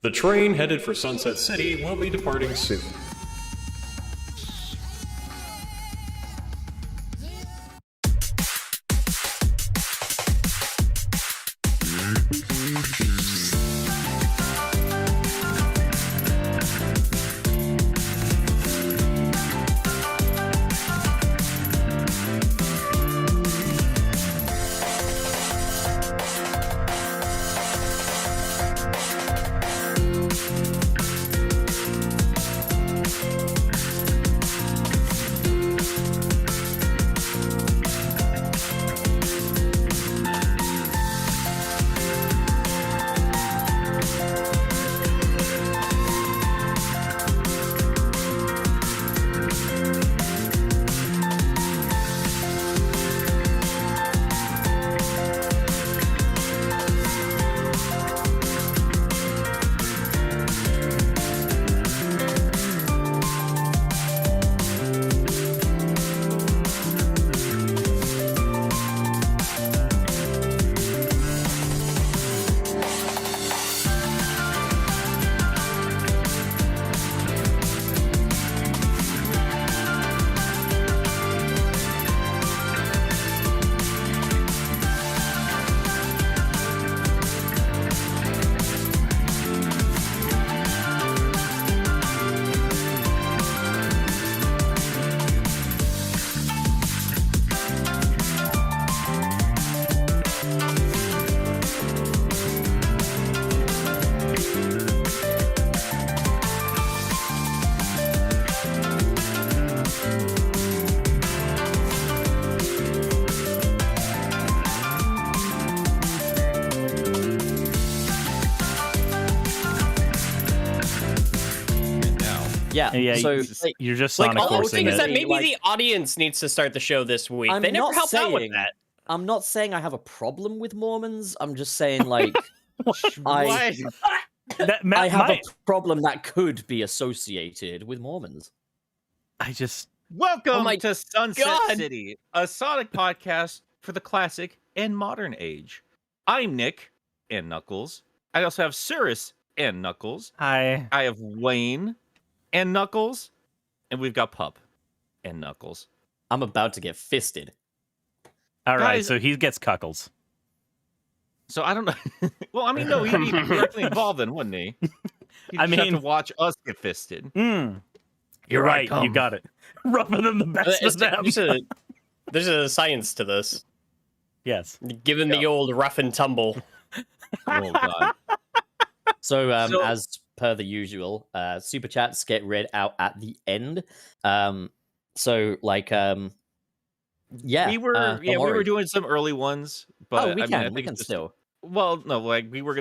The train headed for Sunset City will be departing soon. Yeah, so you're just like, Sonic all I'm forcing saying is that it. maybe the audience needs to start the show this week. I'm They never not helped out with saying- that. I'm not saying I have a problem with Mormons. I'm just saying, like, I have a problem that could be associated with Mormons. Welcome my to Sunset God. City, a Sonic podcast for the classic and modern age. I'm Nick and Knuckles. I also have Suris and Knuckles. Hi. I have Wayne and Knuckles, and we've got Pup and Knuckles. I'm about to get fisted. All right, Guys- so he gets cuckles. So I don't know. Well, I mean, no, he'd be directly involved then, wouldn't he? He'd I just have mean- to watch us get fisted. You're Here I right. You come. got it. Rougher than the best of them. There's a science to this. Yes. Given the old rough and tumble. Oh god. So, So- as per the usual, super chats get read out at the end. Yeah, We were don't we were worry. doing some early ones, but Oh, we I mean, I can think we it's can just- still. Well, no, like we were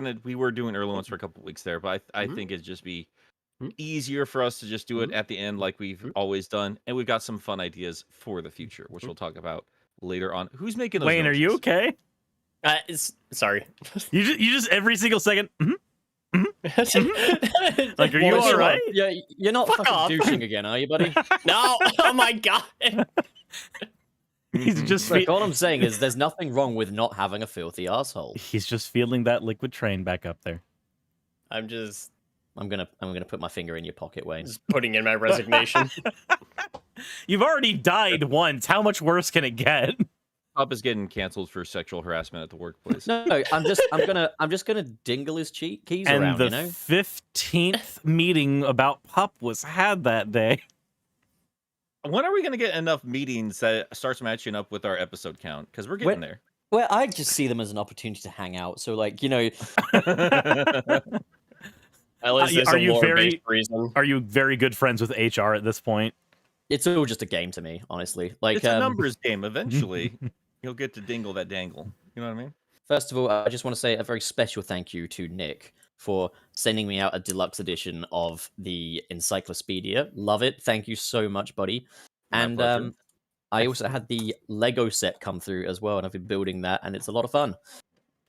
doing early ones for a couple weeks there, but I think it'd just be easier for us to just do it at the end like we've always done, and we've got some fun ideas for the future, which we'll talk about later on. Who's making those? Wayne, are you noises? okay? Sorry. You just every single second. Like, are you Well, all right? Yeah, you're not Fuck fucking off. douching again, are you, buddy? No! Oh my god! He's just Look, all I'm saying is there's nothing wrong with not having a filthy asshole. he's just feeling that liquid train back up there. I'm just I'm gonna put my finger in your pocket, Wayne. putting in my resignation. You've already died once. How much worse can it get? Pup is getting canceled for sexual harassment at the workplace. No, I'm just gonna dingle his keys And around, the you know. 15th meeting about Pup was had that day. When are we gonna get enough meetings that starts matching up with our episode count? Because we're getting there. Well, I just see them as an opportunity to hang out. So, like, you know, At least there's Are a you lore-based very- reason. Are you very good friends with HR at this point? it's all just a game to me, honestly. Like, It's a numbers game. Eventually, you'll get to dingle that dangle. You know what I mean? First of all, I just want to say a very special thank you to Nick for sending me out a deluxe edition of the encyclopedia. Love it. Thank you so much, buddy. My And pleasure. I also had the Lego set come through as well, and I've been building that, and it's a lot of fun.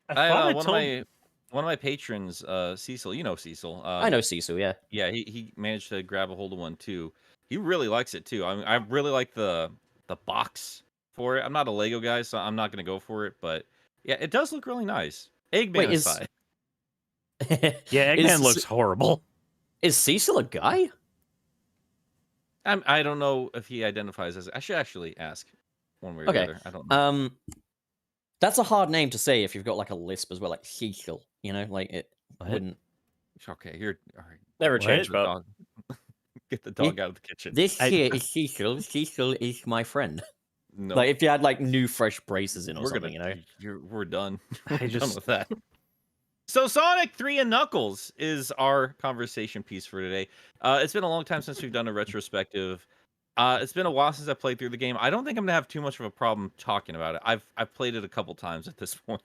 One of my patrons, Cecil. You know Cecil. I know Cecil, yeah. Yeah, he managed to grab a hold of one too. He really likes it too. I mean, I really like the box for it. I'm not a Lego guy, so I'm not gonna go for it. But yeah, it does look really nice. Eggman Wait, aside. Yeah, Eggman looks horrible. Is Cecil a guy? I don't know if he identifies as. I should actually ask one way or the other. I don't know. That's a hard name to say if you've got like a lisp as well, like Cecil. You know, like it wouldn't. Okay, you're all right. Never What? change, but Get the dog out of the kitchen. This here is Cecil. Cecil is my friend. No, Like if you had like new fresh braces in or something, you know. We're done. I We're done just with that. So Sonic 3 and Knuckles is our conversation piece for today. It's been a long time since we've done a retrospective. It's been a while since I played through the game. I don't think I'm gonna have too much of a problem talking about it. I've played it a couple times at this point.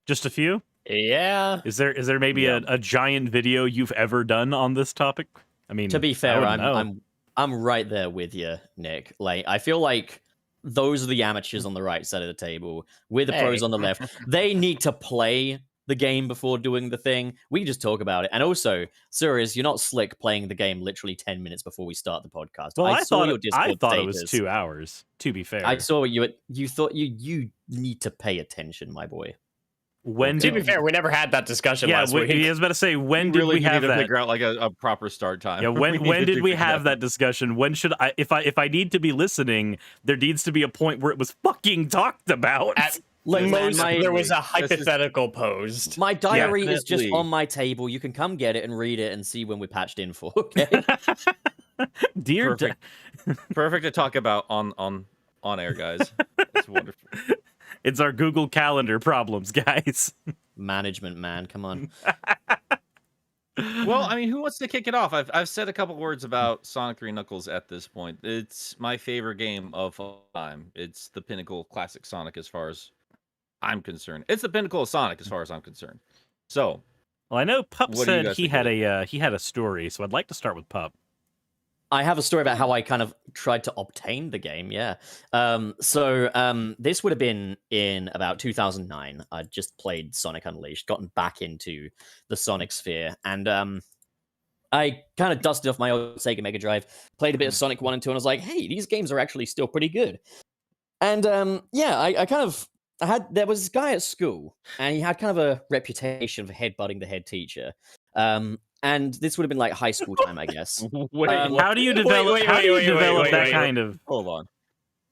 just a few. yeah. Is there maybe a giant video you've ever done on this topic? I mean, To be I fair, wouldn't know. I'm right there with you, Nick. Like I feel like those are the amateurs on the right side of the table. We're the pros Hey. on the left. They need to play the game before doing the thing. We can just talk about it. And also, Suris, you're not slick playing the game literally 10 minutes before we start the podcast. Well, I saw your I Discord thought it was status. 2 hours. To be fair, I saw you thought you need to pay attention, my boy. when To did be fair, we never had that discussion yeah, last week. I was about to say when We did really we have need to that? figure out like a proper start time. Yeah, when need to did we figure have that discussion? When should I if I need to be listening, there needs to be a point where it was fucking talked about. At Look, man, most, my- there was a This is- hypothetical posed. My diary is just Definitely. on my table. You can come get it and read it and see when we're patched in for. Okay. Dear Perfect. Perfect to talk about on air, guys. It's wonderful. it's our Google Calendar problems, guys. Management, man. Come on. Well, I mean, who wants to kick it off? I've said a couple words about Sonic 3 Knuckles at this point. It's my favorite game of all time. It's the pinnacle of classic Sonic as far as I'm concerned. It's the pinnacle of Sonic as far as I'm concerned. So, Well, I know Pup What do you said guys he think had of he had a story, so I'd like to start with Pup. I have a story about how I kind of tried to obtain the game. Yeah. This would have been in about 2009. I just played Sonic Unleashed, gotten back into the Sonic sphere, and I kind of dusted off my old Sega Mega Drive, played a bit of Sonic 1 and 2, and I was like, hey, these games are actually still pretty good. And there was this guy at school, and he had kind of a reputation for headbutting the head teacher. And this would have been like high school time, I guess. wait, How do you develop? wait, how do you wait, develop wait, that wait. kind of? hold on.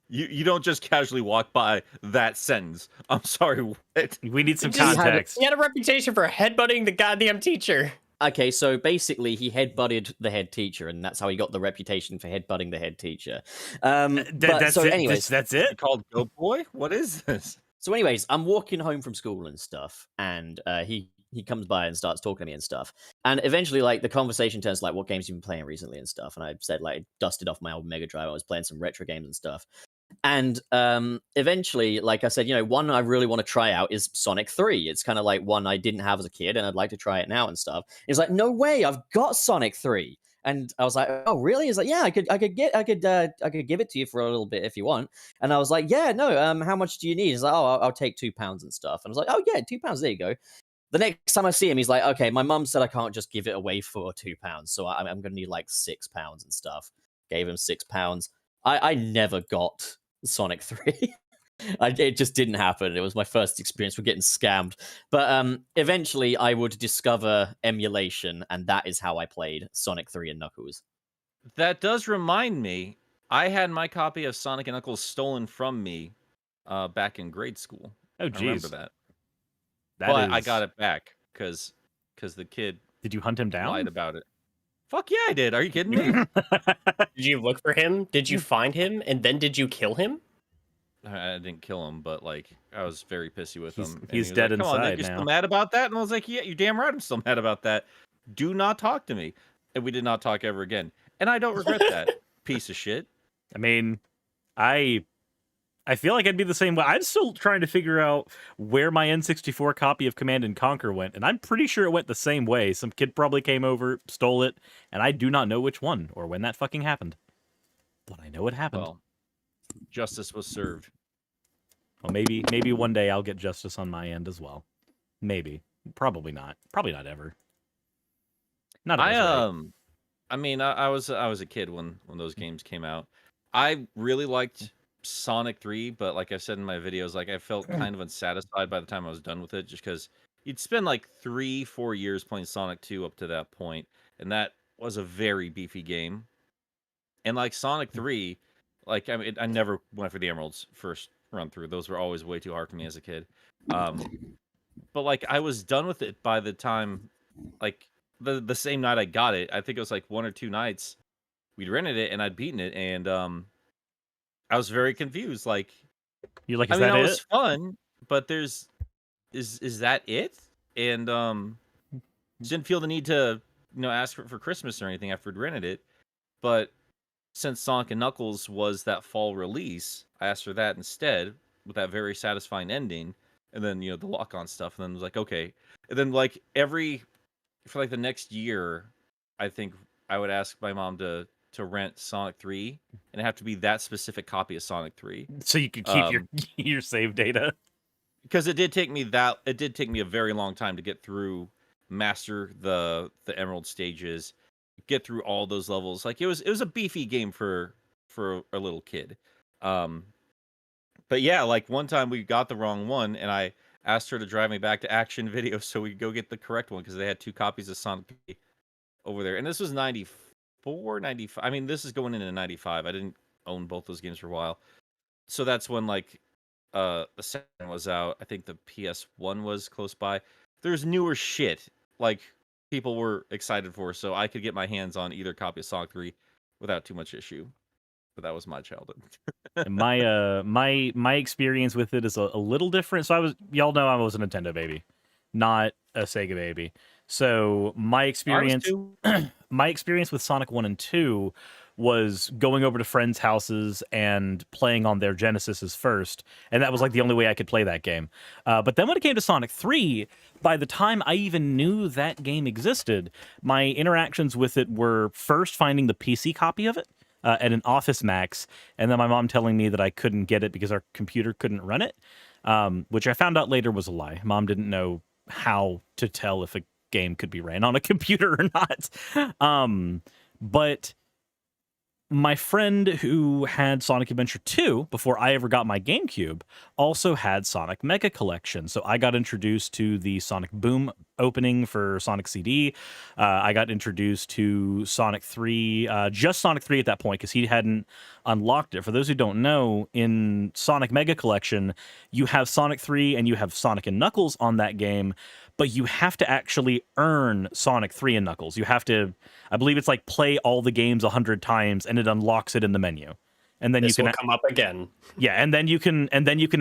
You don't just casually walk by that sentence. I'm sorry. What? We need some Just- context. He had a reputation for headbutting the goddamn teacher. Okay, so basically, he headbutted the head teacher, and that's how he got the reputation for headbutting the head teacher. That's so it. anyways, That's it. Called Go Boy? What is this? So, anyways, I'm walking home from school and stuff, and he comes by and starts talking to me and stuff. And eventually, like, the conversation turns to, like, what games you've been playing recently and stuff. And I said, like, dusted off my old Mega Drive. I was playing some retro games and stuff. And eventually, like I said, you know, one I really want to try out is Sonic 3. It's kind of like one I didn't have as a kid, and I'd like to try it now and stuff. He's like, no way, I've got Sonic 3. And I was like, "Oh, really?" He's like, "Yeah, I could give it to you for a little bit if you want." And I was like, "Yeah, no. How much do you need?" He's like, "Oh, I'll take £2 and stuff." And I was like, "Oh yeah, £2. There you go." The next time I see him, he's like, "Okay, my mum said I can't just give it away for £2, so I'm gonna need like £6 and stuff." Gave him £6. I never got Sonic 3. It just didn't happen. It was my first experience with getting scammed. But eventually I would discover emulation, and that is how I played Sonic 3 and Knuckles. That does remind me. I had my copy of Sonic and Knuckles stolen from me back in grade school. Oh, I remember jeez. that. That But I is- got it back because the kid Did you hunt him down? lied about it. Fuck yeah, I did. Are you kidding me? Did you look for him? Did you find him? And then did you kill him? I didn't kill him, but like I was very pissy with He's- him. And he's he was dead like, Come on, inside Nick, you're now." still mad about that? And I was like, yeah, you're damn right. I'm still mad about that. Do not talk to me. And we did not talk ever again. And I don't regret that. Piece of shit. I mean, I feel like I'd be the same way. I'm still trying to figure out where my N64 copy of Command and Conquer went, and I'm pretty sure it went the same way. Some kid probably came over, stole it, and I do not know which one or when that fucking happened. But I know it happened. Well, justice was served. Well, maybe one day I'll get justice on my end as well. Maybe. Probably not. Probably not ever. Not if it's right. I mean, I was a kid when those games came out. I really liked Sonic 3, but like I said in my videos, like I felt kind of unsatisfied by the time I was done with it, just because you'd spend like 3-4 years playing Sonic 2 up to that point, and that was a very beefy game. And like Sonic 3, like I never went for the Emeralds first run through. Those were always way too hard for me as a kid. But like I was done with it by the time, like the same night I got it. I think it was like 1 or 2 nights. We'd rented it and I'd beaten it, and I was very confused. Like, You're like, I is mean, that that it? was fun, but is that it? And didn't feel the need to ask for Christmas or anything after I'd rented it. But since Sonic and Knuckles was that fall release, I asked for that instead with that very satisfying ending, and then the lock-on stuff, and then was like, okay. And then like for like the next year, I think I would ask my mom to rent Sonic 3, and it have to be that specific copy of Sonic 3. So you could keep your save data. Because it did take me a very long time to get through, master the Emerald stages, get through all those levels. Like it was a beefy game for a little kid. But yeah, like one time we got the wrong one, and I asked her to drive me back to Action Video so we could go get the correct one, because they had 2 copies of Sonic 3 over there. And this was 94, 95. I mean, this is going into 95. I didn't own both those games for a while. So that's when like the second was out. I think the PS1 was close by. There's newer shit like people were excited for, so I could get my hands on either copy of Sonic 3 without too much issue. But that was my childhood. And my experience with it is a little different. So y'all know I was a Nintendo baby, not a Sega baby. So my experience with Sonic 1 and 2 was going over to friends' houses and playing on their Genesises first, and that was like the only way I could play that game. But then when it came to Sonic 3, by the time I even knew that game existed, my interactions with it were first finding the PC copy of it at an Office Max, and then my mom telling me that I couldn't get it because our computer couldn't run it, which I found out later was a lie. Mom didn't know how to tell if a game could be ran on a computer or not. But my friend who had Sonic Adventure 2 before I ever got my GameCube also had Sonic Mega Collection. So I got introduced to the Sonic Boom opening for Sonic CD. I got introduced to Sonic 3, just Sonic 3 at that point, because he hadn't unlocked it. For those who don't know, in Sonic Mega Collection, you have Sonic 3 and you have Sonic and Knuckles on that game, but you have to actually earn Sonic 3 and Knuckles. You have to, I believe it's like play all the games 100 times and it unlocks it in the menu. And then this you can will come up again. Yeah, and then you can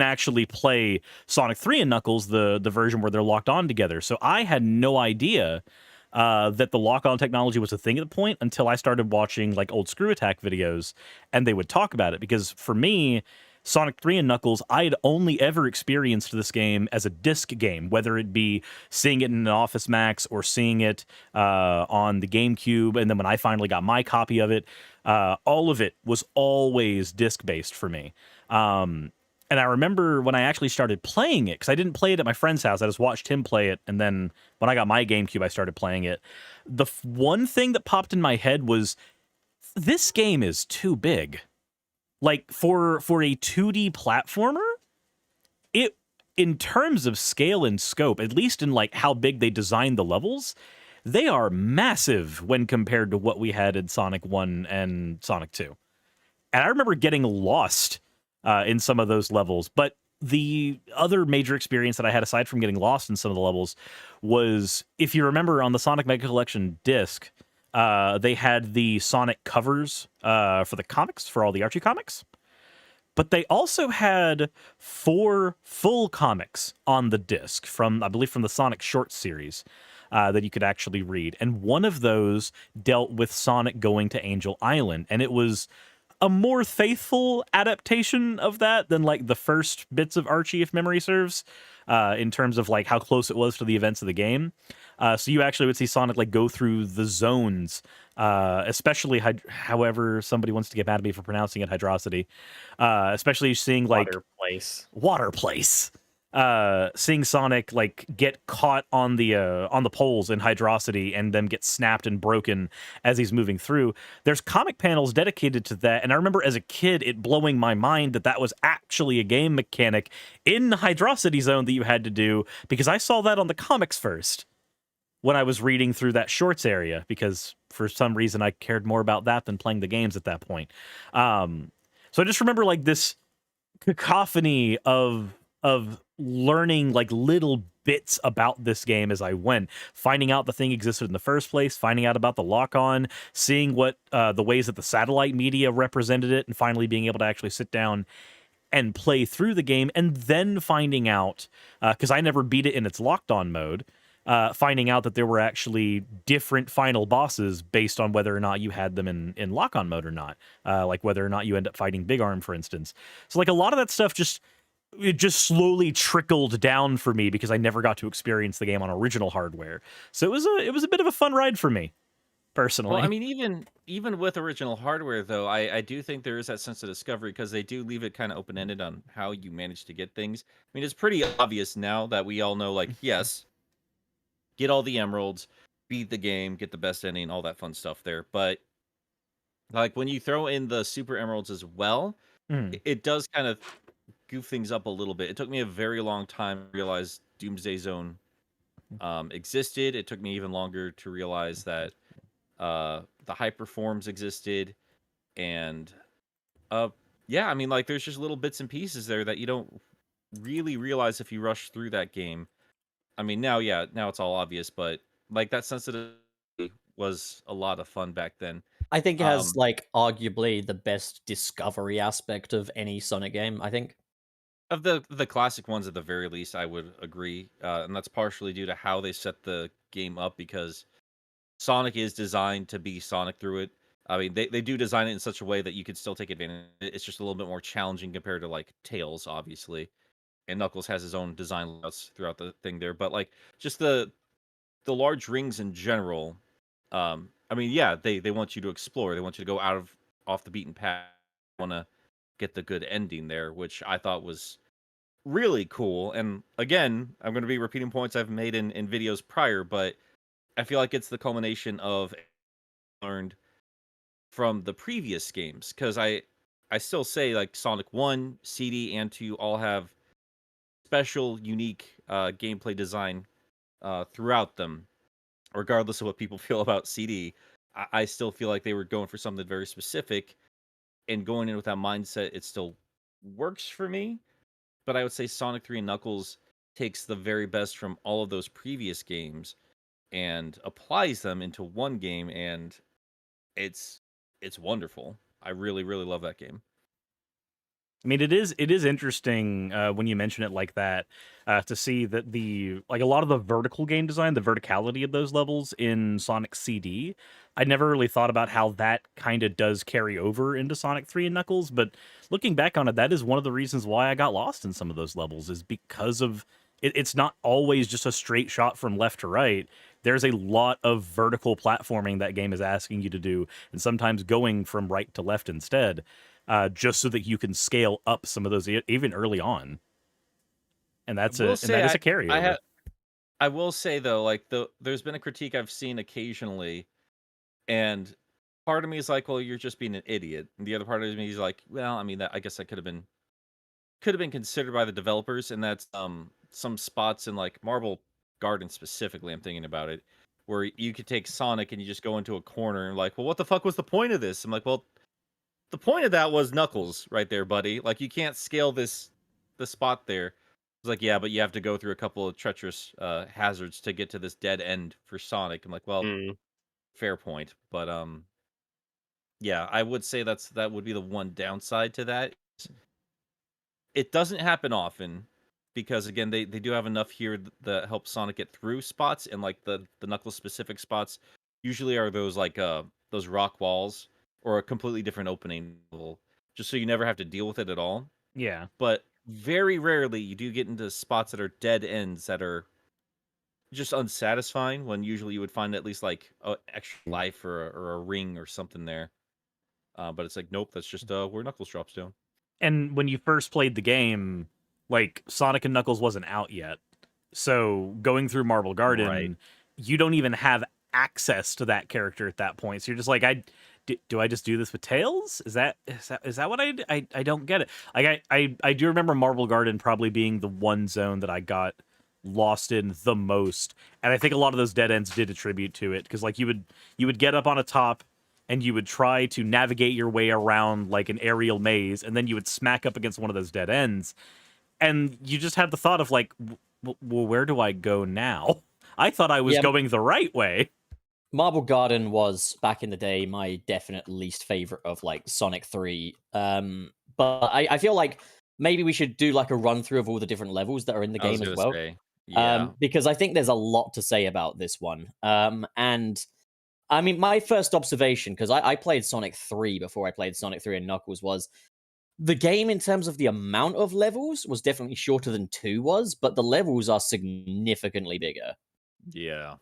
actually play Sonic 3 and Knuckles, the version where they're locked on together. So I had no idea that the lock-on technology was a thing at the point until I started watching like old Screw Attack videos, and they would talk about it. Because for me, Sonic 3 and Knuckles, I had only ever experienced this game as a disc game, whether it be seeing it in an Office Max or seeing it on the GameCube, and then when I finally got my copy of it, all of it was always disc-based for me. And I remember when I actually started playing it, because I didn't play it at my friend's house, I just watched him play it, and then when I got my GameCube, I started playing it. The one thing that popped in my head was, this game is too big. Like, for a 2D platformer, it, in terms of scale and scope, at least in like how big they designed the levels, they are massive when compared to what we had in Sonic 1 and Sonic 2. And I remember getting lost in some of those levels. But the other major experience that I had, aside from getting lost in some of the levels, was, if you remember on the Sonic Mega Collection disc, they had the Sonic covers for the comics, for all the Archie comics. But they also had 4 full comics on the disc I believe from the Sonic short series that you could actually read. And one of those dealt with Sonic going to Angel Island. And it was a more faithful adaptation of that than like the first bits of Archie, if memory serves, in terms of like how close it was to the events of the game. So you actually would see Sonic like go through the zones, especially however somebody wants to get mad at me for pronouncing it, Hydrocity. Especially seeing like Water place. Water Place. seeing Sonic like get caught on the poles in Hydrocity and then get snapped and broken as he's moving through. There's comic panels dedicated to that, and I remember as a kid it blowing my mind that that was actually a game mechanic in Hydrocity Zone that you had to do, because I saw that on the comics first when I was reading through that shorts area, because for some reason I cared more about that than playing the games at that point. So I just remember like this cacophony of learning like little bits about this game as I went, finding out the thing existed in the first place, finding out about the lock-on, seeing what the ways that the satellite media represented it, and finally being able to actually sit down and play through the game, and then finding out, because I never beat it in its locked-on mode, finding out that there were actually different final bosses based on whether or not you had them in lock-on mode or not, like whether or not you end up fighting Big Arm, for instance. So like a lot of that stuff it just slowly trickled down for me because I never got to experience the game on original hardware. So it was a bit of a fun ride for me, personally. Well, I mean, even with original hardware, though, I do think there is that sense of discovery, because they do leave it kind of open ended on how you manage to get things. I mean, it's pretty obvious now that we all know, like, yes, get all the emeralds, beat the game, get the best ending, all that fun stuff there. But like when you throw in the super emeralds as well, it does kind of goof things up a little bit. It took me a very long time to realize Doomsday Zone existed. It took me even longer to realize that the hyperforms existed, and yeah, I mean, like, there's just little bits and pieces there that you don't really realize if you rush through that game. I mean, now it's all obvious, but like that sensitivity was a lot of fun back then. I think it has like arguably the best discovery aspect of any Sonic game, I think. Of the classic ones, at the very least, I would agree, and that's partially due to how they set the game up, because Sonic is designed to be Sonic through it. I mean, they do design it in such a way that you could still take advantage. It's just a little bit more challenging compared to like Tails, obviously, and Knuckles has his own design layouts throughout the thing there. But like just the large rings in general, I mean, yeah, they want you to explore. They want you to go off the beaten path. Want to get the good ending there, which I thought was really cool. And again, I'm going to be repeating points I've made in videos prior, but I feel like it's the culmination of learned from the previous games, because I still say like Sonic 1, CD, and 2 all have special, unique gameplay design throughout them, regardless of what people feel about CD. I still feel like they were going for something very specific, and going in with that mindset, it still works for me. But I would say Sonic 3 and Knuckles takes the very best from all of those previous games and applies them into one game, and it's wonderful. I really, really love that game. I mean, it is interesting when you mention it like that, to see that a lot of the vertical game design, the verticality of those levels in Sonic CD, I never really thought about how that kind of does carry over into Sonic 3 and Knuckles, but looking back on it, that is one of the reasons why I got lost in some of those levels, is because of it's not always just a straight shot from left to right. There's a lot of vertical platforming that game is asking you to do, and sometimes going from right to left instead. Just so that you can scale up some of those even early on, and that is a carryover. I will say though, like there's been a critique I've seen occasionally, and part of me is like, well, you're just being an idiot, and the other part of me is like, well, I mean, I guess that could have been considered by the developers, and that's some spots in like Marble Garden specifically. I'm thinking about it, where you could take Sonic and you just go into a corner and like, well, what the fuck was the point of this? I'm like, well, the point of that was Knuckles right there, buddy. Like, you can't scale the spot there. It's like, yeah, but you have to go through a couple of treacherous hazards to get to this dead end for Sonic. I'm like, well, fair point. But yeah, I would say that would be the one downside to that. It doesn't happen often, because again, they do have enough here that help Sonic get through spots, and like the Knuckles specific spots usually are those like those rock walls, or a completely different opening level, just so you never have to deal with it at all. Yeah. But very rarely you do get into spots that are dead ends that are just unsatisfying, when usually you would find at least like an extra life or a ring or something there. But it's like, nope, that's just where Knuckles drops down. And when you first played the game, like Sonic and Knuckles wasn't out yet. So going through Marble Garden, Right. you don't even have access to that character at that point. So you're just like, do I just do this with Tails? Is that what I don't get it. Like I do remember Marble Garden probably being the one zone that I got lost in the most, and I think a lot of those dead ends did attribute to it, because like you would get up on a top and you would try to navigate your way around like an aerial maze, and then you would smack up against one of those dead ends, and you just had the thought of like, well, where do I go now? I thought I was going the right way. Marble Garden was, back in the day, my definite least favorite of like Sonic 3. But I feel like maybe we should do like a run through of all the different levels that are in the game as well. Because I think there's a lot to say about this one. And I mean, my first observation, because I played Sonic 3 before I played Sonic 3 and Knuckles, was the game in terms of the amount of levels was definitely shorter than 2 was, but the levels are significantly bigger. Yeah.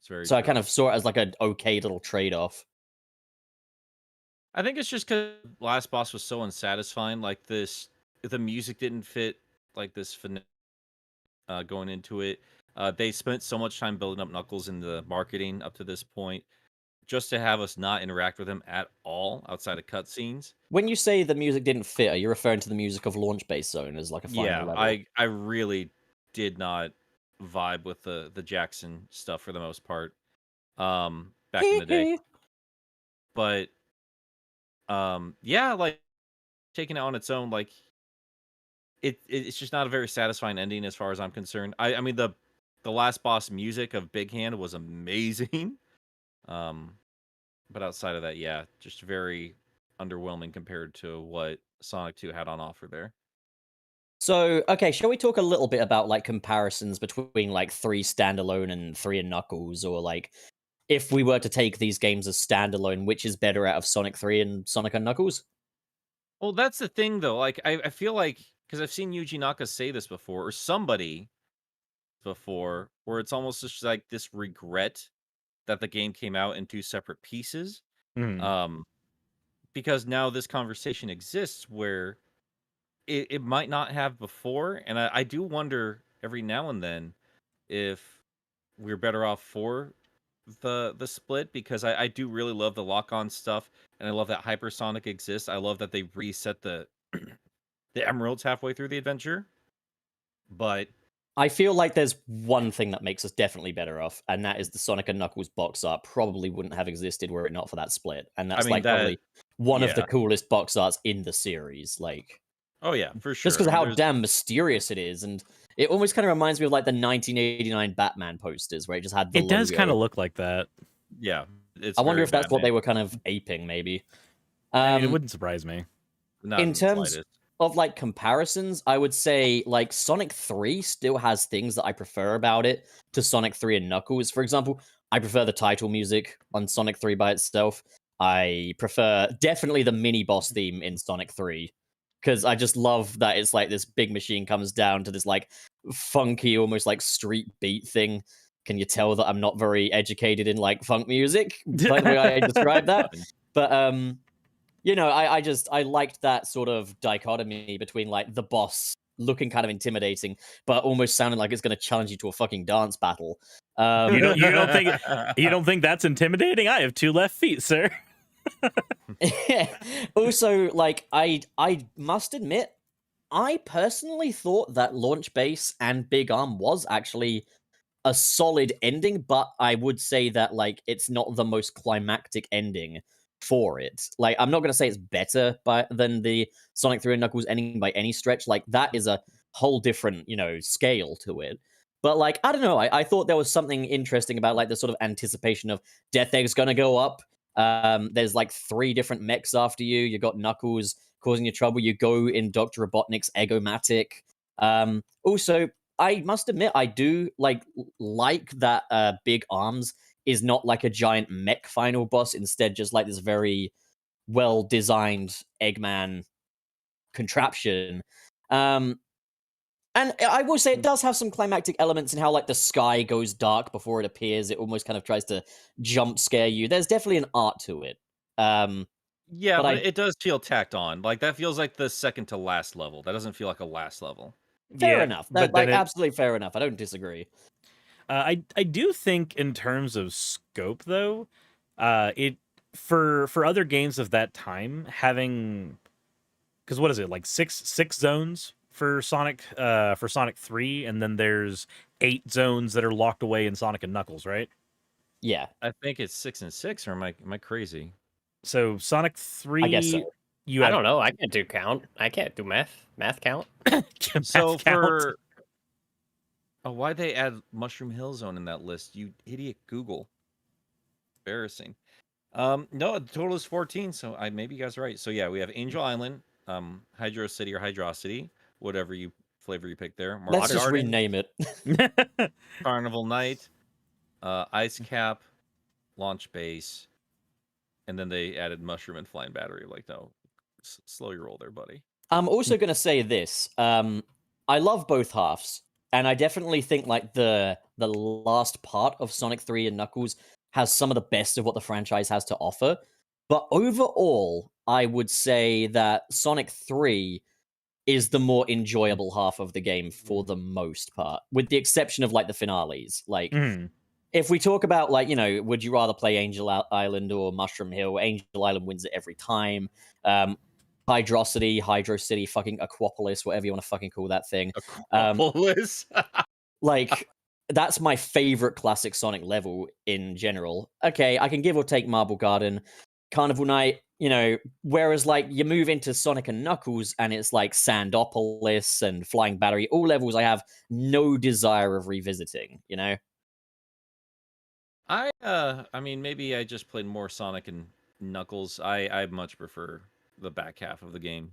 It's very So I true. kind of saw it as like an okay little trade-off. I think it's just because last boss was so unsatisfying. Like the music didn't fit like this going into it. They spent so much time building up Knuckles in the marketing up to this point, just to have us not interact with him at all outside of cutscenes. When you say the music didn't fit, are you referring to the music of Launch Base Zone as like a final level? I really did not vibe with the Jackson stuff for the most part. Back in the day. But yeah, like taking it on its own, like it's just not a very satisfying ending as far as I'm concerned. I mean the last boss music of Big Hand was amazing. But outside of that, yeah, just very underwhelming compared to what Sonic 2 had on offer there. So, okay, shall we talk a little bit about like comparisons between like 3 standalone and 3 and Knuckles, or like if we were to take these games as standalone, which is better out of Sonic 3 and Sonic and Knuckles? Well, that's the thing though. Like I feel like, because I've seen Yuji Naka say this before, or somebody before, where it's almost just like this regret that the game came out in 2 separate pieces. Because now this conversation exists where it might not have before, and I do wonder every now and then if we're better off for the split, because I do really love the lock-on stuff, and I love that Hypersonic exists. I love that they reset the the emeralds halfway through the adventure. But I feel like there's one thing that makes us definitely better off, and that is the Sonic and Knuckles box art probably wouldn't have existed were it not for that split. And that's probably one of the coolest box arts in the series. Like, oh yeah, for sure. Just because of how damn mysterious it is, and it almost kind of reminds me of like the 1989 Batman posters, where it just had the It does kind of look like that. Yeah, I wonder if that's what they were kind of aping, maybe. I mean, it wouldn't surprise me. In terms of like comparisons, I would say like Sonic 3 still has things that I prefer about it to Sonic 3 and Knuckles. For example, I prefer the title music on Sonic 3 by itself. I prefer definitely the mini boss theme in Sonic 3, because I just love that it's like this big machine comes down to this like funky, almost like street beat thing. Can you tell that I'm not very educated in like funk music by the way I describe that? But you know, I liked that sort of dichotomy between like the boss looking kind of intimidating, but almost sounding like it's going to challenge you to a fucking dance battle. You don't think that's intimidating? I have 2 left feet, sir. Also, like I must admit, I personally thought that Launch Base and Big Arm was actually a solid ending, but I would say that like it's not the most climactic ending for it. Like, I'm not going to say it's better than the Sonic 3 and Knuckles ending by any stretch. Like, that is a whole different, you know, scale to it. But like, I don't know, I thought there was something interesting about like the sort of anticipation of Death Egg's gonna go up. There's like 3 different mechs after you. You got Knuckles causing you trouble. You go in Dr. Robotnik's Egomatic. Also, I must admit, I do like that Big Arms is not like a giant mech final boss, instead just like this very well-designed Eggman contraption. And I will say it does have some climactic elements in how like the sky goes dark before it appears. It almost kind of tries to jump scare you. There's definitely an art to it. Yeah, but it does feel tacked on. Like, that feels like the second to last level. That doesn't feel like a last level. Fair enough. but Like then absolutely fair enough. I don't disagree. I do think in terms of scope though, it for other games of that time having, because what is it, like six zones for Sonic 3, and then there's 8 zones that are locked away in Sonic and Knuckles, right? Yeah, I think it's 6 and 6, or am I crazy? So Sonic 3, I guess so. you I have don't know. I can't do count. I can't do math. Math count. So math count. for why'd they add Mushroom Hill Zone in that list? You idiot, Google. Embarrassing. No, the total is 14. So maybe you guys are right. So yeah, we have Angel Island, Hydrocity or Hydrocity, whatever flavor you pick there. Let's Marble just Garden, rename it. Carnival Night, Ice Cap, Launch Base, and then they added Mushroom and Flying Battery. Like, no, slow your roll there, buddy. I'm also going to say this. I love both halves, and I definitely think like the last part of Sonic 3 and Knuckles has some of the best of what the franchise has to offer. But overall, I would say that Sonic 3 is the more enjoyable half of the game for the most part, with the exception of like the finales. Like, if we talk about like, would you rather play Angel Island or Mushroom Hill? Angel Island wins it every time. Hydrocity, fucking Aquapolis, whatever you want to fucking call that thing. Aquapolis. Like, that's my favorite classic Sonic level in general. Okay, I can give or take Marble Garden, Carnival Night, whereas like you move into Sonic and Knuckles and it's like Sandopolis and Flying Battery, all levels I have no desire of revisiting, I mean, maybe I just played more Sonic and Knuckles. I much prefer the back half of the game.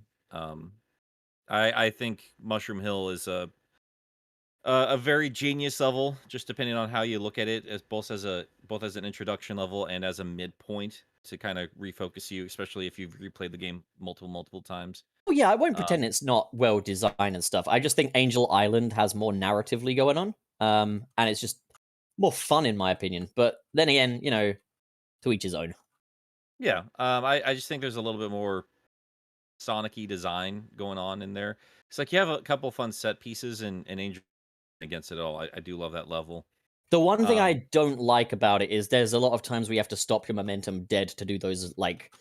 I think Mushroom Hill is a very genius level, just depending on how you look at it, as both as an introduction level and as a midpoint to kind of refocus you, especially if you've replayed the game multiple times. Well, yeah, I won't pretend it's not well designed and stuff. I just think Angel Island has more narratively going on, and it's just more fun in my opinion. But then again, to each his own. Yeah, I just think there's a little bit more Sonic-y design going on in there. It's like you have a couple fun set pieces in Angel against it all. I do love that level. The one thing I don't like about it is there's a lot of times where you have to stop your momentum dead to do those like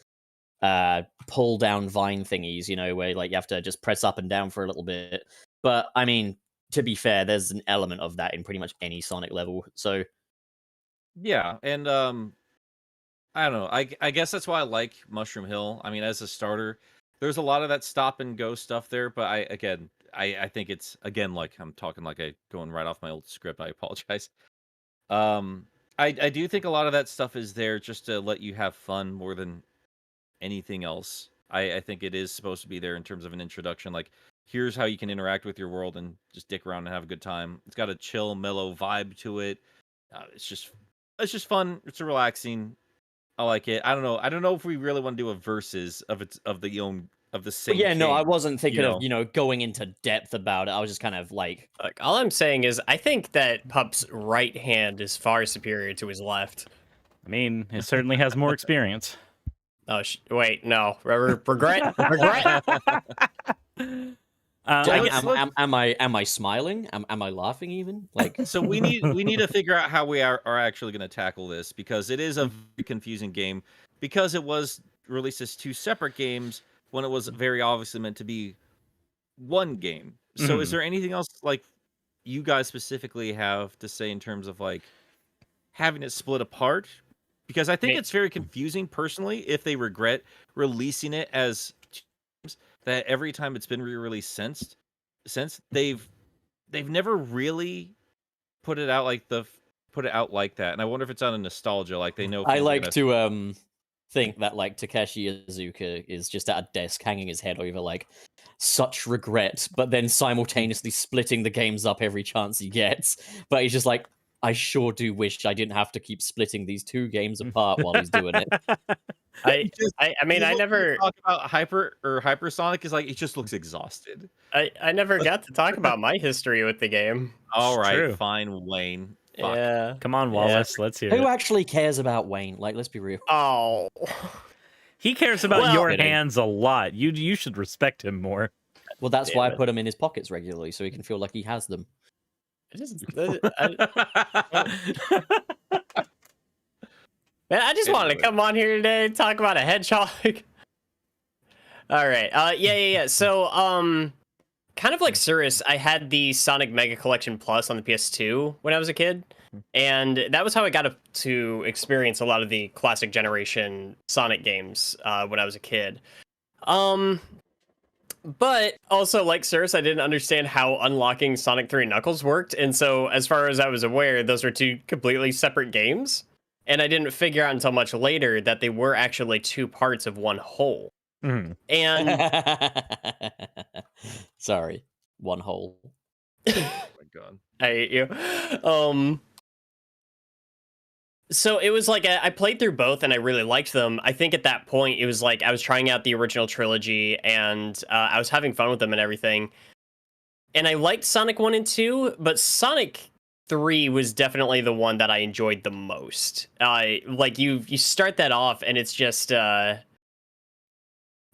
pull down vine thingies, where like you have to just press up and down for a little bit. But I mean, to be fair, there's an element of that in pretty much any Sonic level. So yeah, and I don't know. I guess that's why I like Mushroom Hill. I mean, as a starter, there's a lot of that stop and go stuff there, but I think it's, again, like I'm talking like I going right off my old script. I apologize. I do think a lot of that stuff is there just to let you have fun more than anything else. I think it is supposed to be there in terms of an introduction. Like, here's how you can interact with your world and just dick around and have a good time. It's got a chill, mellow vibe to it. It's just fun. It's relaxing. I like it. I don't know if we really want to do a versus of the same. Yeah, no, I game, wasn't thinking of going into depth about it. I was just kind of like, Look, all I'm saying is I think that Pup's right hand is far superior to his left. I mean, it certainly has more experience. Oh, wait, no. Regret. am I smiling? Am I laughing even? Like, So we need to figure out how we are actually going to tackle this, because it is a very confusing game, because it was released as 2 separate games when it was very obviously meant to be one game. So is there anything else like you guys specifically have to say in terms of like having it split apart? Because I think it's very confusing personally if they regret releasing it as 2 games, that every time it's been re-released since they've never really put it out like that. And I wonder if it's out of nostalgia, like they know I like to think that like Takeshi Iizuka is just at a desk hanging his head over like such regret, but then simultaneously splitting the games up every chance he gets. But he's just like, I sure do wish I didn't have to keep splitting these 2 games apart while he's doing it. I mean, I never talk about Hypersonic is like it just looks exhausted. I never got to talk about my history with the game. All right, true. fine, Wayne. Fuck. Yeah. Come on, Wallace, let's hear Who it. actually cares about Wayne? Like, let's be real. Oh. He cares about your kidding. hands a lot. You should respect him more. Well, that's Damn why I it. put them in his pockets regularly, so he can feel like he has them. Man, I just wanted to Anyway. come on here today and talk about a hedgehog. All right. Yeah. So, kind of like Suris, I had the Sonic Mega Collection Plus on the PS2 when I was a kid, and that was how I got to experience a lot of the classic generation Sonic games when I was a kid. But also, like Suris, I didn't understand how unlocking Sonic 3 Knuckles worked, and so as far as I was aware, those were two completely separate games. And I didn't figure out until much later that they were actually two parts of one whole. Mhm. And Sorry, one hole. Oh my god. I hate you. So it was like I played through both and I really liked them. I think at that point it was like I was trying out the original trilogy and I was having fun with them and everything. And I liked Sonic 1 and 2, but Sonic 3 was definitely the one that I enjoyed the most. Like you start that off and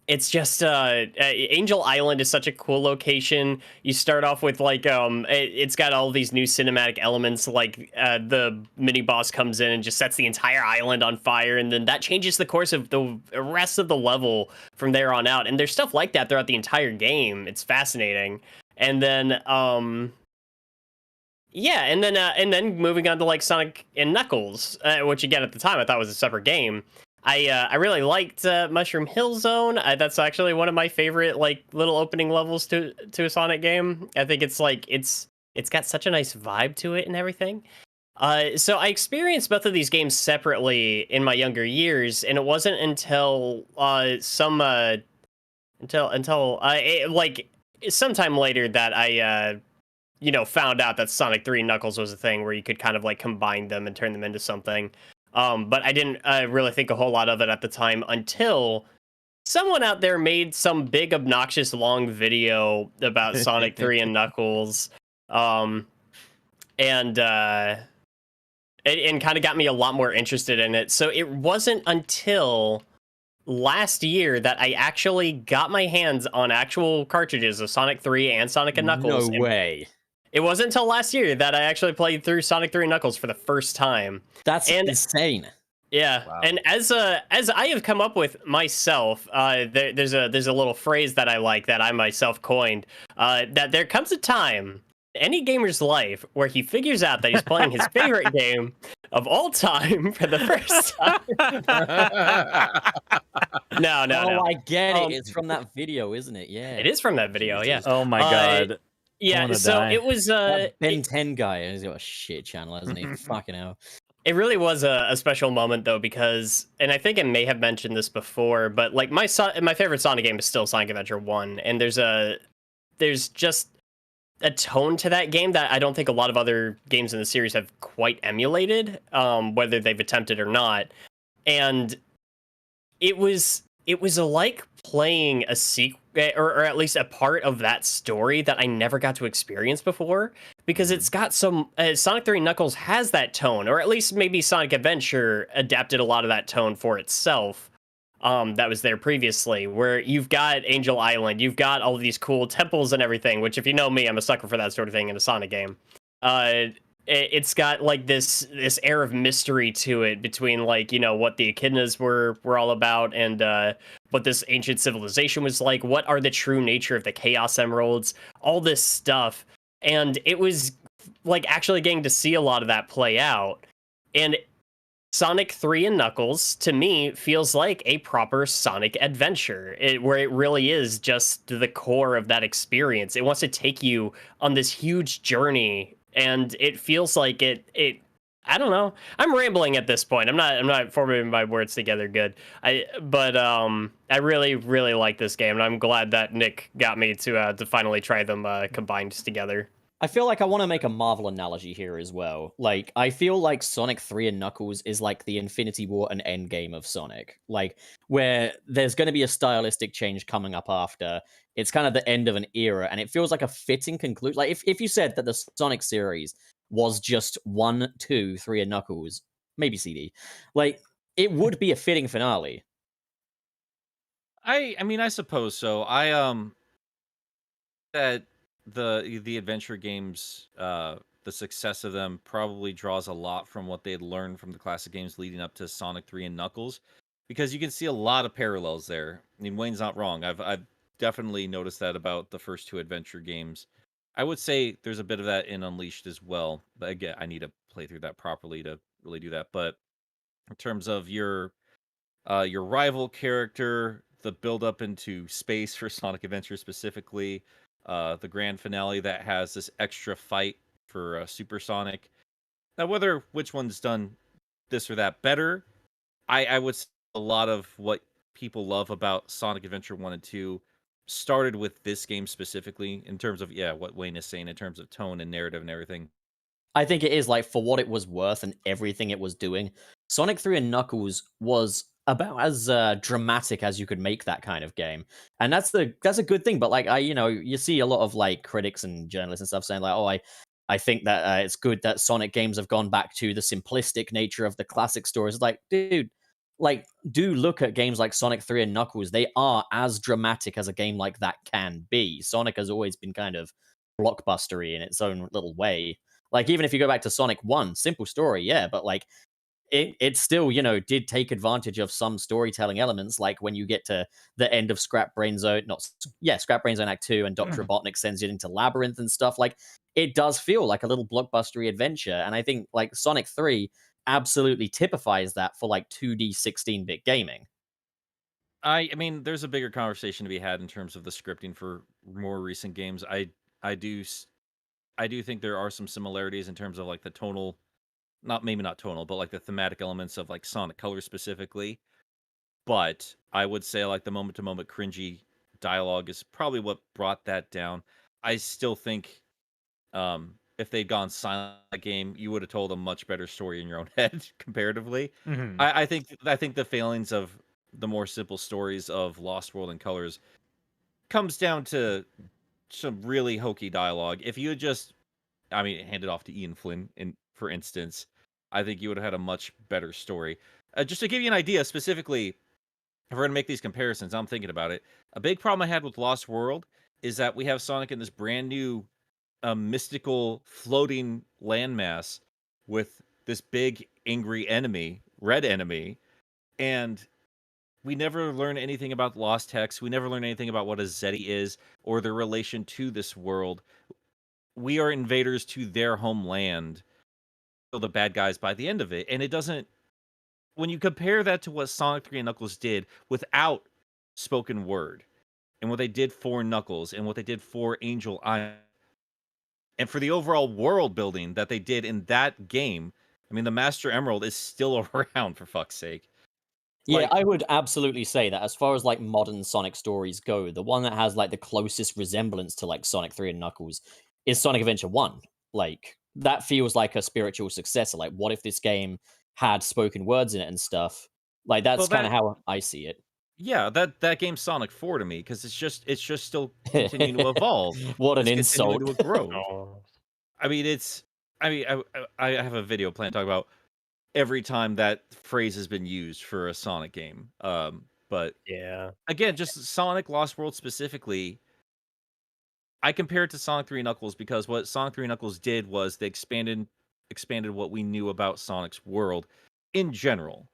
Angel Island is such a cool location. You start off with like it's got all these new cinematic elements, like the mini boss comes in and just sets the entire island on fire, and then that changes the course of the rest of the level from there on out. And there's stuff like that throughout the entire game. It's fascinating. And then yeah, and then moving on to like Sonic and Knuckles, which again at the time I thought was a separate game. I really liked Mushroom Hill Zone. That's actually one of my favorite like little opening levels to a Sonic game. I think it's like it's got such a nice vibe to it and everything. So I experienced both of these games separately in my younger years, and it wasn't until like sometime later that I found out that Sonic 3 Knuckles was a thing where you could kind of like combine them and turn them into something. But I didn't really think a whole lot of it at the time until someone out there made some big, obnoxious, long video about Sonic 3 and Knuckles. And kind of got me a lot more interested in it. So it wasn't until last year that I actually got my hands on actual cartridges of Sonic 3 and Sonic and Knuckles. No way. It wasn't until last year that I actually played through Sonic 3 and Knuckles for the first time. That's insane. Yeah, Wow. and as I have come up with myself, there's a little phrase that I like that I myself coined. That there comes a time in any gamer's life where he figures out that he's playing his favorite game of all time for the first time. No. Oh, I get it. It's from that video, isn't it? Yeah. It is from that video. Yeah. Oh my god. Yeah. So die. it was That Ben 10 guy. He's got a shit channel, hasn't he? Fucking hell. It really was a special moment though, because, and I think I may have mentioned this before, but like my favorite Sonic game is still Sonic Adventure 1, and there's just a tone to that game that I don't think a lot of other games in the series have quite emulated, whether they've attempted or not. And it was like playing a sequel, or at least a part of that story that I never got to experience before, because it's got some Sonic 3 Knuckles has that tone, or at least maybe Sonic Adventure adapted a lot of that tone for itself. That was there previously, where you've got Angel Island, you've got all of these cool temples and everything, which if you know me, I'm a sucker for that sort of thing in a Sonic game. It's got like this air of mystery to it between like, what the echidnas were all about, and what this ancient civilization was like, what are the true nature of the Chaos Emeralds, all this stuff. And it was like actually getting to see a lot of that play out. And Sonic 3 and Knuckles, to me, feels like a proper Sonic adventure, where it really is just the core of that experience. It wants to take you on this huge journey, and it feels like it I don't know. I'm rambling at this point. I'm not forming my words together good. I really, really like this game, and I'm glad that Nick got me to finally try them combined together. I feel like I want to make a Marvel analogy here as well. Like, I feel like Sonic 3 and Knuckles is like the Infinity War and Endgame of Sonic. Like, where there's going to be a stylistic change coming up after. It's kind of the end of an era, and it feels like a fitting conclusion. Like, if you said that the Sonic series was just 1, 2, 3 and Knuckles, maybe CD, like, it would be a fitting finale. I mean, I suppose so. that the adventure games, the success of them probably draws a lot from what they had learned from the classic games leading up to Sonic 3 and Knuckles, because you can see a lot of parallels there. I mean, Wayne's not wrong. I've definitely noticed that about the first two adventure games. I would say there's a bit of that in Unleashed as well, but again, I need to play through that properly to really do that. But in terms of your rival character, the build up into space for Sonic Adventure specifically, the grand finale that has this extra fight for Super Sonic. Now, whether which one's done this or that better, I would say a lot of what people love about Sonic Adventure 1 and 2 started with this game specifically in terms of, yeah, what Wayne is saying in terms of tone and narrative and everything. I think it is like for what it was worth and everything it was doing. Sonic 3 and Knuckles was about as dramatic as you could make that kind of game, and that's a good thing. But like you see a lot of like critics and journalists and stuff saying like, oh, I think that it's good that Sonic games have gone back to the simplistic nature of the classic stories. Like, dude, like do look at games like Sonic 3 and Knuckles. They are as dramatic as a game like that can be. Sonic has always been kind of blockbustery in its own little way. Like, even if you go back to Sonic 1, simple story, yeah, but like it still, did take advantage of some storytelling elements, like when you get to the end of Scrap Brain Zone, Scrap Brain Zone Act 2, and Dr. Robotnik sends you into Labyrinth and stuff. Like, it does feel like a little blockbustery adventure. And I think like Sonic 3 absolutely typifies that for like 2D 16-bit gaming. I mean, there's a bigger conversation to be had in terms of the scripting for more recent games. I do I do think there are some similarities in terms of like the tonal, not maybe not tonal, but like the thematic elements of like Sonic Colors specifically. But I would say like the moment to moment cringy dialogue is probably what brought that down. I still think if they'd gone silent that game, you would have told a much better story in your own head comparatively. Mhm. I think the failings of the more simple stories of Lost World and Colors comes down to some really hokey dialogue. If you had just, I mean, handed off to Ian Flynn, for instance, I think you would have had a much better story. Just to give you an idea, specifically, if we're going to make these comparisons, I'm thinking about it. A big problem I had with Lost World is that we have Sonic in this brand new mystical floating landmass with this big angry enemy, red enemy, and we never learn anything about Lost Text. We never learn anything about what a Zeti is or their relation to this world. We are invaders to their homeland. So the bad guys by the end of it. And it doesn't, when you compare that to what Sonic 3 and Knuckles did without spoken word, and what they did for Knuckles, and what they did for Angel Island, and for the overall world building that they did in that game, I mean, the Master Emerald is still around, for fuck's sake. Yeah, Like, I would absolutely say that as far as like modern Sonic stories go, the one that has like the closest resemblance to like Sonic 3 and Knuckles is Sonic Adventure 1. Like, that feels like a spiritual successor. Like, what if this game had spoken words in it and stuff? Like, that's well, kind of that, how I see it. yeah, that game's Sonic 4 to me, because it's just still continuing to evolve. What an It's continuing insult. to grow. Oh. I mean, I have a video plan to talk about every time that phrase has been used for a Sonic game. But Yeah. again, just Sonic Lost World specifically, I compare it to Sonic 3 Knuckles because what Sonic 3 Knuckles did was they expanded what we knew about Sonic's world in general.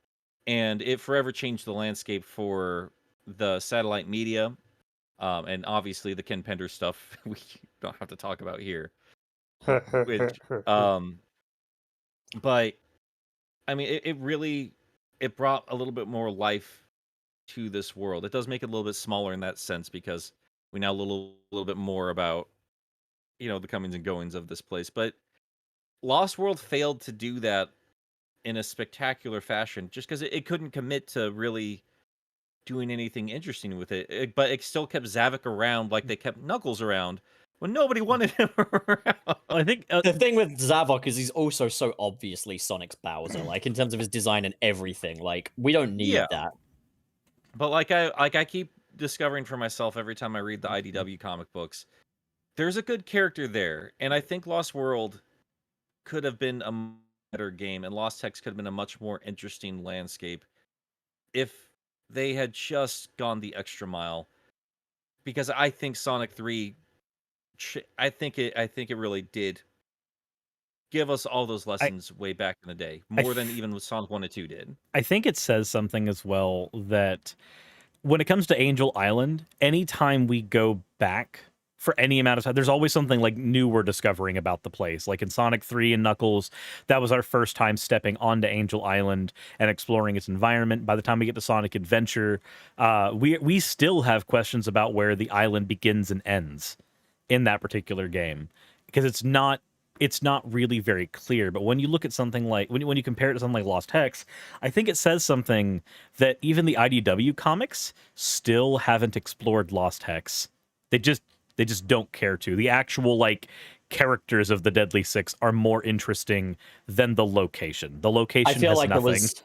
And it forever changed the landscape for the satellite media. And obviously the Ken Pender stuff we don't have to talk about here. Which but I mean it really it brought a little bit more life to this world. It does make it a little bit smaller in that sense because we know a little bit more about the comings and goings of this place. But Lost World failed to do that in a spectacular fashion just because it couldn't commit to really doing anything interesting with but it still kept Zavik around like they kept Knuckles around when nobody wanted him around. I think The thing with Zavok is he's also so obviously Sonic's Bowser, like in terms of his design and everything. Like, we don't need Yeah. that. But I keep discovering for myself every time I read the IDW comic books, there's a good character there, and I think Lost World could have been a better game, and Lost Text could have been a much more interesting landscape if they had just gone the extra mile. Because I think Sonic 3 I think it really did give us all those lessons way back in the day, more than even what Sonic 1 and 2 did. I think it says something as well that when it comes to Angel Island, anytime we go back for any amount of time, there's always something like new we're discovering about the place. Like in Sonic 3 and Knuckles, that was our first time stepping onto Angel Island and exploring its environment. By the time we get to Sonic Adventure, we still have questions about where the island begins and ends in that particular game, because it's not really very clear. But when you look at something like, when you compare it to something like Lost Hex, I think it says something that even the IDW comics still haven't explored Lost Hex. They just don't care to. The actual like characters of the Deadly Six are more interesting than the location. The location I feel has like nothing. there was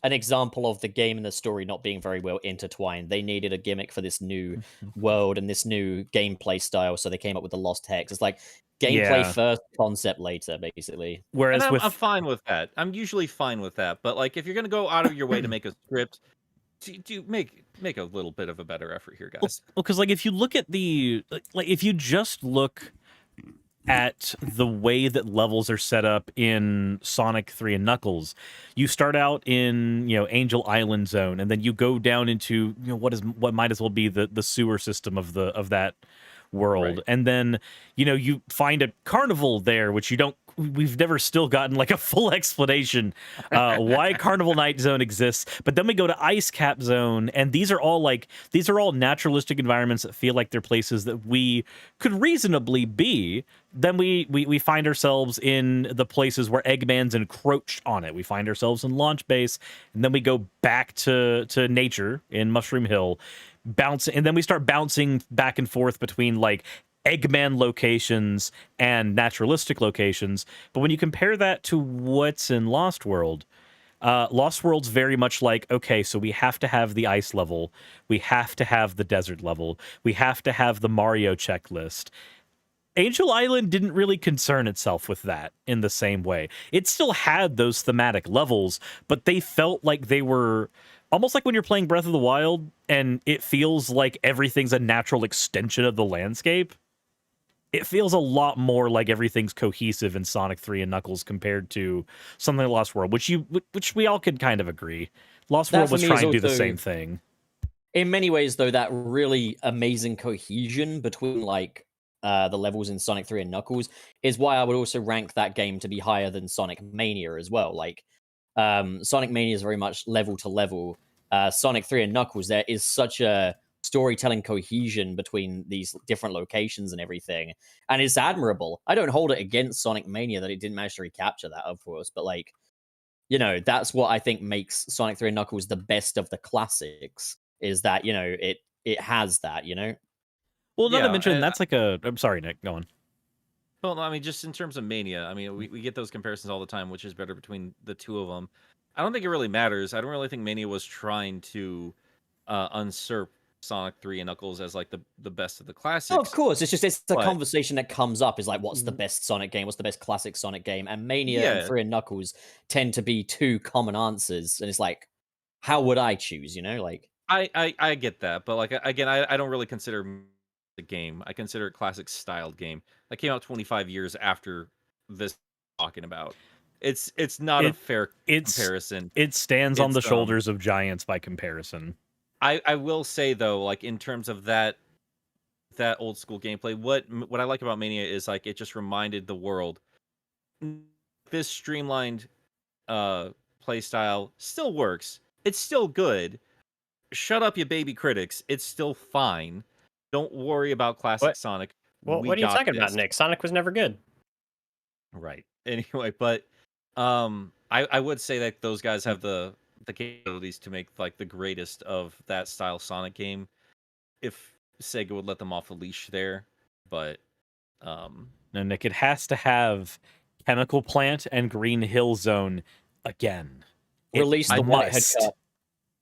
an example of the game and the story not being very well intertwined. They needed a gimmick for this new world and this new gameplay style, so they came up with the Lost Hex. It's like gameplay first, concept later, basically. Whereas And with I'm fine with that. I'm usually fine with that. But like, if you're gonna go out of your way to make a script, do make a little bit of a better effort here, guys. Well, because like if you look at if you just look at the way that levels are set up in Sonic 3 and Knuckles, you start out in Angel Island Zone, and then you go down into what might as well be the sewer system of that world, Right. and then you find a carnival there, which we've never still gotten like a full explanation why Carnival Night Zone exists. But then we go to Ice Cap Zone, and these are all naturalistic environments that feel like they're places that we could reasonably be. Then we find ourselves in the places where Eggman's encroached on it. We find ourselves in Launch Base, and then we go back to nature in Mushroom Hill, bouncing, and then we start bouncing back and forth between like Eggman locations and naturalistic locations. But when you compare that to what's in Lost World, Lost World's very much like, okay, so we have to have the ice level, we have to have the desert level, we have to have the Mario checklist. Angel Island didn't really concern itself with that in the same way. It still had those thematic levels, but they felt like they were almost like when you're playing Breath of the Wild and it feels like everything's a natural extension of the landscape. It feels a lot more like everything's cohesive in Sonic 3 and Knuckles compared to something like Lost World, which we all could kind of agree. Lost World was trying to do the same thing. In many ways, though, that really amazing cohesion between like the levels in Sonic 3 and Knuckles is why I would also rank that game to be higher than Sonic Mania as well. Like Sonic Mania is very much level to level. Sonic 3 and Knuckles, there is such a storytelling cohesion between these different locations and everything, and it's admirable. I don't hold it against Sonic Mania that it didn't manage to recapture that, of course, but like, that's what I think makes Sonic 3 and Knuckles the best of the classics, is that it has that. Well, not to mention that's like I'm sorry, Nick, go on. Well, no, I mean, just in terms of Mania, I mean, we get those comparisons all the time, which is better between the two of them. I don't think it really matters. I don't really think Mania was trying to usurp Sonic 3 and Knuckles as like the best of the classics. Oh, of course, it's a conversation that comes up, is like, what's the best Sonic game? What's the best classic Sonic game? And Mania and 3 and Knuckles tend to be two common answers, and it's like, how would I choose? Like I get that, but like again, I don't really consider the game. I consider it classic styled game that came out 25 years after this talking about. It's not a fair comparison. It stands on the shoulders of giants by comparison. I will say though, like in terms of that old school gameplay, what I like about Mania is like it just reminded the world this streamlined play style still works. It's still good. Shut up, you baby critics. It's still fine. Don't worry about classic Sonic. Well, what are you talking about, Nick? Sonic was never good. Right. Anyway, but I would say that those guys have the capabilities to make like the greatest of that style Sonic game if Sega would let them off the leash there. But no, Nick, it has to have Chemical Plant and Green Hill Zone again. Release the Whitehead Cup.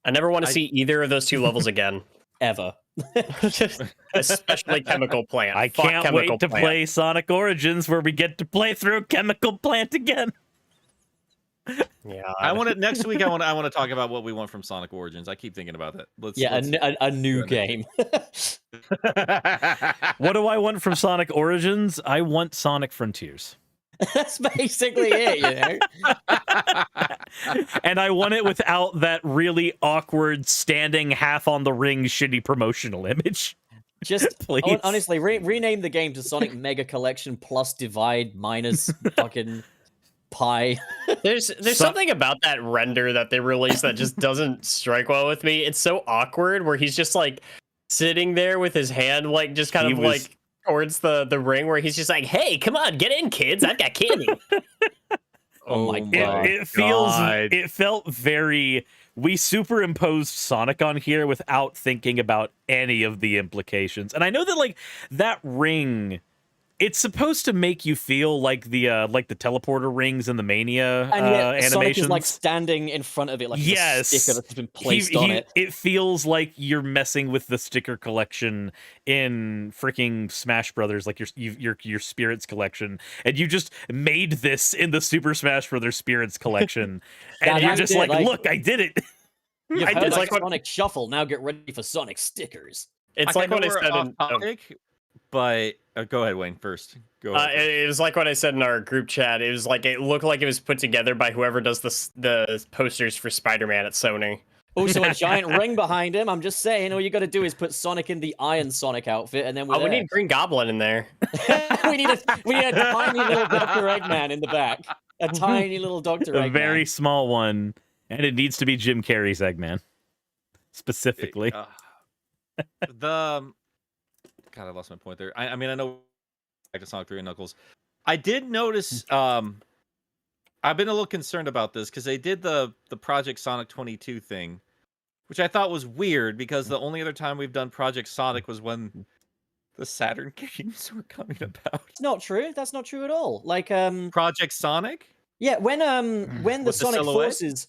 I never want to see either of those two levels again. Ever. Especially Chemical Plant. I can't wait to play Sonic Origins where we get to play through Chemical Plant again. Yeah, I want to next week. I want to talk about what we want from Sonic Origins. I keep thinking about that. Let's a new game. What do I want from Sonic Origins? I want Sonic Frontiers. That's basically it, you know. And I want it without that really awkward standing half on the ring shitty promotional image. Just Please. honestly, rename the game to Sonic Mega Collection plus Divide minus fucking Pi. There's something about that render that they released that just doesn't strike well with me. It's so awkward where he's just like sitting there with his hand like just kind of like towards the ring where he's just like, hey, come on, get in, kids. I've got candy. Oh my god. It felt very, we superimposed Sonic on here without thinking about any of the implications. And I know that like that ring, it's supposed to make you feel like the teleporter rings in the Mania And yet animations. Sonic is like standing in front of it like a sticker that's been placed on it. It feels like you're messing with the sticker collection in freaking Smash Brothers, like your Spirits collection, and you just made this in the Super Smash Brothers Spirits collection, and you're just like, look, I did it. You've I heard did like it. Sonic Shuffle. Now get ready for Sonic stickers. It's like what I said in topic, but go ahead, Wayne. First, go. it was like what I said in our group chat. It was like it looked like it was put together by whoever does the posters for Spider-Man at Sony. Also, a giant ring behind him. I'm just saying, all you got to do is put Sonic in the Iron Sonic outfit, and then we need Green Goblin in there. we need a tiny little Dr. Eggman in the back. A tiny little Dr. Eggman. A very small one, and it needs to be Jim Carrey's Eggman, specifically. God, I lost my point there. I mean, I know back to Sonic 3 and Knuckles. I did notice. I've been a little concerned about this because they did the Project Sonic 22 thing, which I thought was weird because the only other time we've done Project Sonic was when the Saturn games were coming about. It's not true. That's not true at all. Like Project Sonic. Yeah, when the Sonic Forces.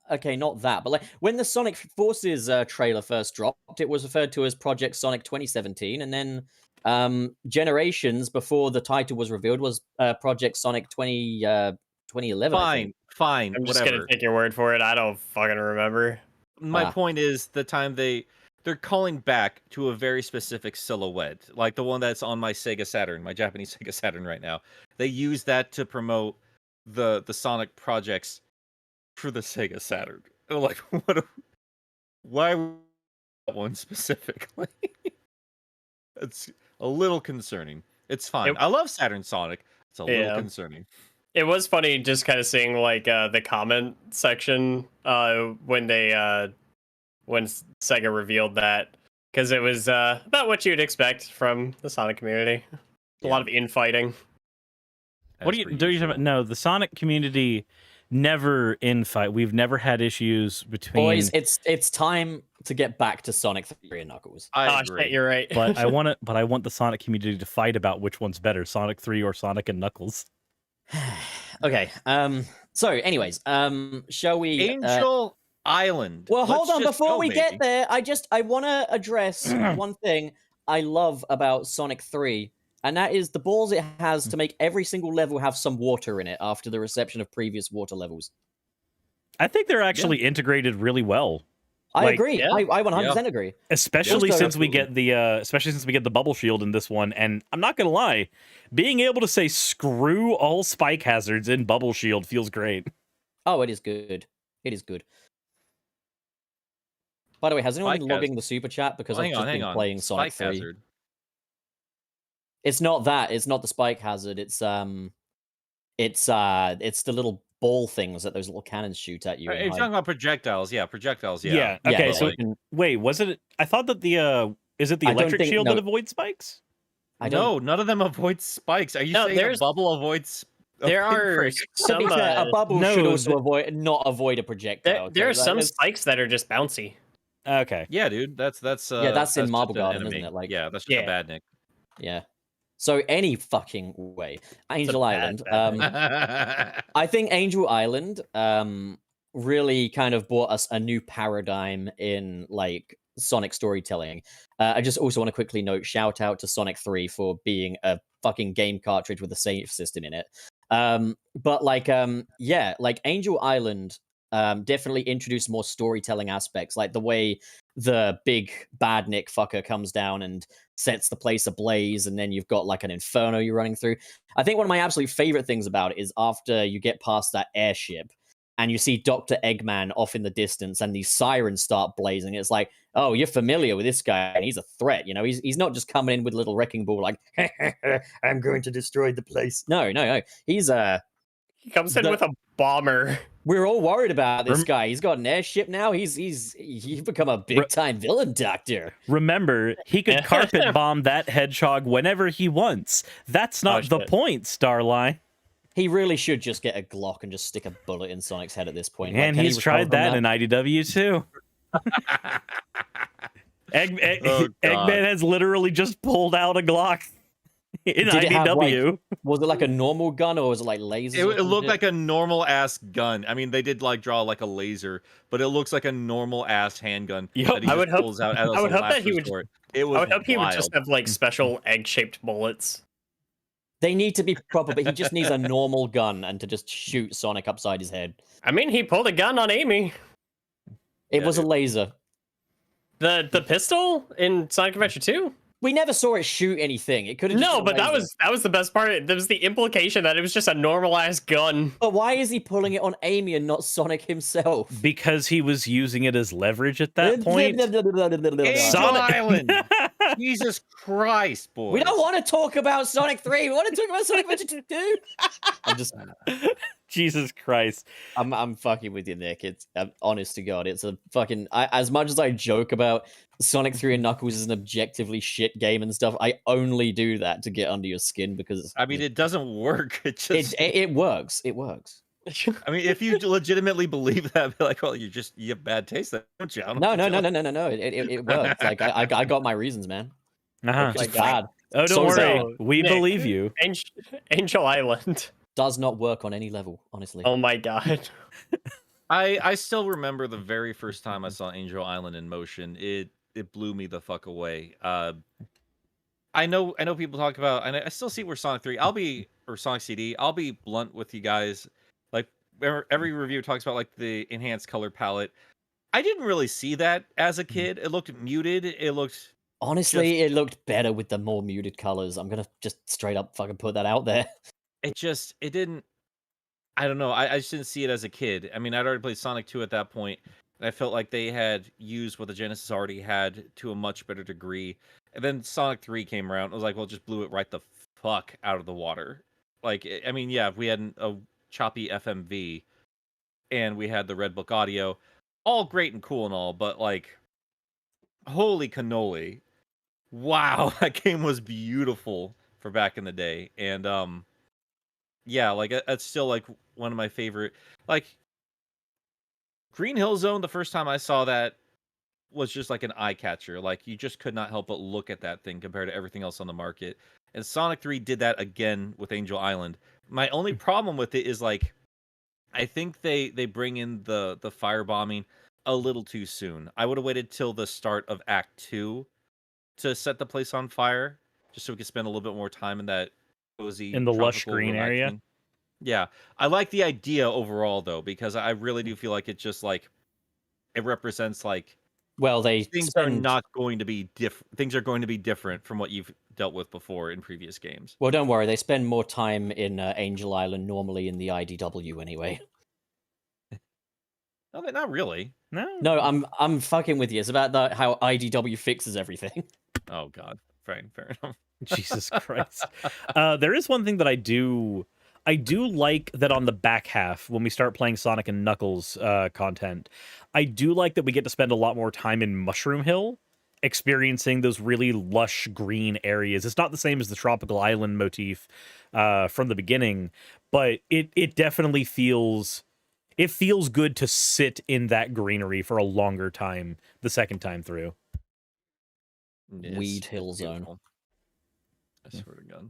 Okay, not that, but like when the Sonic Forces trailer first dropped, it was referred to as Project Sonic 2017, and then generations before the title was revealed was Project Sonic 2011. Fine, I'm just whatever. gonna take your word for it. I don't fucking remember. My point is the time they're calling back to a very specific silhouette, like the one that's on my Sega Saturn, my Japanese Sega Saturn right now. They use that to promote the Sonic projects for the Sega Saturn. Like, why that one specifically? It's a little concerning. It's fine. I love Saturn Sonic. It's a little concerning. It was funny just kind of seeing like the comment section when Sega revealed that, because it was about what you'd expect from the Sonic community. A lot of infighting. What do you talking about? No, the Sonic community never infight. We've never had issues between. Boys, it's time to get back to Sonic 3 and Knuckles. I agree. Shit, you're right. But I want the Sonic community to fight about which one's better, Sonic 3 or Sonic and Knuckles. Okay. So, anyways, shall we? Angel Island. Well, hold on. Before we get there, I want to address one thing I love about Sonic 3, and that is the balls it has to make every single level have some water in it after the reception of previous water levels. I think they're actually integrated really well. I agree. I 100% agree. Especially since we get the bubble shield in this one, and I'm not gonna lie, being able to say screw all spike hazards in bubble shield feels great. Oh, it is good. It is good. By the way, has anyone been logging the super chat because I've just been playing Sonic 3? Hazard. It's not that. It's not the spike hazard. It's the little ball things that those little cannons shoot at you. Are you talking about projectiles? Yeah, projectiles. Yeah. Yeah. Okay. So wait, was it? I thought that is it the electric shield that avoids spikes? No, none of them avoid spikes. Are you saying a bubble avoids? There are some. A bubble should also not avoid a projectile. There are some spikes that are just bouncy. Okay. Yeah, dude. That's in Marble Garden, isn't it? Like, yeah, that's just a bad nick. Yeah. So any fucking way, Angel Island. I think Angel Island really kind of brought us a new paradigm in like Sonic storytelling. I just also want to quickly note, shout out to Sonic 3 for being a fucking game cartridge with a save system in it. But like, like Angel Island definitely introduced more storytelling aspects, like the way the big bad Nick fucker comes down and sets the place ablaze, and then you've got like an inferno you're running through. I think one of my absolute favorite things about it is after you get past that airship and you see Dr. Eggman off in the distance and these sirens start blazing. It's like, oh, you're familiar with this guy and he's a threat. You know, he's not just coming in with a little wrecking ball like, I'm going to destroy the place. No. He's He comes in with a bomber. We're all worried about this guy. He's got an airship now. He's become a big time villain, Doctor. Remember, he could carpet bomb that hedgehog whenever he wants. That's not the point, Starline. He really should just get a Glock and just stick a bullet in Sonic's head at this point. And like, he's tried that in IDW too. Eggman has literally just pulled out a Glock in IDW. Was it like a normal gun or was it like laser? It looked like a normal ass gun. I mean, they did like draw like a laser, but it looks like a normal ass handgun. Yep. I would hope that he would. I would hope he would just have like special egg-shaped bullets. They need to be proper, but he just needs a normal gun and to just shoot Sonic upside his head. I mean, he pulled a gun on Amy. It was a laser. The pistol in Sonic Adventure 2? We never saw it shoot anything. It could have. No, but that was the best part. There was the implication that it was just a normal ass gun. But why is he pulling it on Amy and not Sonic himself? Because he was using it as leverage at that point. Sonic Island. Jesus Christ, boy. We don't want to talk about Sonic 3. We want to talk about Sonic Adventure 2. I'm just. Jesus Christ. I'm fucking with you, Nick. It's honest to God. It's a fucking. As much as I joke about Sonic 3 and Knuckles is an objectively shit game and stuff, I only do that to get under your skin because. I mean, it doesn't work. It just. It works. It works. I mean, if you legitimately believe that, be like, well, you have bad taste, don't you? No. It works. Like I got my reasons, man. Uh-huh. Like God. Oh, don't worry. We believe you. Angel Island does not work on any level, honestly. Oh my God. I still remember the very first time I saw Angel Island in motion. It blew me the fuck away. I know people talk about, and I still see where Sonic 3, or Sonic CD, I'll be blunt with you guys. Like, every review talks about, like, the enhanced color palette. I didn't really see that as a kid. It looked muted. It looked... Honestly, it looked better with the more muted colors. I'm going to just straight up fucking put that out there. It didn't... I don't know. I just didn't see it as a kid. I mean, I'd already played Sonic 2 at that point, and I felt like they had used what the Genesis already had to a much better degree. And then Sonic 3 came around. I was like, well, just blew it right the fuck out of the water. Like, I mean, yeah, if we had a choppy FMV and we had the Red Book audio, all great and cool and all, but like, holy cannoli. Wow, that game was beautiful for back in the day. And yeah, like, it's still like one of my favorite. Like, Green Hill Zone, the first time I saw that was just like an eye catcher. Like, you just could not help but look at that thing compared to everything else on the market. And Sonic 3 did that again with Angel Island. My only problem with it is, like, I think they bring in the firebombing a little too soon. I would have waited till the start of Act 2 to set the place on fire, just so we could spend a little bit more time in that cozy, in the lush tropical, green relaxing area. Yeah, I like the idea overall, though, because I really do feel like it just, like, it represents, like, well, things are not going to be different. Things are going to be different from what you've dealt with before in previous games. Well, don't worry. They spend more time in Angel Island normally in the IDW anyway. No, not really. No, I'm fucking with you. It's about how IDW fixes everything. Oh God, fair enough. Jesus Christ. There is one thing that I do like that on the back half, when we start playing Sonic and Knuckles content, I do like that we get to spend a lot more time in Mushroom Hill, experiencing those really lush green areas. It's not the same as the tropical island motif from the beginning, but it definitely feels good to sit in that greenery for a longer time the second time through. Weed Hill Zone. I swear to God.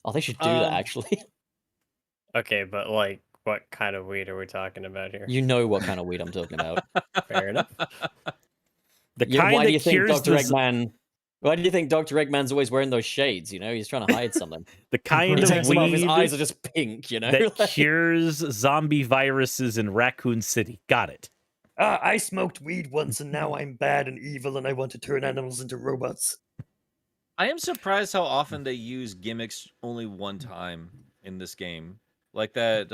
Oh, they should do that, actually. Okay, but like, what kind of weed are we talking about here? You know what kind of weed I'm talking about. Fair enough. The kind why that do you think cures Dr. Eggman Why do you think Dr. Eggman's always wearing those shades? You know, he's trying to hide something. The kind He of takes them off, his weed eyes are just pink, you know? that Like, cures zombie viruses in Raccoon City. Got it. I smoked weed once and now I'm bad and evil and I want to turn animals into robots. I am surprised how often they use gimmicks only one time in this game. Like that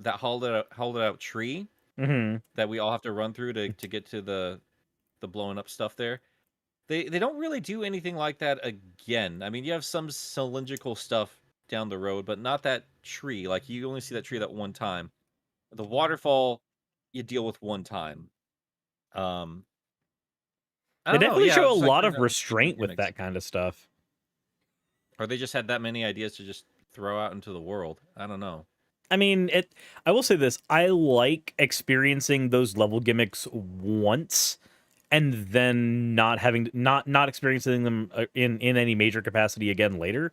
hollowed out tree Mm-hmm. that we all have to run through to get to the blowing up stuff there. They don't really do anything like that again. I mean, you have some cylindrical stuff down the road, but not that tree. Like you only see that tree that one time. The waterfall you deal with one time. I They don't know, definitely yeah, show a it's like lot kind of restraint with gimmicks. that kind of stuff. Or they just had that many ideas to just throw out into the world. I don't know. I mean, I will say this: I like experiencing those level gimmicks once, and then not having not experiencing them in any major capacity again later,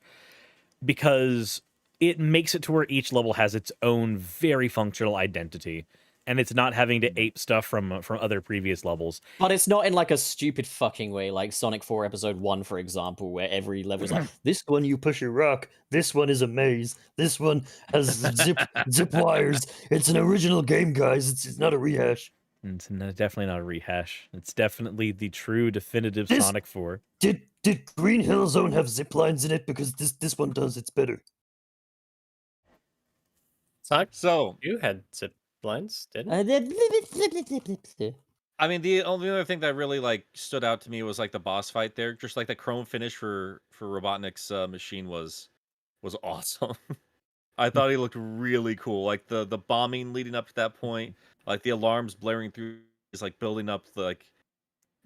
because it makes it to where each level has its own very functional identity, and it's not having to ape stuff from other previous levels. but it's not in like a stupid fucking way, like Sonic 4 Episode 1, for example, where every level is like, This one you push a rock. This one is a maze. This one has zip wires. It's an original game, guys. It's not a rehash. It's definitely not a rehash. It's definitely the true definitive This- Sonic 4. Did Green Hill Zone have zip lines in it? Because this one does. It's better. Sonic So 2 had zip lines, didn't Uh, it? I mean, the only other thing that really like stood out to me was like the boss fight there. Just like the chrome finish for Robotnik's machine was awesome. I thought he looked really cool. Like the bombing leading up to that point, like the alarms blaring through is like building up the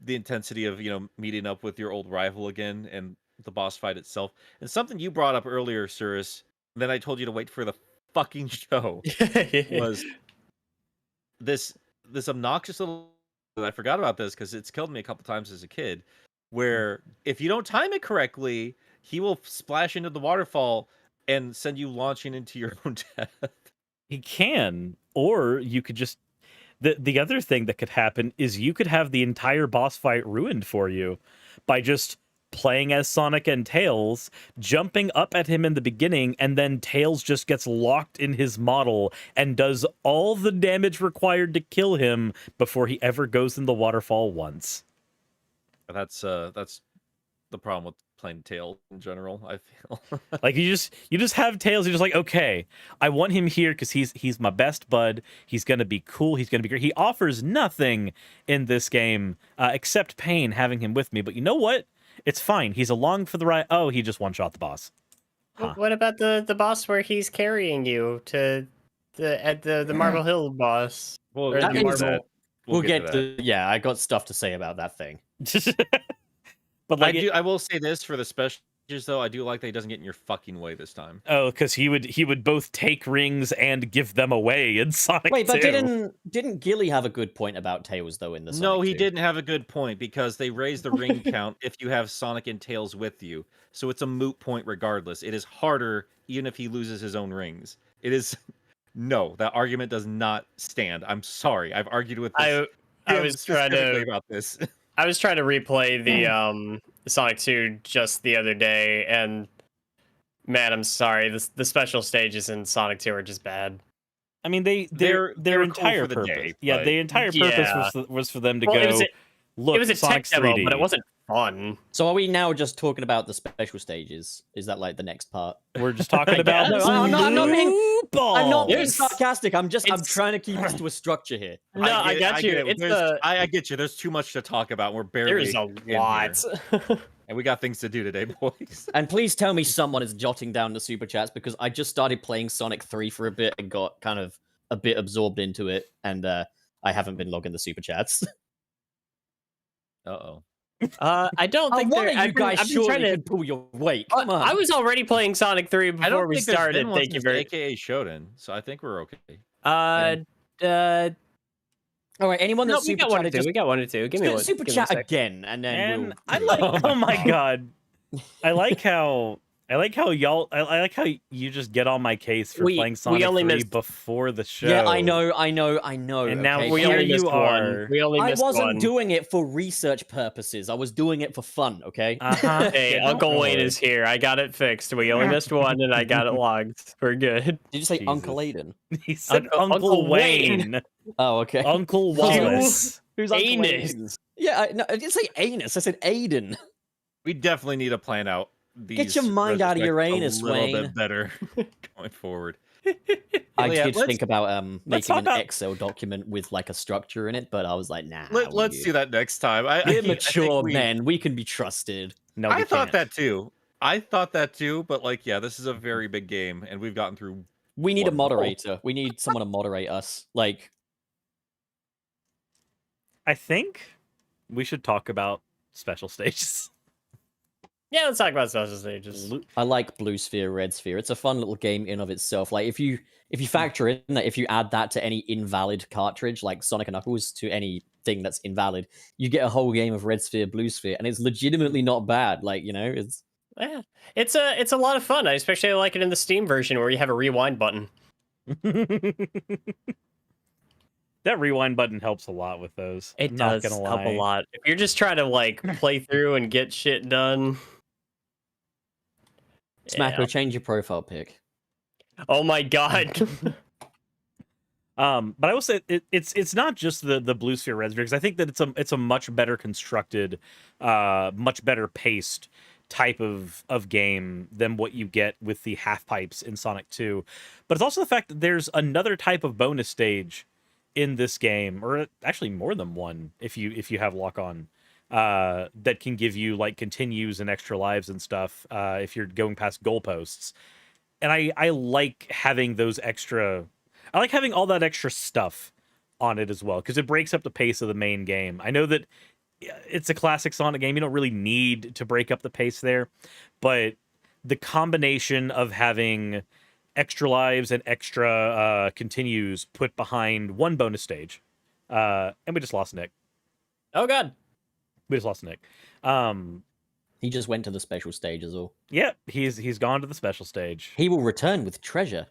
intensity of meeting up with your old rival again, and the boss fight itself. And something you brought up earlier, Suris, then I told you to wait for the fucking show was this obnoxious little. And I forgot about this because it's killed me a couple times as a kid. Where if you don't time it correctly, he will splash into the waterfall and send you launching into your own death. He can, or you could just the other thing that could happen is you could have the entire boss fight ruined for you by just playing as Sonic and Tails, jumping up at him in the beginning, and then Tails just gets locked in his model and does all the damage required to kill him before he ever goes in the waterfall once. That's the problem with playing Tails in general, I feel. Like you just have Tails. You're just like, okay, I want him here because he's my best bud. He's gonna be cool. He's gonna be great. He offers nothing in this game except pain having him with me. But you know what? It's fine. He's along for the ride. Oh, he just one shot the boss. Huh. What about the boss where he's carrying you to the Marble Hill boss? Well, Or that the means- Marble- We'll to get that. to, yeah, I got stuff to say about that thing. But like, I will say this for the specials though. I do like that he doesn't get in your fucking way this time. oh, because he would both take rings and give them away in Sonic. Wait, but 2. didn't Gilly have a good point about Tails though in the No, Sonic he 2? didn't have a good point because they raised the ring count if you have Sonic and Tails with you. So it's a moot point regardless. It is harder even if he loses his own rings. It is no, that argument does not stand. I'm sorry. I've argued with this I was trying specifically to about this. I was trying to replay the Sonic 2 just the other day, and man, I'm sorry. The special stages in Sonic 2 are just bad. I mean, their They're cool entire for the purpose. day, Yeah, but- the entire purpose was for them to Well, go. it was Look, it was a Sonic's tech demo, 3D. but it wasn't fun. So are we now just talking about the special stages? Is that like the next part? We're just talking about. guess. No, I'm not being- Blue I'm not being Yes. sarcastic. I'm It's- trying to keep us to a structure here. No, I got you. get it. It's I get you. There's too much to talk about. We're barely there's a in here. lot. And we got things to do today, boys. And please tell me someone is jotting down the super chats because I just started playing Sonic 3 for a bit and got kind of a bit absorbed into it, and I haven't been logging the super chats. Uh-oh. I don't think one they're- of you I've been- guys I've been surely trying to- could pull your weight. Come on. I was already playing Sonic 3 I before don't we think there's started. been one Thank you since very AKA Shonen, so I think we're okay. Uh, All right, anyone no, that's we super got one or chatted, two. just We got one or two. Give me one. super give me a chat sec. again, and then And we'll... I like. Oh my god, I like how I like how y'all. I like how you just get on my case for We- playing we Sonic only 3 missed- before the show. Yeah, I know. And now okay? We here only you missed one. are. We only I missed wasn't one. doing it for research purposes. I was doing it for fun. Okay. Uh-huh. Hey, Yeah, don't Uncle Wayne worry. is here. I got it fixed. We only missed one, and I got it logged. We're good. Did you say Jesus. Uncle Aiden? He said Uncle Uncle Wayne. Wayne. Oh, okay. Uncle Wallace. Who's Uncle Anus. Aiden? Yeah, no, I didn't say anus. I said Aiden. We definitely need to plan out these. Get your mind out of your anus, a little Wayne. bit better going forward. I yeah, did let's- think about making talk an about- Excel document with like a structure in it, but I was like, nah. Let's do that next time. I We're think mature we- men. We can be trusted. No, I we thought can't. that too. But like, yeah, this is a very big game, and we've gotten through. We need a Wonderful. moderator. We need someone to moderate us. Like, I think we should talk about special stages. Yeah, let's talk about special stages. I like Blue Sphere, Red Sphere. It's a fun little game in of itself. Like, if you factor in that, if you add that to any invalid cartridge, like Sonic and Knuckles, to anything that's invalid, you get a whole game of Red Sphere, Blue Sphere, and it's legitimately not bad. Like, you know, it's Yeah, it's a lot of fun. I especially like it in the Steam version where you have a rewind button. That rewind button helps a lot with those. It I'm not does gonna help a lie. lot. If you're just trying to like play through and get shit done. Smacko, Yeah. change your profile pic. Oh my god. But I will say it's not just the Blue Sphere Red Sphere, because I think that it's a much better constructed, much better paced type of game than what you get with the half pipes in Sonic 2. But it's also the fact that there's another type of bonus stage in this game, or actually more than one if you have lock on, that can give you like continues and extra lives and stuff if you're going past goalposts. And I like having those extra. I like having all that extra stuff on it as well, because it breaks up the pace of the main game. I know that it's a classic Sonic game. You don't really need to break up the pace there, but the combination of having extra lives and extra continues put behind one bonus stage. And we just lost Nick. Oh god. We just lost Nick. He just went to the special stage as well. Yeah, he's gone to the special stage. He will return with treasure.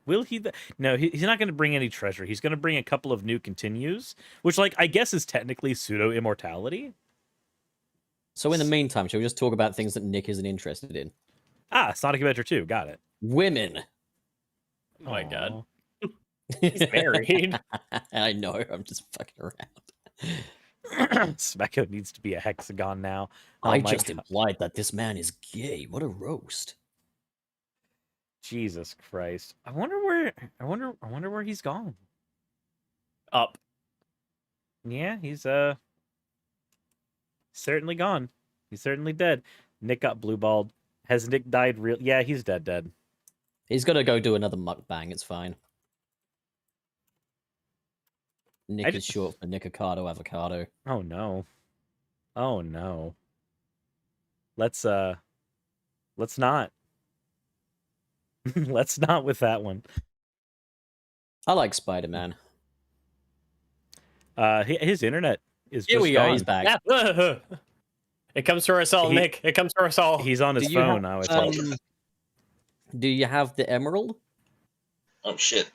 Will he? No, he's not going to bring any treasure. He's going to bring a couple of new continues, which, like, I guess is technically pseudo immortality. So in the meantime, shall we just talk about things that Nick isn't interested in? Ah, Sonic Adventure 2. Got it. Women. Oh my god. Aw. He's married. I know. I'm just fucking around. Smecco needs to be a hexagon now. Oh I my just God. implied that this man is gay. What a roast. Jesus Christ. I wonder where he's gone. Up. Yeah, he's certainly gone. He's certainly dead. Nick got blue balled. Has Nick died real? Yeah, he's dead. He's got to go do another mukbang. It's fine. Nick is short for Nikocado Avocado. Oh no. Oh no. Let's not. Let's not with that one. I like Spider-Man. His internet is Here just we go. gone. He's back. Yeah. It comes for us all, He- Nick. It comes for us all. He's on his Do you phone have, now, I think. do you have the emerald? Oh shit.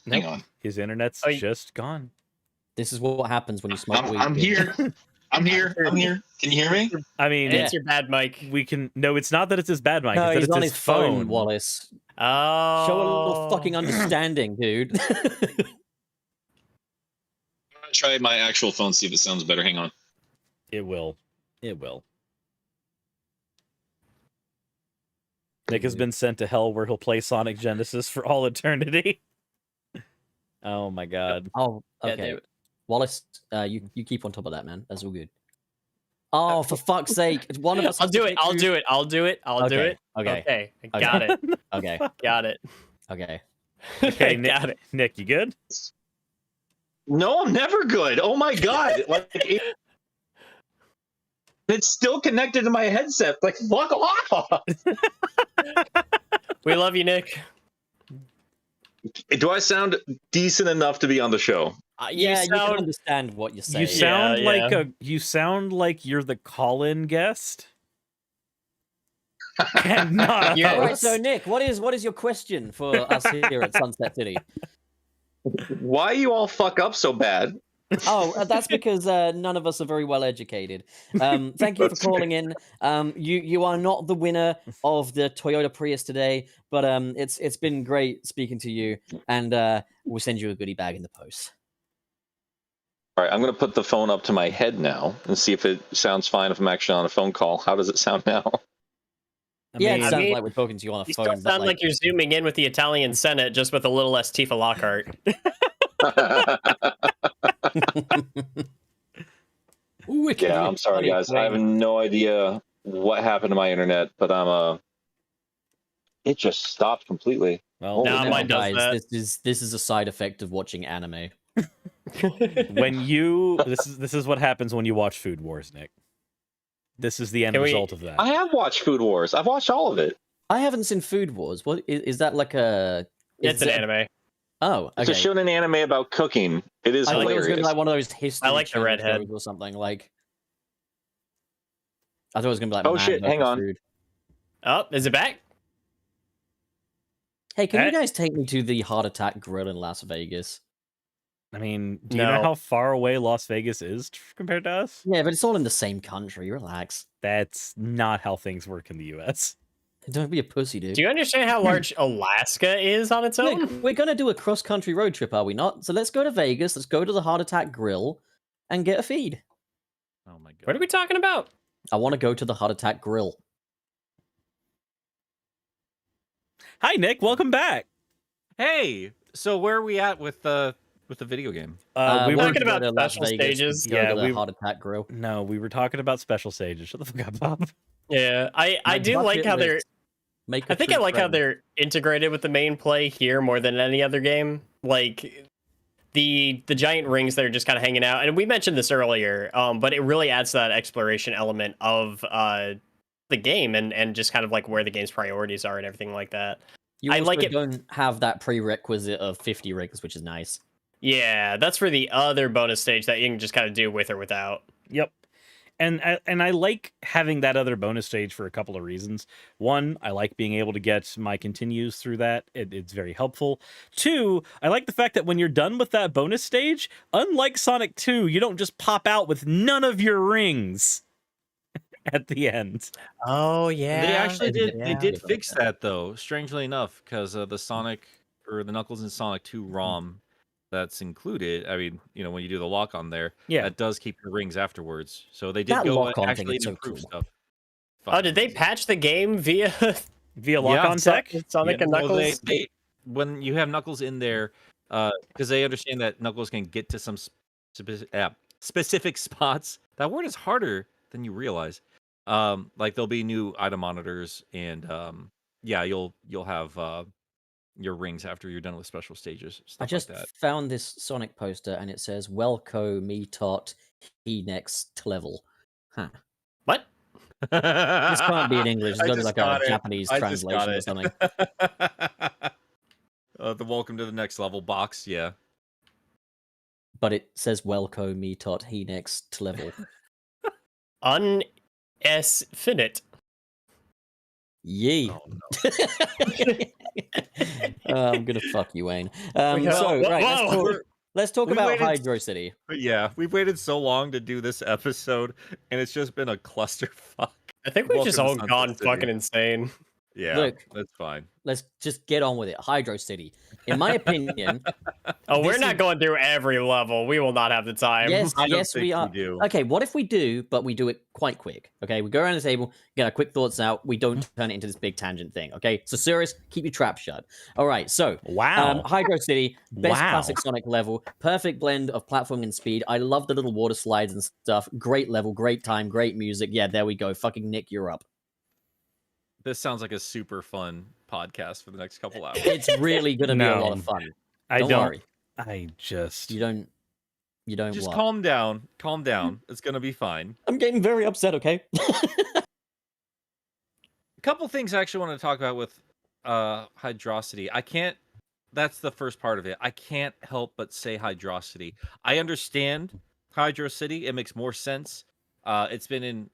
Hang on. His internet's Oh, you- just gone. This is what happens when you smoke weed. I'm here. I'm here. I'm here. Can you hear me? I mean, It's your bad mic. we can. No, it's not that it's his bad mic. No, it's that he's it's on his his phone, Wallace. Oh. Show a little fucking understanding, dude. I'm gonna try my actual phone, see if it sounds better. Hang on. It will. It will. Nick has been sent to hell where he'll play Sonic Genesis for all eternity. Oh my god. Oh, Yeah, okay. dude. Wallace, you keep on top of that, man. That's all good. Oh, for fuck's sake! One of us. I'll has to do it. pick I'll who- do it. I'll do it. I'll do Okay, it. okay. Okay. Got it. Okay. Got it. Okay. Okay, Nick, Got it. Nick, you good? No, I'm never good. Oh my god! It's still connected to my headset. Like, fuck off! We love you, Nick. Do I sound decent enough to be on the show? Yeah, you can sound- understand what you're saying. You sound Yeah, like yeah. you sound like you're the call-in guest. Cannot Yeah. All right, host. so Nick, what is your question for us here at Sunset City? Why you all fuck up so bad? Oh, that's because none of us are very well educated. Thank you for That's calling in. You are not the winner of the Toyota Prius today, but it's been great speaking to you, and we'll send you a goodie bag in the post. All right, I'm going to put the phone up to my head now and see if it sounds fine if I'm actually on a phone call. How does it sound now? Yeah, it mean, sounds like we're talking to you on a You phone. still but, sound like you're zooming in with the Italian Senate, just with a little less Tifa Lockhart. Wicked, Yeah, I'm wicked sorry, funny guys. I have queen. no idea what happened to my internet, but it just stopped completely. well, Holy Nah, Remember, mine does guys, that. this is a side effect of watching anime. when you this is what happens when you watch Food Wars, Nick. This is the end Can we- result of that. I have watched Food Wars. I've watched all of it. I haven't seen Food Wars. What is that like a? It's is an it- anime. Oh, It's okay. a shonen anime about cooking. It is I thought it was hilarious. going to be like one of those history I like the channel redhead. shows or something. Like, I thought it was going to be like. Oh, Man shit, hang versus on. Food. Oh, is it back? Hey, can you Eh? guys take me to the Heart Attack Grill in Las Vegas? I mean, do you know No. how far away Las Vegas is compared to us? Yeah, but it's all in the same country. Relax. That's not how things work in the U.S. Don't be a pussy, dude. Do you understand how large Alaska is on its own? Look, we're going to do a cross-country road trip, are we not? So let's go to Vegas. Let's go to the Heart Attack Grill and get a feed. Oh my god. What are we talking about? I want to go to the Heart Attack Grill. Hi, Nick. Welcome back. Hey, so where are we at with the video game? We we're were talking gonna about go to Las special Vegas stages. to go Yeah, to the we- Heart Attack Grill. no, we were talking about special stages. Shut the fuck up, Bob. Yeah, I My do like bucket how they're. list. Make I a think I true like how friend. they're integrated with the main play here more than any other game. Like the giant rings that are just kind of hanging out, and we mentioned this earlier. But it really adds to that exploration element of the game and just kind of like where the game's priorities are and everything like that. You I also like it- don't have that prerequisite of 50 rings, which is nice. Yeah, that's for the other bonus stage that you can just kind of do with or without. Yep. And I like having that other bonus stage for a couple of reasons. One, I like being able to get my continues through that. It's very helpful. Two, I like the fact that when you're done with that bonus stage, unlike Sonic 2, you don't just pop out with none of your rings at the end. Oh yeah, They actually did. Yeah. They did fix that though. Strangely enough, because the Sonic or the Knuckles and Sonic 2 ROM that's included. I mean, when you do the lock on there, Yeah. that does keep your rings afterwards. So they did That go lock-on thing actually is so improve cool. stuff. Oh, did they Fucking patch the game via Via lock-on So- tech? Sonic Yeah. and Well, Knuckles? when you have Knuckles in there, because they understand that Knuckles can get to some specific spots. That word is harder than you realize. Like there'll be new item monitors, and yeah, you'll have your rings after you're done with special stages. I Stuff just like that. found this Sonic poster and it says, Welco me tot he next level. Huh. What? This can't be in English. It's I got to be just like got a it. Japanese I just got translation or it. something. The welcome to the next level box, yeah. But it says, Welco me tot he next level. Unfinite. Yee. Oh, no. I'm gonna fuck you, Wayne. Well, So, right, whoa. let's talk We about waited- Hydrocity. But yeah, we've waited so long to do this episode, and it's just been a clusterfuck. I think we've Welcome just to all Sunset gone City. fucking insane. Yeah, Look. that's fine. Let's just get on with it. Hydrocity. In my opinion, Oh, we're This not is- going through every level. We will not have the time. yes, I don't yes, think we are. do. Okay, what if we do, but we do it quite quick? Okay, we go around the table, get our quick thoughts out. We don't turn it into this big tangent thing. Okay, so Suris, keep your trap shut. All right, so Wow. Hydrocity, best Wow. classic Sonic level, perfect blend of platforming and speed. I love the little water slides and stuff. Great level, great time, great music. Yeah, there we go. Fucking Nick, you're up. This sounds like a super fun podcast for the next couple hours. It's really gonna be a lot of No. fun. I Don't don't. worry. I just. You don't. Just what? calm down. Calm down. It's gonna be fine. I'm getting very upset. Okay. A couple things I actually want to talk about with Hydrocity. I can't. That's the first part of it. I can't help but say Hydrocity. I understand Hydrocity. It makes more sense. It's been in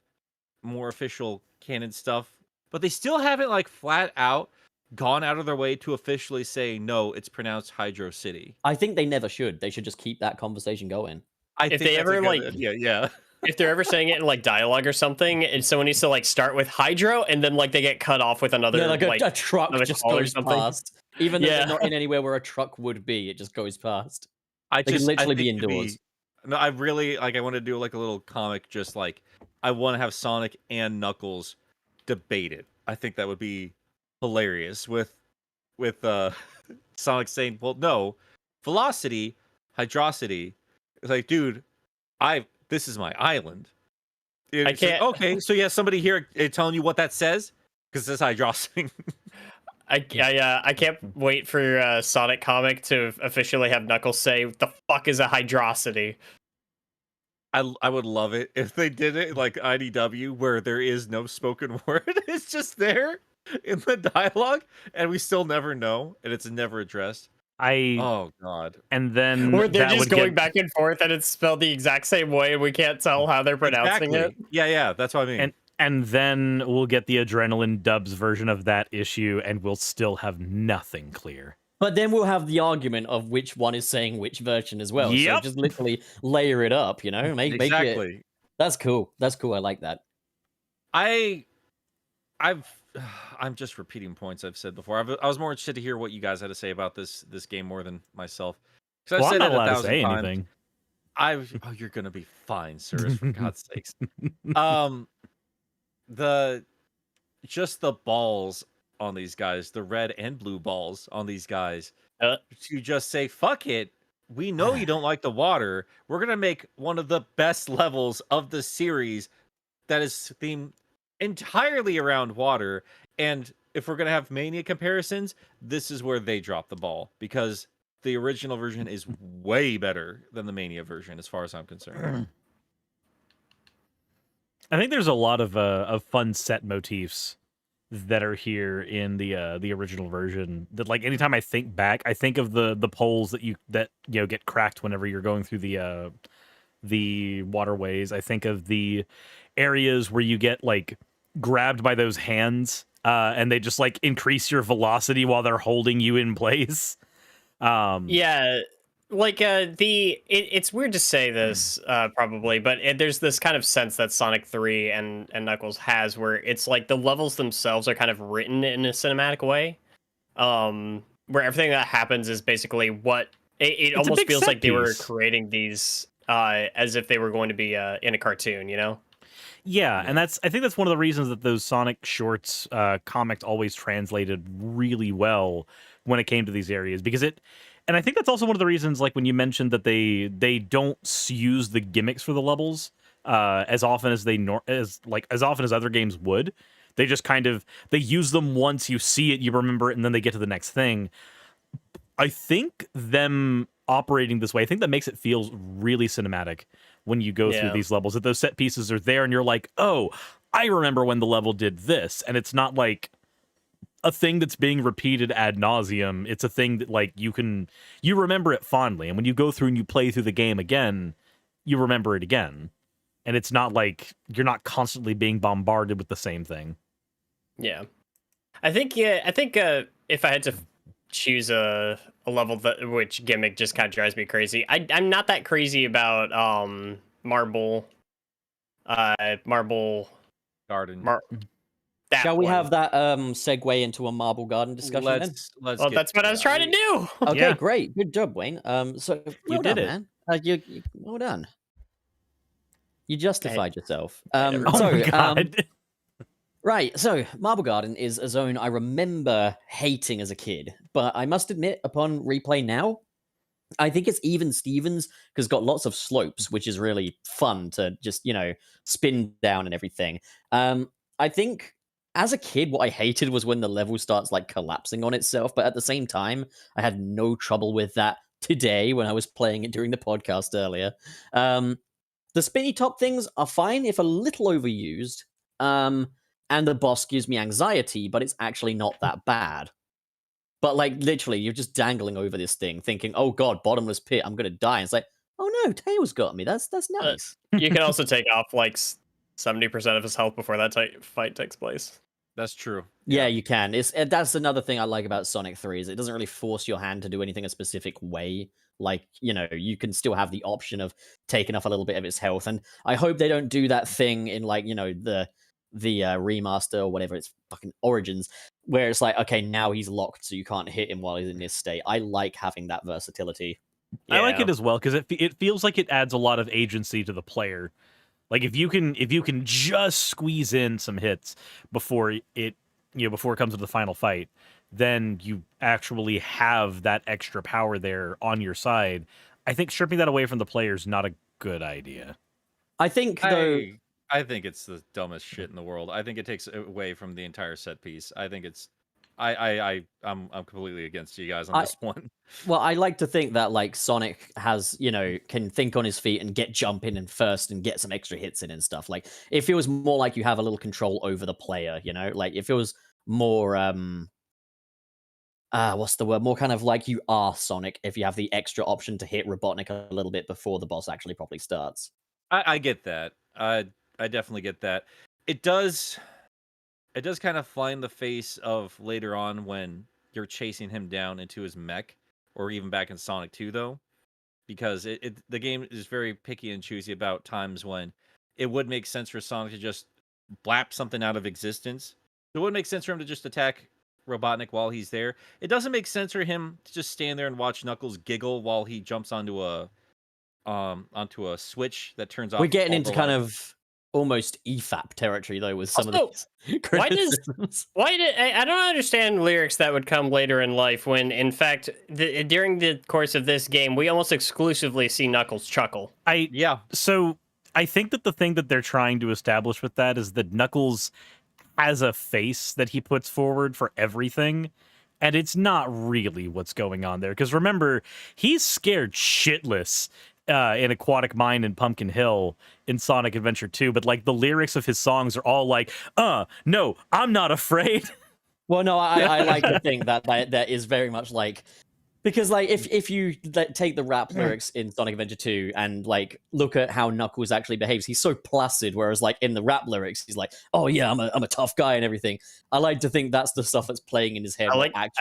more official canon stuff but they still haven't like flat out gone out of their way to officially say no, it's pronounced Hydrocity. I think they never should. They should just keep that conversation going. I If think they that's a ever, good like- idea, yeah. If they're ever saying it in like dialogue or something, and someone needs to like start with hydro, and then like they get cut off with another Yeah, like a truck another just call or goes something. past. Even though Yeah. they're not in anywhere where a truck would be, it just goes past. I They just can literally I be think it'd indoors. No, I really like. I want to do like a little comic, just like I want to have Sonic and Knuckles debate it. I think that would be hilarious with Sonic saying, "Well, no, velocity, hydrocity." It's like, dude, this is my island. I It's like, can't- okay, so yeah, somebody here telling you what that says because it says hydrocity. I can't wait for Sonic comic to officially have Knuckles say, "What the fuck is a hydrocity?" I would love it if they did it like IDW, where there is no spoken word. It's just there in the dialogue, and we still never know, and it's never addressed. Oh God! And then Or they're that just would going get, back and forth, and it's spelled the exact same way, and we can't tell how they're pronouncing it. Yeah, that's what I mean. and then we'll get the Adrenaline Dubs version of that issue, and we'll still have nothing clear. But then we'll have the argument of which one is saying which version as well. Yep. So just literally layer it up, you know? Make Exactly. it... That's cool. That's cool. I like that. I'm just repeating points I've said before. I was more interested to hear what you guys had to say about this game more than myself. Because Well, I've I'm said not that allowed to say 1,000 times. anything. Oh, you're gonna be fine, Suris, for God's sakes. Just the balls on these guys, the red and blue balls on these guys, to just say, fuck it. We know you don't like the water. We're gonna make one of the best levels of the series that is themed entirely around water. And if we're gonna have Mania comparisons, this is where they drop the ball, because the original version is way better than the Mania version, as far as I'm concerned. I think there's a lot of fun set motifs that are here in the original version. That, like, anytime I think back, I think of the poles that get cracked whenever you're going through the waterways. I think of the areas where you get like grabbed by those hands, and they just like increase your velocity while they're holding you in place. Yeah, like it's weird to say this probably, but there's this kind of sense that Sonic 3 and Knuckles has, where it's like the levels themselves are kind of written in a cinematic way, where everything that happens is basically what it almost feels like they were creating these as if they were going to be in a cartoon, you know? Yeah, and I think that's one of the reasons that those Sonic shorts comics always translated really well when it came to these areas, because and I think that's also one of the reasons, like when you mentioned that they don't use the gimmicks for the levels as often as as often as other games would. They just they use them once, you see it, you remember it, and then they get to the next thing. I think them operating this way, I think that makes it feel really cinematic when you go through these levels, that those set pieces are there and you're like, oh, I remember when the level did this. And it's not like a thing that's being repeated ad nauseum. It's a thing that like you remember it fondly. And when you go through and you play through the game again, you remember it again. And it's not like you're not constantly being bombarded with the same thing. Yeah. I think if I had to choose a level which gimmick just kind of drives me crazy, I'm not that crazy about Marble Garden. Shall we have that segue into a Marble Garden discussion then? Let's well, that's what I was trying to do. Okay, Yeah. great. Good job, Wayne. So well did done, it. man. You well done. You justified yourself. Oh my God. Right, so Marble Garden is a zone I remember hating as a kid, but I must admit, upon replay now, I think it's even Stevens because it's got lots of slopes, which is really fun to just, spin down and everything. I think as a kid, what I hated was when the level starts like collapsing on itself, but at the same time, I had no trouble with that today when I was playing it during the podcast earlier. The spinny top things are fine if a little overused. And the boss gives me anxiety, but it's actually not that bad. But like literally, you're just dangling over this thing, thinking, "Oh God, bottomless pit, I'm gonna die." And it's like, "Oh no, Tails got me. That's nice." You can also take off like 70% of his health before that fight takes place. That's true. Yeah, you can. That's another thing I like about Sonic 3 is it doesn't really force your hand to do anything a specific way. Like, you can still have the option of taking off a little bit of its health. And I hope they don't do that thing in like, the remaster or whatever it's fucking Origins, where it's like, okay, now he's locked, so you can't hit him while he's in this state. I like having that versatility. I like it as well because it feels like it adds a lot of agency to the player. Like if you can just squeeze in some hits before it comes to the final fight, then you actually have that extra power there on your side. I think stripping that away from the player is not a good idea. I think though. I think it's the dumbest shit in the world. I think it takes away from the entire set piece. I think it's I'm completely against you guys on this one. Well, I like to think that like Sonic has, can think on his feet and get jumping and first and get some extra hits in and stuff. Like it feels more like you have a little control over the player, Like it feels more what's the word? More kind of like you are Sonic if you have the extra option to hit Robotnik a little bit before the boss actually properly starts. I get that. I definitely get that. It does kind of fly in the face of later on when you're chasing him down into his mech, or even back in Sonic 2, though, because the game is very picky and choosy about times when it would make sense for Sonic to just blap something out of existence. It would make sense for him to just attack Robotnik while he's there. It doesn't make sense for him to just stand there and watch Knuckles giggle while he jumps onto a switch that turns off. We're getting into kind of almost EFAP territory though with some of these criticisms. I don't understand lyrics that would come later in life when in fact during the course of this game we almost exclusively see Knuckles chuckle. So I think that the thing that they're trying to establish with that is that Knuckles has a face that he puts forward for everything, and it's not really what's going on there, because remember, he's scared shitless in Aquatic Mine and Pumpkin Hill in Sonic Adventure 2, but like the lyrics of his songs are all like, no, I'm not afraid. Well, no, I like to think that is very much like, because like if you take the rap lyrics in Sonic Adventure 2 and like look at how Knuckles actually behaves, he's so placid, whereas like in the rap lyrics he's like, oh yeah, I'm a tough guy and everything. I like to think that's the stuff that's playing in his head. I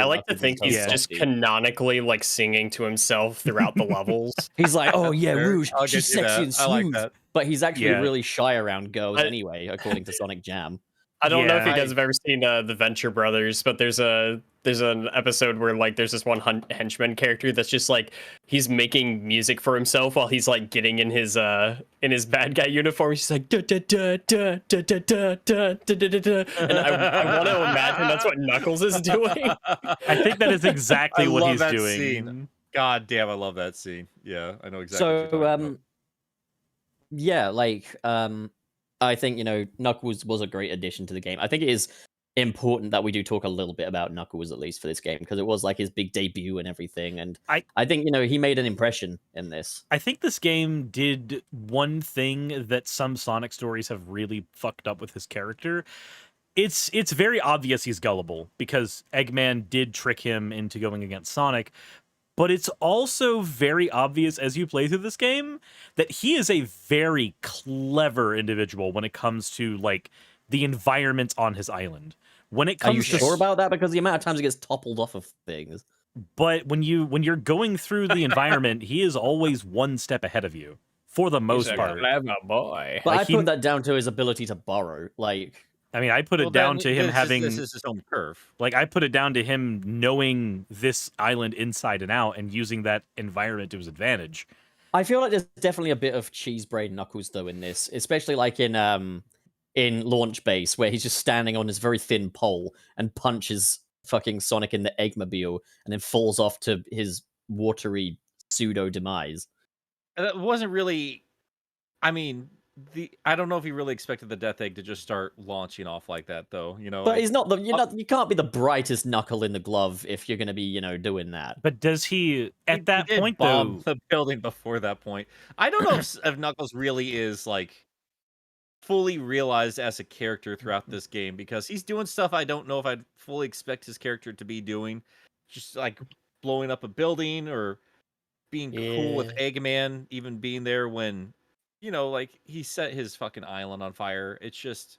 like to think he's just canonically like singing to himself throughout the levels. He's like, oh yeah, Rouge, she's sexy and smooth. I like that. But he's actually really shy around girls anyway, according to Sonic Jam. I don't know if you guys have ever seen the Venture Brothers, but there's an episode where like there's this one henchman character that's just like he's making music for himself while he's like getting in his bad guy uniform. He's like da da da da da da da da da da da, and I want to imagine that's what Knuckles is doing. I think that is exactly what he's doing. Scene. God damn, I love that scene. Yeah, I know exactly. What you're talking about. Yeah, like I think, Knuckles was a great addition to the game. I think it is important that we do talk a little bit about Knuckles, at least for this game, because it was like his big debut and everything. And I think, he made an impression in this. I think this game did one thing that some Sonic stories have really fucked up with his character. It's very obvious he's gullible, because Eggman did trick him into going against Sonic. But it's also very obvious as you play through this game that he is a very clever individual when it comes to like the environment on his island. When it comes, are you sure about that? Because the amount of times he gets toppled off of things. But when you're going through the environment, he is always one step ahead of you for the most part. Clever boy. But like I put that down to his ability to borrow. I mean, I put it down to him having... This is his own curve. Like, I put it down to him knowing this island inside and out and using that environment to his advantage. I feel like there's definitely a bit of cheese brain Knuckles, though, in this. Especially, like, in Launch Base, where he's just standing on this very thin pole and punches fucking Sonic in the Eggmobile and then falls off to his watery pseudo-demise. That wasn't really... I mean... I don't know if he really expected the Death Egg to just start launching off like that, though. But he's not you can't be the brightest knuckle in the glove if you're going to be, doing that. But does he at that he point bomb though? The building before that point. I don't know if Knuckles really is like fully realized as a character throughout this game, because he's doing stuff I don't know if I'd fully expect his character to be doing, just like blowing up a building or being cool with Eggman, even being there when. Like, he set his fucking island on fire. It's just...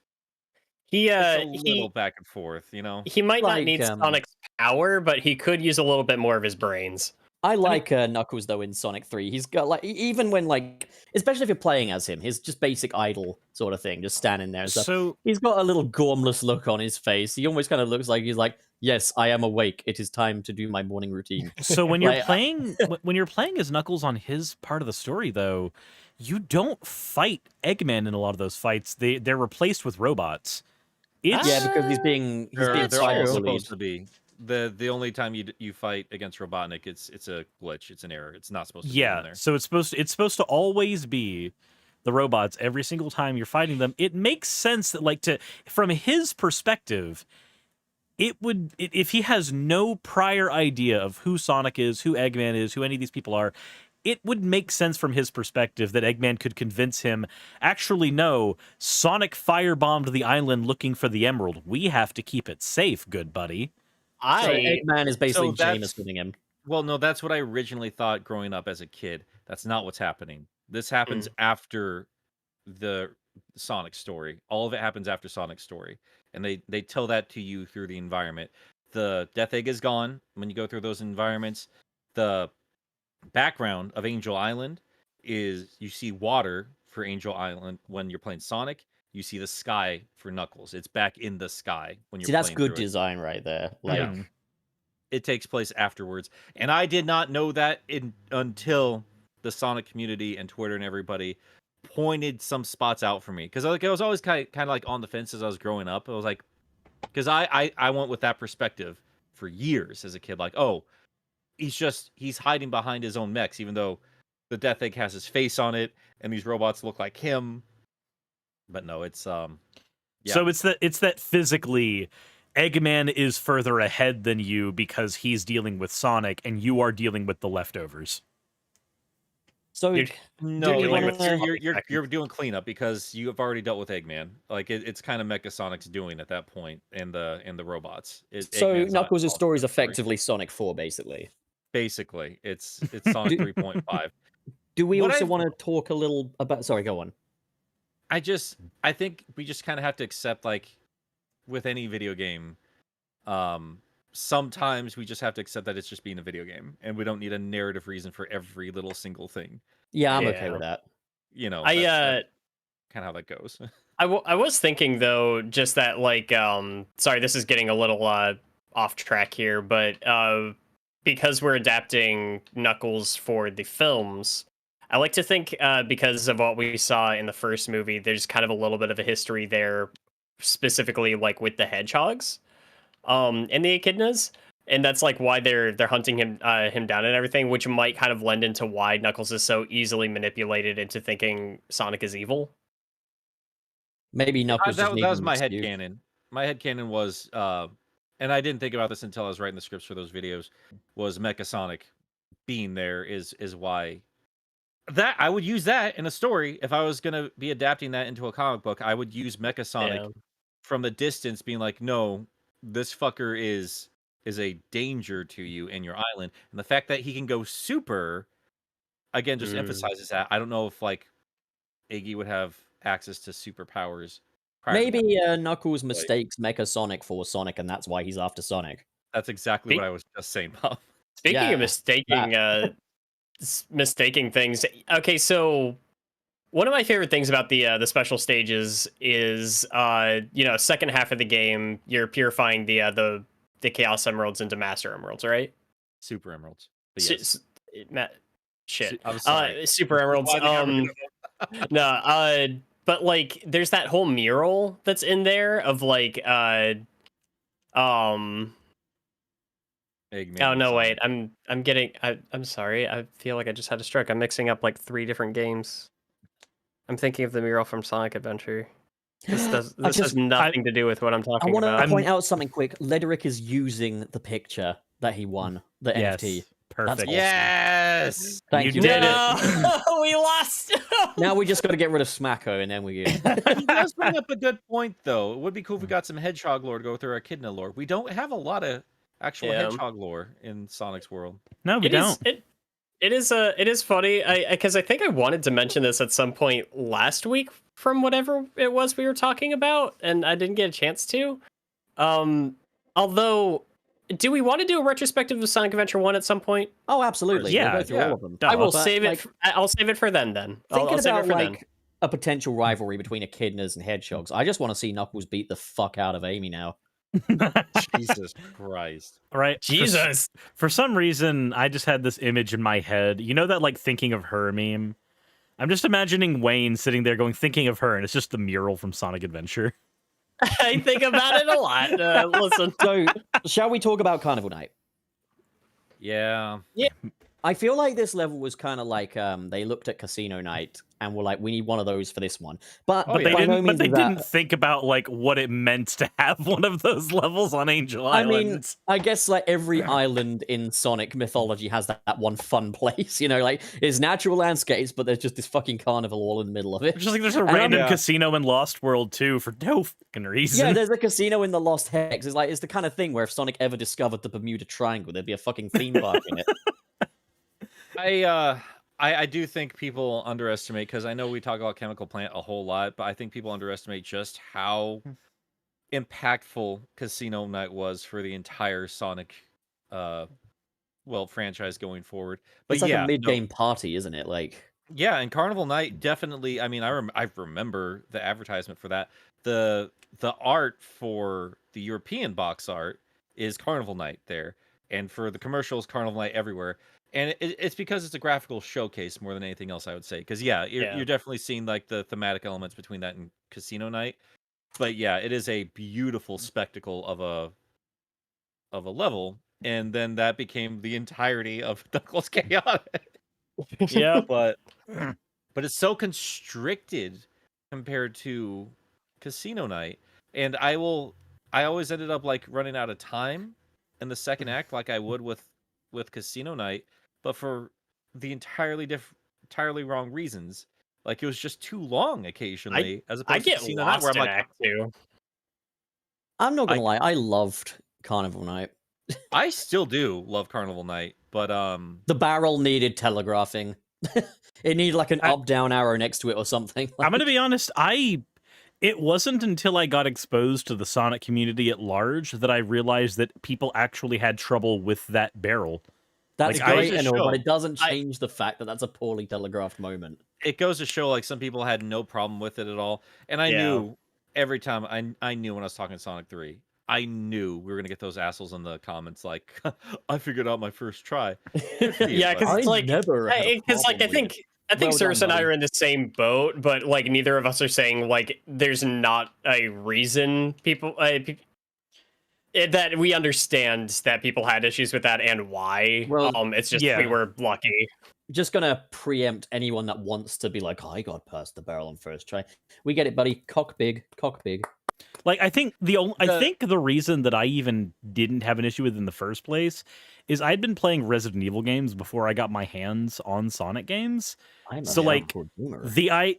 He It's a little back and forth, he might not Like, need Sonic's power, but he could use a little bit more of his brains. I like Knuckles though in Sonic 3. He's got like even when like especially if you're playing as him, his just basic idle sort of thing, just standing there and stuff. So He's got a little gormless look on his face. He almost kind of looks like he's like, "Yes, I am awake. It is time to do my morning routine." So when you're Like, playing when you're playing as Knuckles on his part of the story, though, you don't fight Eggman in a lot of those fights. They're replaced with robots. It's Yeah, because he's being They're trial all bullied. supposed to be. The only time you fight against Robotnik, it's a glitch. It's an error. It's not supposed to be in there. So it's supposed to always be the robots every single time you're fighting them. It makes sense that from his perspective, if he has no prior idea of who Sonic is, who Eggman is, who any of these people are, it would make sense from his perspective that Eggman could convince him, actually, no, Sonic firebombed the island looking for the emerald. We have to keep it safe, good buddy. So Eggman is basically that's- Jamesing him. Well, no, that's what I originally thought growing up as a kid. That's not what's happening. This happens after the Sonic story. All of it happens after Sonic's story. And they tell that to you through the environment. The Death Egg is gone when you go through those environments. The background of Angel Island is you see water for Angel Island when you're playing Sonic. You see the sky for Knuckles. It's back in the sky when you're See, that's playing good through it. design right there. Like, Yeah. It takes place afterwards, and I did not know that until the Sonic community and Twitter and everybody pointed some spots out for me, because I was always kind of like on the fence as I was growing up. I was like, because I went with that perspective for years as a kid, like, oh, he's hiding behind his own mechs, even though the Death Egg has his face on it and these robots look like him. But no, it's yeah. So it's that physically Eggman is further ahead than you because he's dealing with Sonic and you are dealing with the leftovers. so No, you like, wanna- you're doing cleanup because you have already dealt with Eggman. Like it's kind of Mecha Sonic's doing at that point in the robots. so Eggman's not Knuckles' involved story in is that story. effectively Sonic 4, basically. Basically, it's Sonic 3.5. Do we What also I've- want to talk a little about? Sorry, go on. I think we just kind of have to accept, like with any video game, sometimes we just have to accept that it's just being a video game, and we don't need a narrative reason for every little single thing. Yeah, I'm Yeah. okay with that. You know, I that's kind of how that goes. I was thinking though, just that sorry, this is getting a little off track here, but because we're adapting Knuckles for the films, I like to think because of what we saw in the first movie, there's kind of a little bit of a history there, specifically like with the hedgehogs, and the echidnas, and that's like why they're hunting him down and everything, which might kind of lend into why Knuckles is so easily manipulated into thinking Sonic is evil. Maybe Knuckles. that just was needed my an head excuse. canon. My head canon was, and I didn't think about this until I was writing the scripts for those videos. Was Mecha Sonic being there is why that I would use that in a story if I was gonna be adapting that into a comic book. I would use Mecha Sonic Yeah. from the distance, being like, no, this fucker is a danger to you and your island, and the fact that he can go super, again, just emphasizes that. I don't know if like Iggy would have access to superpowers. prior to that. Maybe Knuckles mistakes Mecha Sonic for Sonic, and that's why he's after Sonic. That's exactly what I was just saying, Bob. Speaking Yeah, of mistaking things, okay, so one of my favorite things about the special stages is second half of the game you're purifying the Chaos Emeralds into Master Emeralds, right? Super Emeralds. But yes. Shit. I'm sorry. Super Emeralds. Why they got rid of them? No, but like there's that whole mural that's in there of like Eggman oh no, and wait. Sonic. I'm sorry. I feel like I just had a stroke. I'm mixing up like 3 different games. I'm thinking of the mural from Sonic Adventure. This has nothing to do with what I'm I talking want about. to point out something quick. Lederick is using the picture that he won, the NFT. Perfect. awesome. Yes. Thank you. did No, we lost. Now we just got to get rid of Smacko, and then we get. He does bring up a good point, though. It would be cool if we got some hedgehog lore to go through our echidna lore. We don't have a lot of actual Yeah. hedgehog lore in Sonic's world. No, we don't. It is funny. Because I think I wanted to mention this at some point last week from whatever it was we were talking about, and I didn't get a chance to. Although, do we want to do a retrospective of Sonic Adventure 1 at some point? Oh, absolutely. Yeah, We'll go through all of them. Duh. I will But, save like, it. I'll save it for then. Thinking I'll save about it for then. like a potential rivalry between echidnas and hedgehogs, I just want to see Knuckles beat the fuck out of Amy now. Jesus Christ. Right? Jesus. For some reason, I just had this image in my head. You know that like thinking of her meme? I'm just imagining Wayne sitting there going thinking of her, and it's just the mural from Sonic Adventure. I think about it a lot. Listen. So, shall we talk about Carnival Night? Yeah. I feel like this level was kind of like they looked at Casino Night and were like, we need one of those for this one. But, Oh, But yeah. they by no didn't. means But they is that- didn't think about like what it meant to have one of those levels on Angel I Island. mean, I guess like every island in Sonic mythology has that one fun place, you know, like it's natural landscapes, but there's just this fucking carnival all in the middle of it. It's just like there's a And random yeah. casino in Lost World too for no fucking reason. Yeah, there's a casino in the Lost Hex. It's the kind of thing where if Sonic ever discovered the Bermuda Triangle, there'd be a fucking theme park in it. I do think people underestimate, because I know we talk about Chemical Plant a whole lot, but I think people underestimate just how impactful Casino Night was for the entire Sonic franchise going forward. But It's like yeah, a mid-game party, isn't it? Like, yeah, and Carnival Night definitely. I mean, I remember the advertisement for that. The art for the European box art is Carnival Night there, and for the commercials, Carnival Night everywhere. And it's because it's a graphical showcase more than anything else, I would say. Because you're definitely seeing like the thematic elements between that and Casino Night. But yeah, it is a beautiful spectacle of a level, and then that became the entirety of Knuckles Chaotic. Yeah. But it's so constricted compared to Casino Night, and I always ended up like running out of time in the second act, like I would with Casino Night, but for the entirely wrong reasons. Like it was just too long occasionally, as opposed I to get Casino Night, lost where I'm in like, Act 2. I'm not gonna lie, I loved Carnival Night. I still do love Carnival Night, but The barrel needed telegraphing. It needed like an up-down arrow next to it or something. I'm gonna be honest. It wasn't until I got exposed to the Sonic community at large that I realized that people actually had trouble with that barrel. That's like, I- great and all, but show. it doesn't change the fact that that's a poorly telegraphed moment. it goes to show like some people had no problem with it at all. And I knew every time I knew when I was talking Sonic 3, I knew we were gonna get those assholes in the comments like, I figured out my first try. Yeah, because I it's like, never had a because like I problem with think Suris and I are in the same boat, but like neither of us are saying like there's not a reason people that we understand that people had issues with that and why. Well, it's just yeah. we were lucky. Just gonna preempt anyone that wants to be like, I got past the barrel on first try. We get it, buddy. Cock big, cock big. Like I think I think the reason that I even didn't have an issue with it in the first place is I'd been playing Resident Evil games before I got my hands on Sonic games. I'm a So, like, hardcore gamer.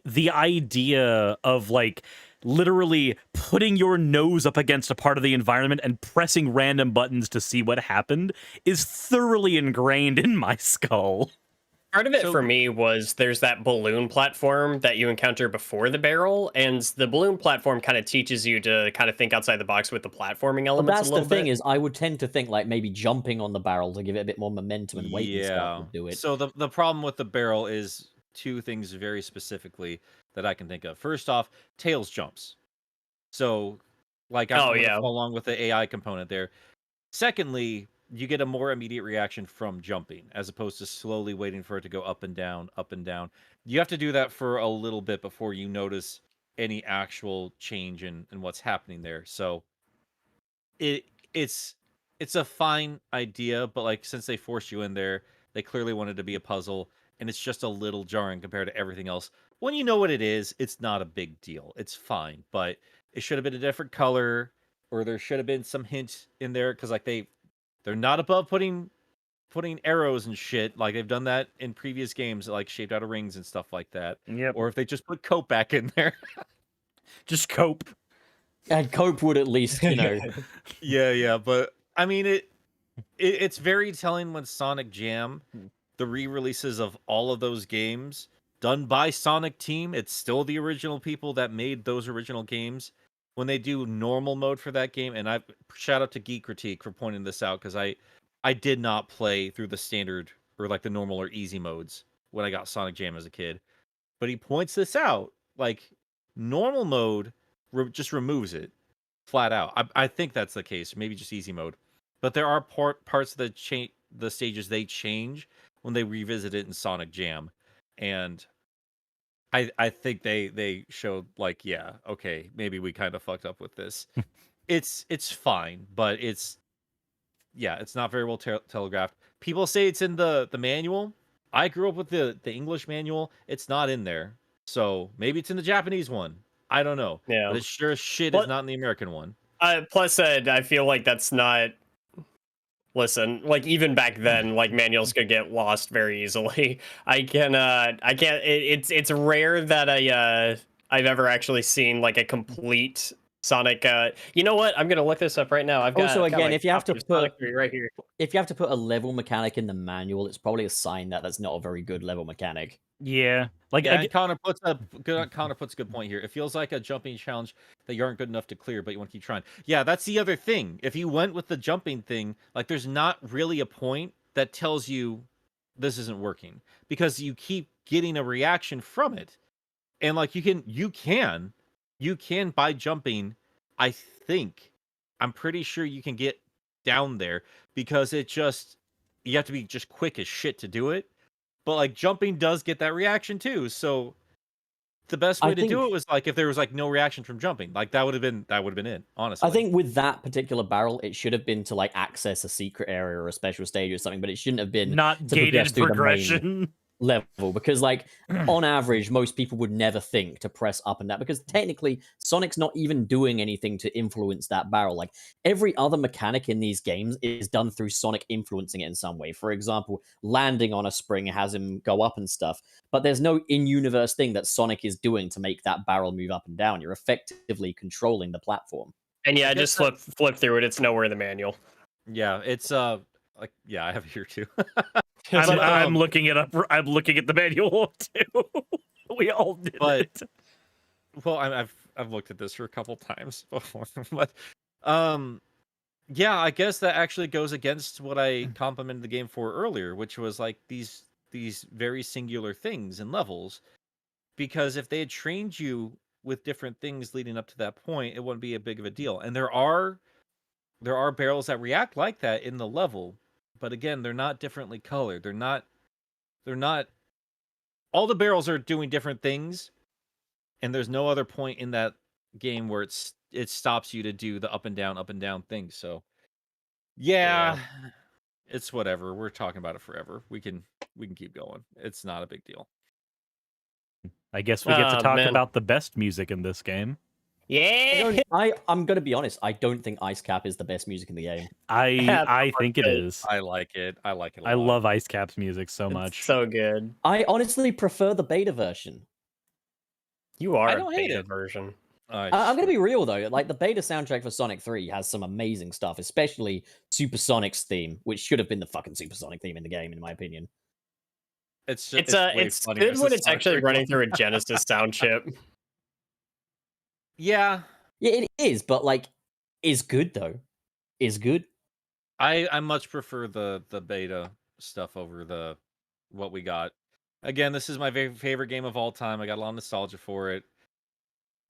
The idea of like literally putting your nose up against a part of the environment and pressing random buttons to see what happened is thoroughly ingrained in my skull. Part of it for me was there's that balloon platform that you encounter before the barrel, and the balloon platform kind of teaches you to kind of think outside the box with the platforming But elements that's a the little thing bit. is, I would tend to think like maybe jumping on the barrel to give it a bit more momentum and weight and stuff would do it. So the problem with the barrel is two things very specifically that I can think of. First off, Tails jumps. So like I'm gonna follow along with the AI component there. Secondly, you get a more immediate reaction from jumping as opposed to slowly waiting for it to go up and down, up and down. You have to do that for a little bit before you notice any actual change in what's happening there. So it's a fine idea, but like since they forced you in there, they clearly wanted to be a puzzle, and it's just a little jarring compared to everything else. When you know what it is, it's not a big deal. It's fine, but it should have been a different color, or there should have been some hint in there, because like they're not above putting arrows and shit like they've done that in previous games, like shaped out of rings and stuff like that. Yep. Or if they just put Cope back in there. Just cope. And Cope would at least, you know. Yeah, but I mean it's very telling when Sonic Jam the re-releases of all of those games done by Sonic Team. It's still the original people that made those original games. When they do normal mode for that game, and I shout out to Geek Critique for pointing this out, because I did not play through the standard or like the normal or easy modes when I got Sonic Jam as a kid. But he points this out, like normal mode just removes it flat out. I think that's the case, maybe just easy mode. But there are parts of the stages they change when they revisit it in Sonic Jam, and I think they showed like, yeah, okay, maybe we kind of fucked up with this. It's fine, but it's not very well telegraphed. People say it's in the manual. I grew up with the English manual. It's not in there. So maybe it's in the Japanese one. I don't know. Yeah. But it sure as shit is not in the American one. Plus, I feel like that's not. Listen, like even back then, like manuals could get lost very easily. I can't. It's rare that I've ever actually seen like a complete Sonic. You know what? I'm gonna look this up right now. I've got. Also, I've got again, my if you have to copy of Sonic put 3 right here. if you have to put a level mechanic in the manual, it's probably a sign that that's not a very good level mechanic. Yeah, like Yeah, and Connor puts a good point here. It feels like a jumping challenge that you aren't good enough to clear, but you want to keep trying. Yeah, that's the other thing. If you went with the jumping thing, like there's not really a point that tells you this isn't working, because you keep getting a reaction from it. And like you can by jumping, I'm pretty sure you can get down there, because you have to be just quick as shit to do it. But like jumping does get that reaction too. So the best way to do it was like if there was like no reaction from jumping. Like that would have been it, honestly. I think with that particular barrel, it should have been to like access a secret area or a special stage or something, but it shouldn't have been not to gated progress through the main progression. level, because like on average most people would never think to press up and down, because technically Sonic's not even doing anything to influence that barrel. Like every other mechanic in these games is done through Sonic influencing it in some way. For example, landing on a spring has him go up and stuff, but there's no in-universe thing that Sonic is doing to make that barrel move up and down. You're effectively controlling the platform. And yeah, just flip through it. It's nowhere in the manual. Yeah, it's I have it here too. I'm looking it up. I'm looking at the manual too. We all did it. Well, I've looked at this for a couple times before, but yeah, I guess that actually goes against what I complimented the game for earlier, which was like these very singular things and levels. Because if they had trained you with different things leading up to that point, it wouldn't be a big of a deal. And there are barrels that react like that in the level. But again, they're not differently colored. They're not all the barrels are doing different things, and there's no other point in that game where it stops you to do the up and down things. So yeah, it's whatever. We're talking about it forever. We can keep going. It's not a big deal. I guess we get to talk about the best music in this game. Yeah, I'm gonna be honest. I don't think Ice Cap is the best music in the game. I think it is. I like it. I like it. I love Ice Cap's music so much. It's so good. I honestly prefer the beta version. You are I a don't hate beta it. version. I'm gonna be real though. Like the beta soundtrack for Sonic 3 has some amazing stuff, especially Supersonic's theme, which should have been the fucking Supersonic theme in the game, in my opinion. It's It's good when it's actually running through a Genesis sound chip. Yeah, it is, but like, is good though. Is good. I much prefer the beta stuff over what we got. Again, this is my favorite game of all time. I got a lot of nostalgia for it.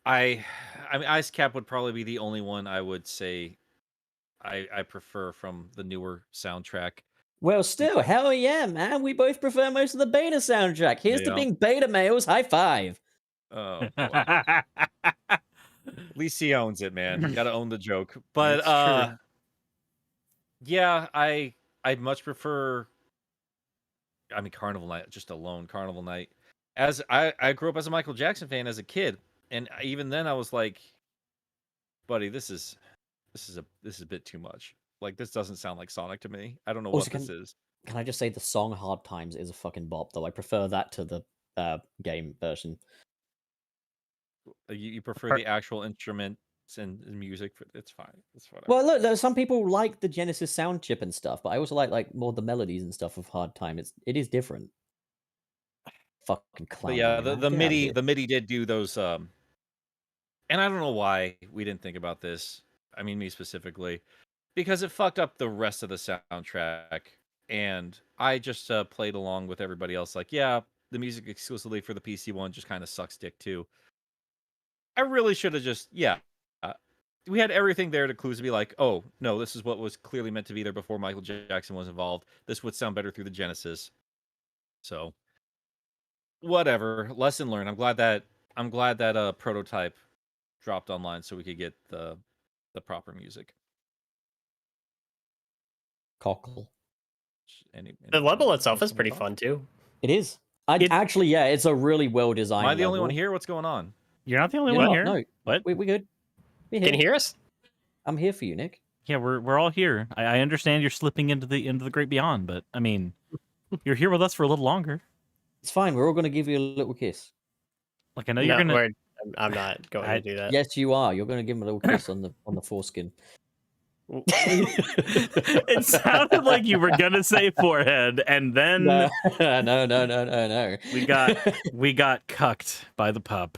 I mean, Ice Cap would probably be the only one I would say I prefer from the newer soundtrack. Well, still, hell yeah, man. We both prefer most of the beta soundtrack. Here's to being beta males. High five. Oh, boy. At least he owns it, man. You gotta own the joke. But yeah, I'd much prefer. I mean, Carnival Night just alone. Carnival Night. As I grew up as a Michael Jackson fan as a kid, and even then I was like, buddy, this is a bit too much. Like, this doesn't sound like Sonic to me. I don't know what this is. Can I just say the song Hard Times is a fucking bop, though? I prefer that to the game version. You prefer the actual instrumental and music. It's fine. It's fine. Well, look, some people like the Genesis sound chip and stuff, but I also like more the melodies and stuff of Hard Time. It is different. Fucking clown. But yeah, man. the Get outta here. MIDI did do those. And I don't know why we didn't think about this. I mean, me specifically, because it fucked up the rest of the soundtrack, and I just played along with everybody else. Like, yeah, the music exclusively for the PC one just kind of sucks dick too. I really should have just we had everything there to clues to be like, oh no, this is what was clearly meant to be there before Michael Jackson was involved. This would sound better through the Genesis. So whatever, lesson learned. I'm glad that prototype dropped online so we could get the proper music. Cockle. The level itself is pretty fun too. It is. Actually, yeah, it's a really well designed. Am I the only level. one here? What's going on? You're not the only You're one not, here. No, What? we good. We're here. Can you hear us? I'm here for you, Nick. Yeah, we're all here. I understand you're slipping into the great beyond, but I mean, you're here with us for a little longer. It's fine. We're all going to give you a little kiss. Like I know you're gonna. I'm not going to do that. Yes, you are. You're going to give him a little kiss on the foreskin. It sounded like you were gonna say forehead, and then No. we got cucked by the pup.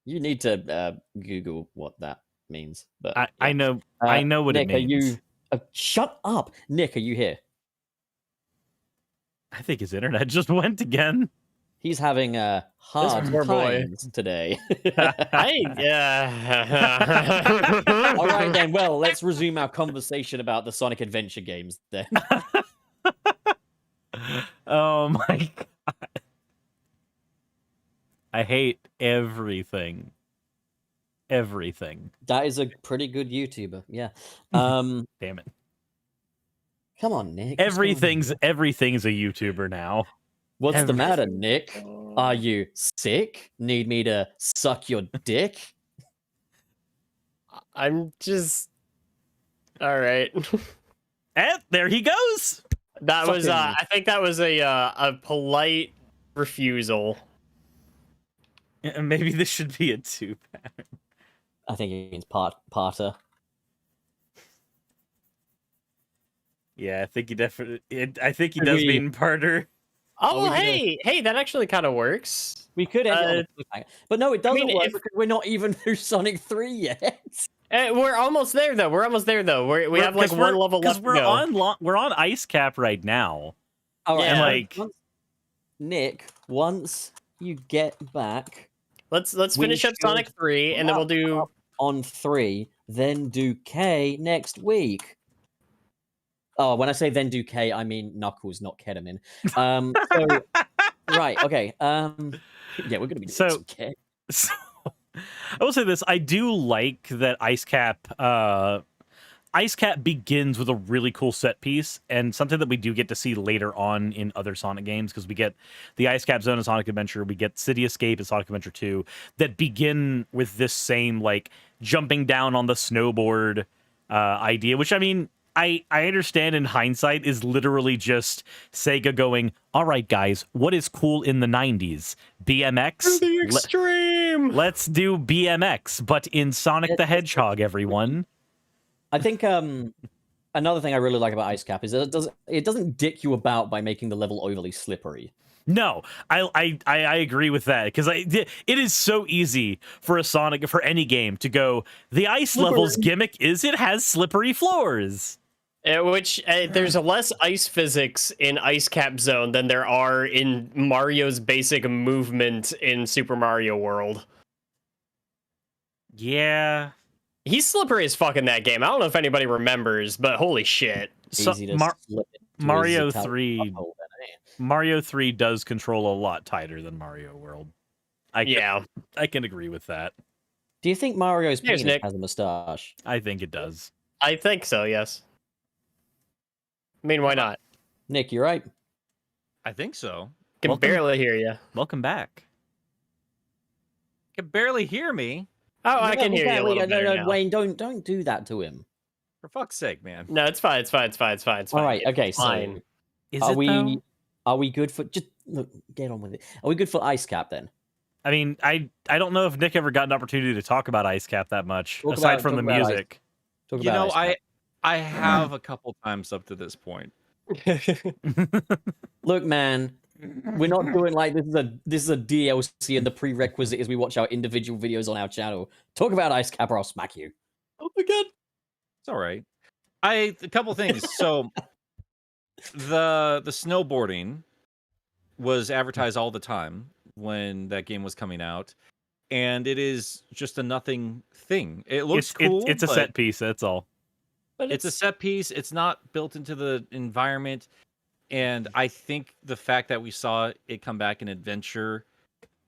You need to Google what that means. But I know what Nick, it means. Are you? Shut up, Nick. Are you here? I think his internet just went again. He's having a hard poor boy. times today. Yeah. All right then. Well, let's resume our conversation about the Sonic Adventure games then. Oh my god. I hate everything. Everything. That is a pretty good YouTuber. Yeah. Damn it. Come on, Nick. Everything's a YouTuber now. What's the matter, Nick? Are you sick? Need me to suck your dick? I'm just all right. And there he goes. That was I think that was a polite refusal. Yeah, maybe this should be a 2-pattern. I think it means parter. Yeah, I think he definitely. I think he does mean parter. Oh, hey, that actually kind of works. We could end it on a cliffhanger. But no, it doesn't work if- because we're not even through Sonic 3 yet. We're almost there though. We have like one level left to we're go. we're on Ice Cap right now. All right, Yeah. Like Nick, once you get back, Let's we finish up Sonic 3 and then we'll do on 3, then do K next week. Oh, when I say then do K, I mean Knuckles, not ketamine. So, right, okay. Yeah, we're gonna be doing some K. So, I will say this: I do like that Ice Cap. Ice Cap begins with a really cool set piece, and something that we do get to see later on in other Sonic games, because we get the Ice Cap Zone in Sonic Adventure, we get City Escape in Sonic Adventure 2, that begin with this same like jumping down on the snowboard idea, which I mean. I understand in hindsight is literally just Sega going, all right, guys, what is cool in the 90s? BMX? to the extreme. Let's do BMX, but in Sonic the Hedgehog, everyone. I think another thing I really like about Ice Cap is that it doesn't dick you about by making the level overly slippery. No, I agree with that, because it is so easy for a Sonic, for any game, to go, the ice level's gimmick is it has slippery floors. Which there's less ice physics in Ice Cap Zone than there are in Mario's basic movement in Super Mario World. Yeah. He's slippery as fuck in that game. I don't know if anybody remembers, but holy shit. So, Easy to slip into Mario his Italian 3 butthole then, eh? Mario 3 does control a lot tighter than Mario World. I can agree with that. Do you think Mario's Here's penis Nick. has a mustache? I think it does. I think so, yes. I mean, why not? Nick, you right. I think so. Can Welcome. barely hear you. Welcome back. You can barely hear me. Oh, I can hear you a little better now. Wayne, don't do that to him. For fuck's sake, man. No, it's fine. It's fine. All right, okay, fine. so Is are it we though? are we good for just look, get on with it? Are we good for Ice Cap then? I mean, I don't know if Nick ever got an opportunity to talk about Ice Cap that much, Talk aside about- from talk the about Ice- music. Talk You about know, Ice Cap. I have a couple times up to this point. Look, man, we're not doing like this is a DLC, and the prerequisite is we watch our individual videos on our channel. Talk about Ice Cap, or I'll smack you. Oh my god. It's all right. A couple things. So the snowboarding was advertised all the time when that game was coming out, and it is just a nothing thing. It looks cool. It's a but set piece. That's all. But it's a set piece. It's not built into the environment, and I think the fact that we saw it come back in Adventure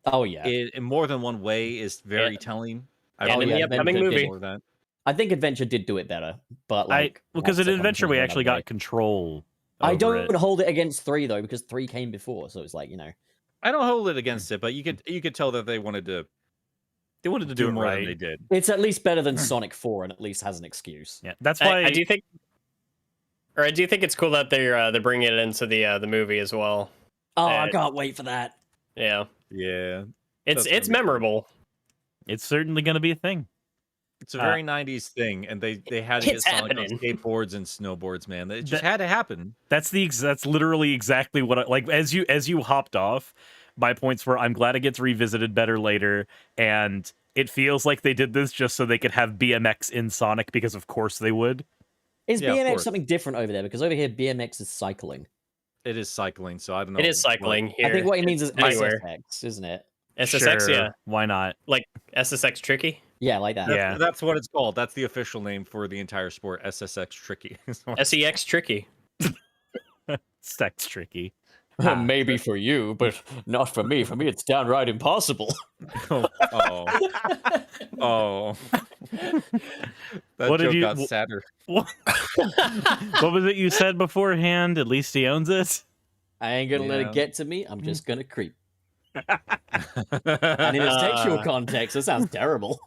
Oh yeah, in more than one way is very telling. I And really in the think upcoming Adventure did movie. more of that. I think Adventure did do it better, but like Because in that's a Adventure we conversation for actually another got day. control. I over don't it. hold it against 3 though, because 3 came before, so it's like, you know. I don't hold it against it, but you could tell that they wanted to do it more right. than they did. It's at least better than Sonic 4, and at least has an excuse. Yeah, that's why I do think it's cool that they're bringing it into the movie as well. Oh, I can't wait for that. Yeah, Yeah, it's That's gonna be cool. memorable. it's certainly going to be a thing. it's a very 90s thing, and they had to get It's Sonic on happening. skateboards and snowboards, man. It just had to happen. That's that's literally exactly what I like. As you hopped off, my points were I'm glad it gets revisited better later, and it feels like they did this just so they could have BMX in Sonic, because of course they would. Is Yeah, of BMX course. something different over there? Because over here, BMX is cycling. It is cycling, so I don't know. It is cycling here. I think what he means is anywhere. SSX, isn't it? SSX, Sure, yeah, why not? like SSX tricky, Yeah, like that. Yeah. That's what it's called. That's the official name for the entire sport. SSX Tricky. SEX tricky. Sex tricky. Maybe for you, but not for me. For me, it's downright impossible. oh. Oh. That What did joke you- got wh- sadder. What was it you said beforehand? At least he owns it. I ain't gonna let Yeah. it get to me. I'm just gonna creep. And in a sexual context, that sounds terrible.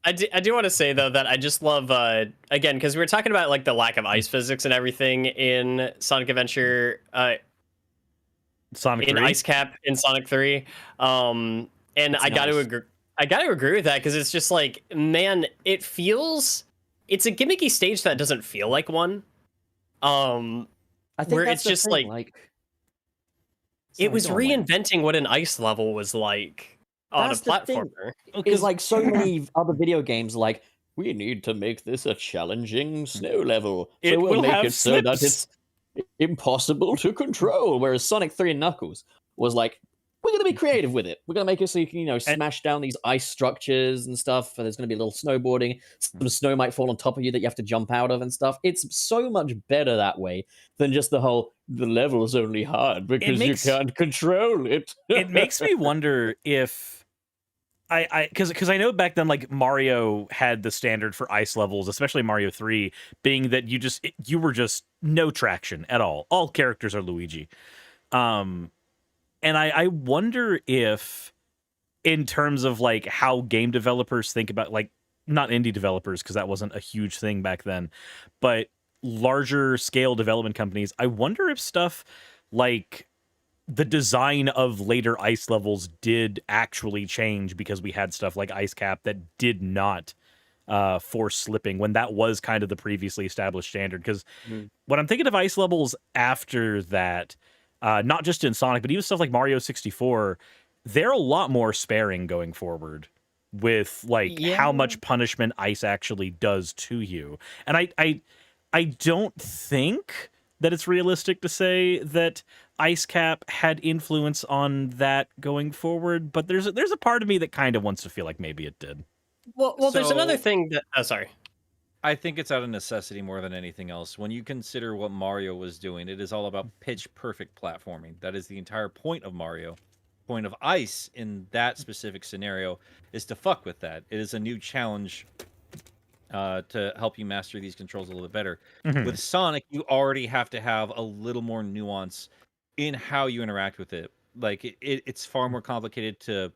I do I do want to say though that I just love again, because we were talking about like the lack of ice physics and everything in Sonic Adventure Sonic in 3? Ice Cap in Sonic 3. And It's I got to nice. agree. I got to agree with that, because it's just like, man, it's a gimmicky stage that doesn't feel like one. I think Where that's it's the just thing, like Sorry, it was go on, Wayne. reinventing what an ice level was like on That's a the thing. platformer. Because like so many other video games, like we need to make this a challenging snow level, so It we'll will make have it so that slips. it's impossible to control. Whereas Sonic 3 and Knuckles was like, we're gonna be creative with it. We're gonna make it so you can, you know, smash down these ice structures and stuff. And there's gonna be a little snowboarding. Some snow might fall on top of you that you have to jump out of and stuff. It's so much better that way than just the level is only hard because makes- you can't control it. It makes me wonder if because I know back then, like, Mario had the standard for ice levels, especially Mario 3, being that you were just no traction at all. All characters are Luigi. And I wonder if, in terms of like how game developers think about, like, not indie developers, because that wasn't a huge thing back then, but larger scale development companies, I wonder if stuff like the design of later ice levels did actually change because we had stuff like Ice Cap that did not force slipping, when that was kind of the previously established standard. Because when I'm thinking of ice levels after that, not just in Sonic, but even stuff like Mario 64, they're a lot more sparing going forward with like how much punishment ice actually does to you. And I don't think that it's realistic to say that Ice Cap had influence on that going forward, but there's a part of me that kind of wants to feel like maybe it did. Well, there's another So- thing that. Oh, sorry. I think it's out of necessity more than anything else. When you consider what Mario was doing, it is all about pitch perfect platforming. That is the entire point of Mario. Point of Ice in that specific scenario is to fuck with that. It is a new challenge to help you master these controls a little bit better. With Sonic, you already have to have a little more nuance in how you interact with it. Like it's far more complicated to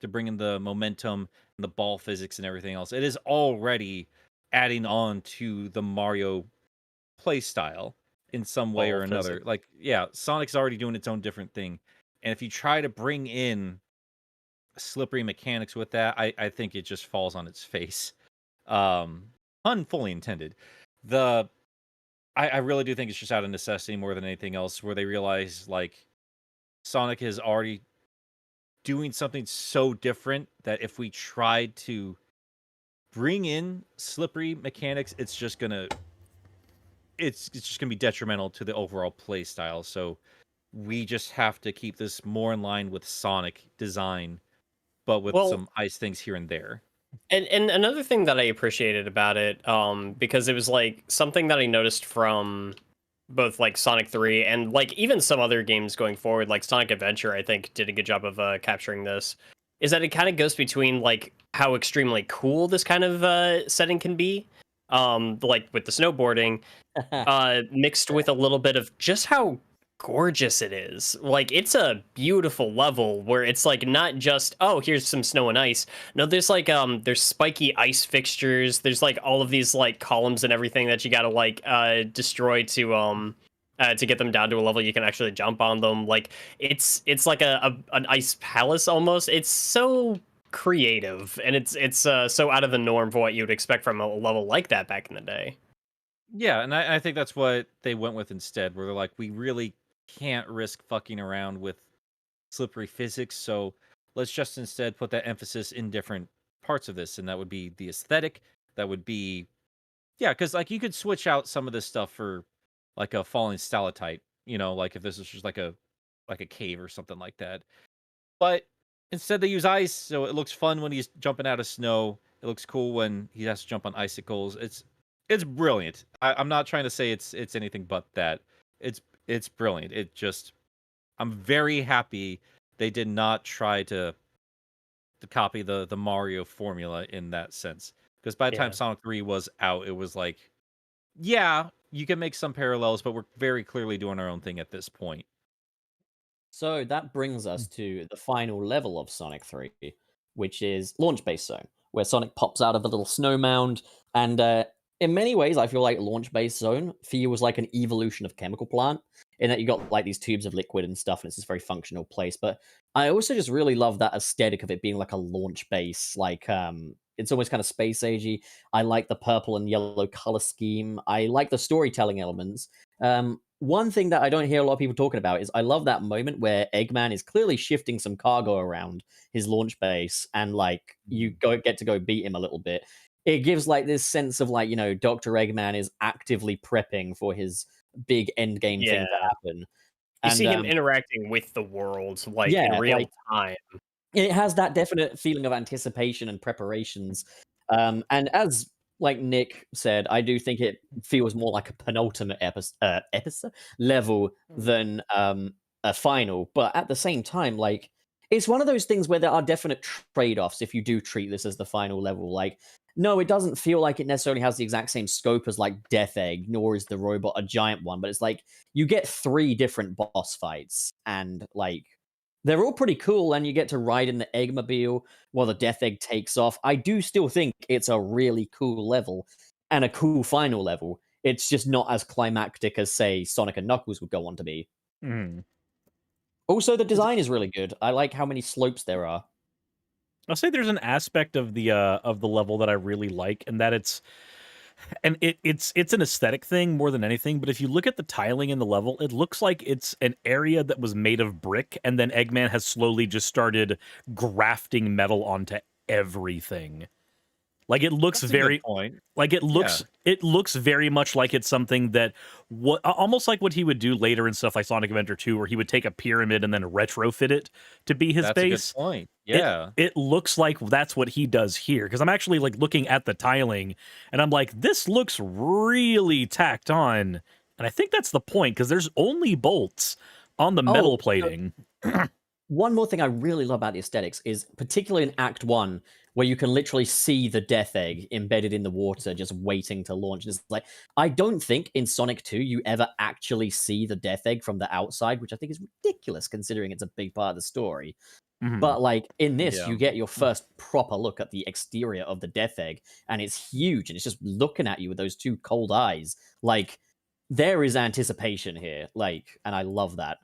bring in the momentum and the ball physics and everything else. It is already adding on to the Mario play style in some way Ball or another. physics. Like, yeah, Sonic's already doing its own different thing. And if you try to bring in slippery mechanics with that, I think it just falls on its face. Pun fully intended. I really do think it's just out of necessity more than anything else, where they realize like Sonic is already doing something so different that if we tried to bring in slippery mechanics, it's just gonna be detrimental to the overall play style. So we just have to keep this more in line with Sonic design, but with Well, some ice things here and there. And another thing that I appreciated about it, because it was like something that I noticed from both like Sonic 3 and like even some other games going forward, like Sonic Adventure, I think did a good job of capturing this, is that it kind of goes between like how extremely cool this kind of setting can be, like with the snowboarding, mixed with a little bit of just how gorgeous it is. Like it's a beautiful level where it's like not just, oh, here's some snow and ice. No, there's like there's spiky ice fixtures. There's like all of these like columns and everything that you gotta like destroy to get them down to a level you can actually jump on them. Like it's like an ice palace almost. It's so creative, and it's so out of the norm for what you would expect from a level like that back in the day. Yeah, and I think that's what they went with instead, where they're like, we really can't risk fucking around with slippery physics, so let's just instead put that emphasis in different parts of this, and that would be the aesthetic. That would be, yeah, because like you could switch out some of this stuff for like a falling stalactite, like if this is just like a cave or something like that. But instead they use ice, so it looks fun when he's jumping out of snow. It looks cool when he has to jump on icicles. It's brilliant. I'm not trying to say it's anything but that. It's brilliant. I'm very happy they did not try to copy the Mario formula in that sense. Because by the time Yeah. Sonic 3 was out, it was like, yeah, you can make some parallels, but we're very clearly doing our own thing at this point. So that brings us to the final level of Sonic 3, which is Launch Base Zone, where Sonic pops out of a little snow mound. And in many ways, I feel like Launch Base Zone feels like an evolution of Chemical Plant, in that you got like these tubes of liquid and stuff, and it's this very functional place. But I also just really love that aesthetic of it being like a launch base, like it's almost kind of space agey. I like the purple and yellow color scheme. I like the storytelling elements. One thing that I don't hear a lot of people talking about is I love that moment where Eggman is clearly shifting some cargo around his launch base, and like you get to go beat him a little bit. It gives like this sense of like, Dr. Eggman is actively prepping for his big end game thing Yeah. to happen. You And see him interacting with the world like in yeah, real like- time. it has that definite feeling of anticipation and preparations. And as like Nick said, I do think it feels more like a penultimate episode level than a final. But at the same time, like it's one of those things where there are definite trade-offs if you do treat this as the final level. Like, no, it doesn't feel like it necessarily has the exact same scope as like Death Egg, nor is the robot a giant one. But it's like you get 3 different boss fights, and like they're all pretty cool, and you get to ride in the Eggmobile while the Death Egg takes off. I do still think it's a really cool level and a cool final level. It's just not as climactic as, say, Sonic and Knuckles would go on to be. Also, the design is really good. I like how many slopes there are. I'll say there's an aspect of the level that I really like, and that it's an aesthetic thing more than anything. But if you look at the tiling in the level, it looks like it's an area that was made of brick, and then Eggman has slowly just started grafting metal onto everything. Like it looks That's a good very point. like it looks very much like it's something that almost like what he would do later in stuff like Sonic Adventure 2, where he would take a pyramid and then retrofit it to be his That's base. a good point. Yeah. It looks like that's what he does here, because I'm actually like looking at the tiling and I'm like, this looks really tacked on, and I think that's the point, because there's only bolts on the metal plating. One more thing I really love about the aesthetics is particularly in Act 1, where you can literally see the Death Egg embedded in the water just waiting to launch. It's like, I don't think in Sonic 2 you ever actually see the Death Egg from the outside, which I think is ridiculous considering it's a big part of the story. But like in this, you get your first proper look at the exterior of the Death Egg, and it's huge, and it's just looking at you with those 2 cold eyes. Like, there is anticipation here, like, and I love that.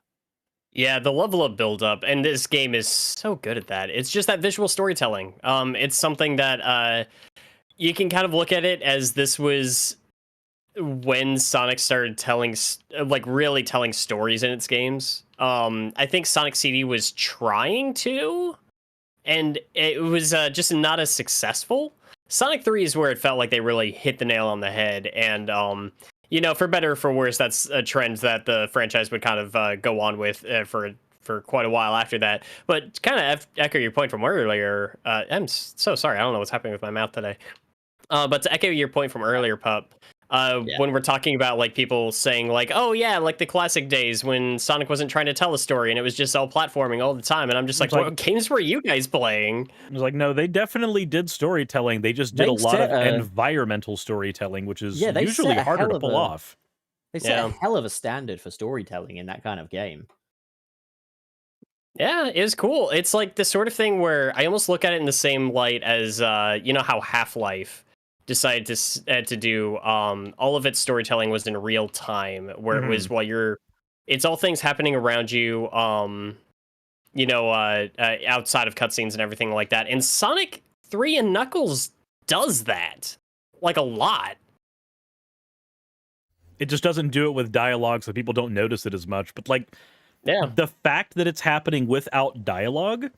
Yeah, the level of build up, and this game is so good at that. It's just that visual storytelling. It's something that you can kind of look at it as this was when Sonic started telling, like, really telling stories in its games. I think Sonic CD was trying to, and it was just not as successful. Sonic 3 is where it felt like they really hit the nail on the head, and for better or for worse, that's a trend that the franchise would kind of go on with for quite a while after that. But kind of echo your point from earlier, I'm so sorry, I don't know what's happening with my mouth today. But to echo your point from earlier, Pup, when we're talking about like people saying like, oh yeah, like the classic days when Sonic wasn't trying to tell a story and it was just all platforming all the time, and I'm just like, what games were you guys playing? I was like, no, they definitely did storytelling. They just did a lot of environmental storytelling, which is usually harder to pull off. They set a hell of a standard for storytelling in that kind of game. Yeah, it was cool. It's like the sort of thing where I almost look at it in the same light as how Half-Life decided to do all of its storytelling was in real time, where it was while it's all things happening around you, outside of cutscenes and everything like that. And Sonic 3 and Knuckles does that like a lot. It just doesn't do it with dialogue, so people don't notice it as much. But like, the fact that it's happening without dialogue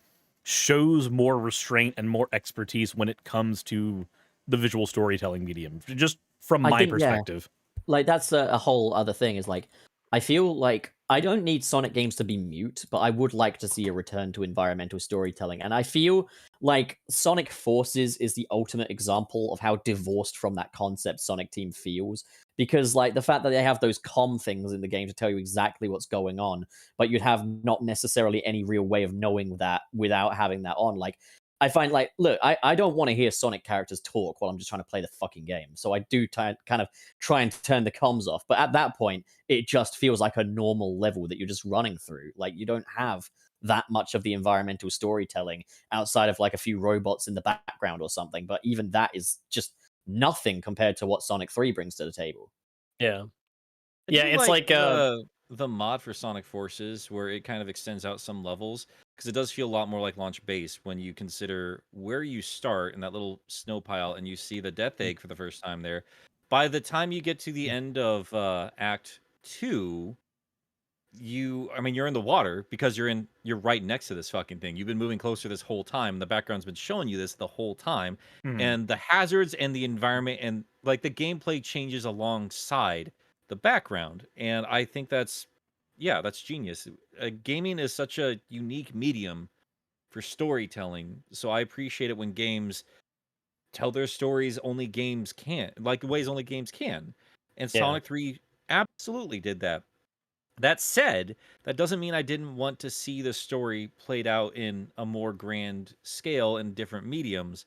shows more restraint and more expertise when it comes to the visual storytelling medium, just from my perspective. Yeah. Like, that's a whole other thing, is like, I feel like I don't need Sonic games to be mute, but I would like to see a return to environmental storytelling. And I feel like Sonic Forces is the ultimate example of how divorced from that concept Sonic Team feels. Because like the fact that they have those comm things in the game to tell you exactly what's going on, but you'd have not necessarily any real way of knowing that without having that on. Like, I find like, look, I don't want to hear Sonic characters talk while I'm just trying to play the fucking game. So I do kind of try and turn the comms off. But at that point, it just feels like a normal level that you're just running through. Like, you don't have that much of the environmental storytelling outside of like a few robots in the background or something. But even that is just nothing compared to what Sonic 3 brings to the table. Yeah. Yeah, it's like the mod for Sonic Forces, where it kind of extends out some levels, because it does feel a lot more like launch base when you consider where you start in that little snow pile and you see the death egg for the first time there. By the time you get to the end of Act 2, you're in the water because you're right next to this fucking thing. You've been moving closer this whole time. The background's been showing you this the whole time. And the hazards and the environment and like the gameplay changes alongside the background. And I think that's genius. Gaming is such a unique medium for storytelling. So I appreciate it when games tell their stories only games can, like ways only games can. And Sonic 3 absolutely did that. That said, that doesn't mean I didn't want to see the story played out in a more grand scale in different mediums.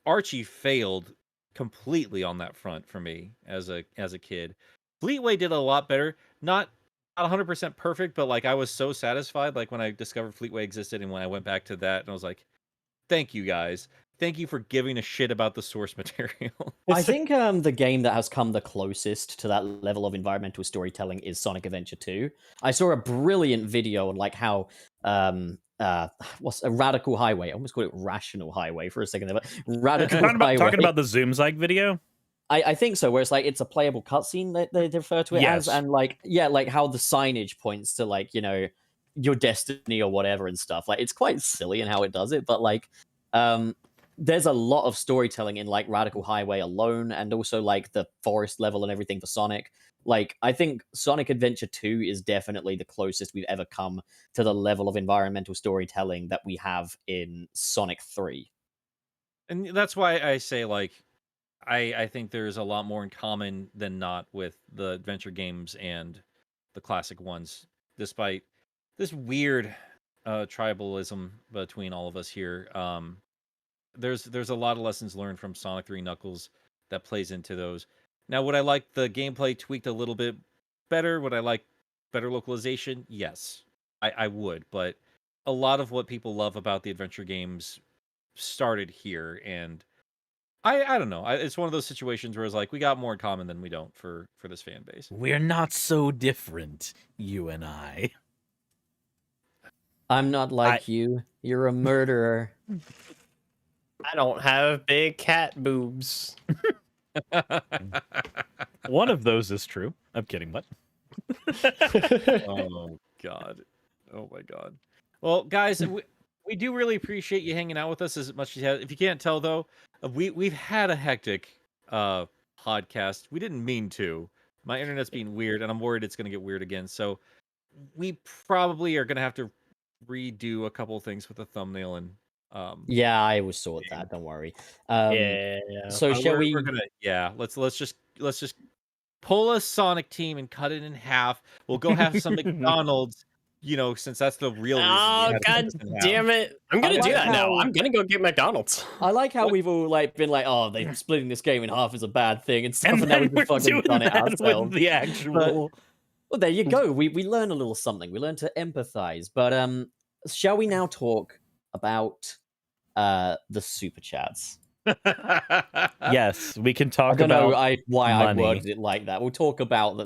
Archie failed completely on that front for me as a kid. Fleetway did a lot better. Not 100% perfect, but like I was so satisfied like when I discovered Fleetway existed and when I went back to that and I was like, thank you guys. Thank you for giving a shit about the source material. I think the game that has come the closest to that level of environmental storytelling is Sonic Adventure 2. I saw a brilliant video on like how what's a Radical Highway? I almost called it Rational Highway for a second there, but Radical Highway. Talking about the Zoom Zyke video? I think so, where it's like it's a playable cutscene that they refer to it as, and like like how the signage points to like, your destiny or whatever and stuff. Like, it's quite silly in how it does it, but like there's a lot of storytelling in like Radical Highway alone, and also like the forest level and everything for Sonic. Like, I think Sonic Adventure 2 is definitely the closest we've ever come to the level of environmental storytelling that we have in Sonic 3. And that's why I say, like, I think there's a lot more in common than not with the adventure games and the classic ones, despite this weird tribalism between all of us here. There's a lot of lessons learned from Sonic 3 Knuckles that plays into those. Now, would I like the gameplay tweaked a little bit better? Would I like better localization? Yes, I would. But a lot of what people love about the adventure games started here, and I don't know. It's one of those situations where it's like we got more in common than we don't for this fan base. We're not so different, you and I. I'm not like you. You're a murderer. I don't have big cat boobs. One of those is true. I'm kidding, what? Oh God. Oh my God. Well, guys, we do really appreciate you hanging out with us as much as you have. If you can't tell though, we've had a hectic podcast. We didn't mean to. My internet's being weird, and I'm worried it's gonna get weird again. So we probably are gonna have to redo a couple things with the thumbnail and Yeah, I will sort that. Don't worry. Yeah. So shall we? we're gonna let's just pull a Sonic team and cut it in half. We'll go have some McDonald's, since that's the real reason. Oh God damn it! I'm gonna do that now. I'm gonna go get McDonald's. I like how we've all been like, oh, they splitting this game in half is a bad thing and stuff, And and now then we've we're fucking doing done it that ourselves. with the actual. Well, there you go. We learn a little something. We learn to empathize. But shall we now talk about the super chats? Yes, we can talk I don't about. know why I money. worded it like that. We'll talk about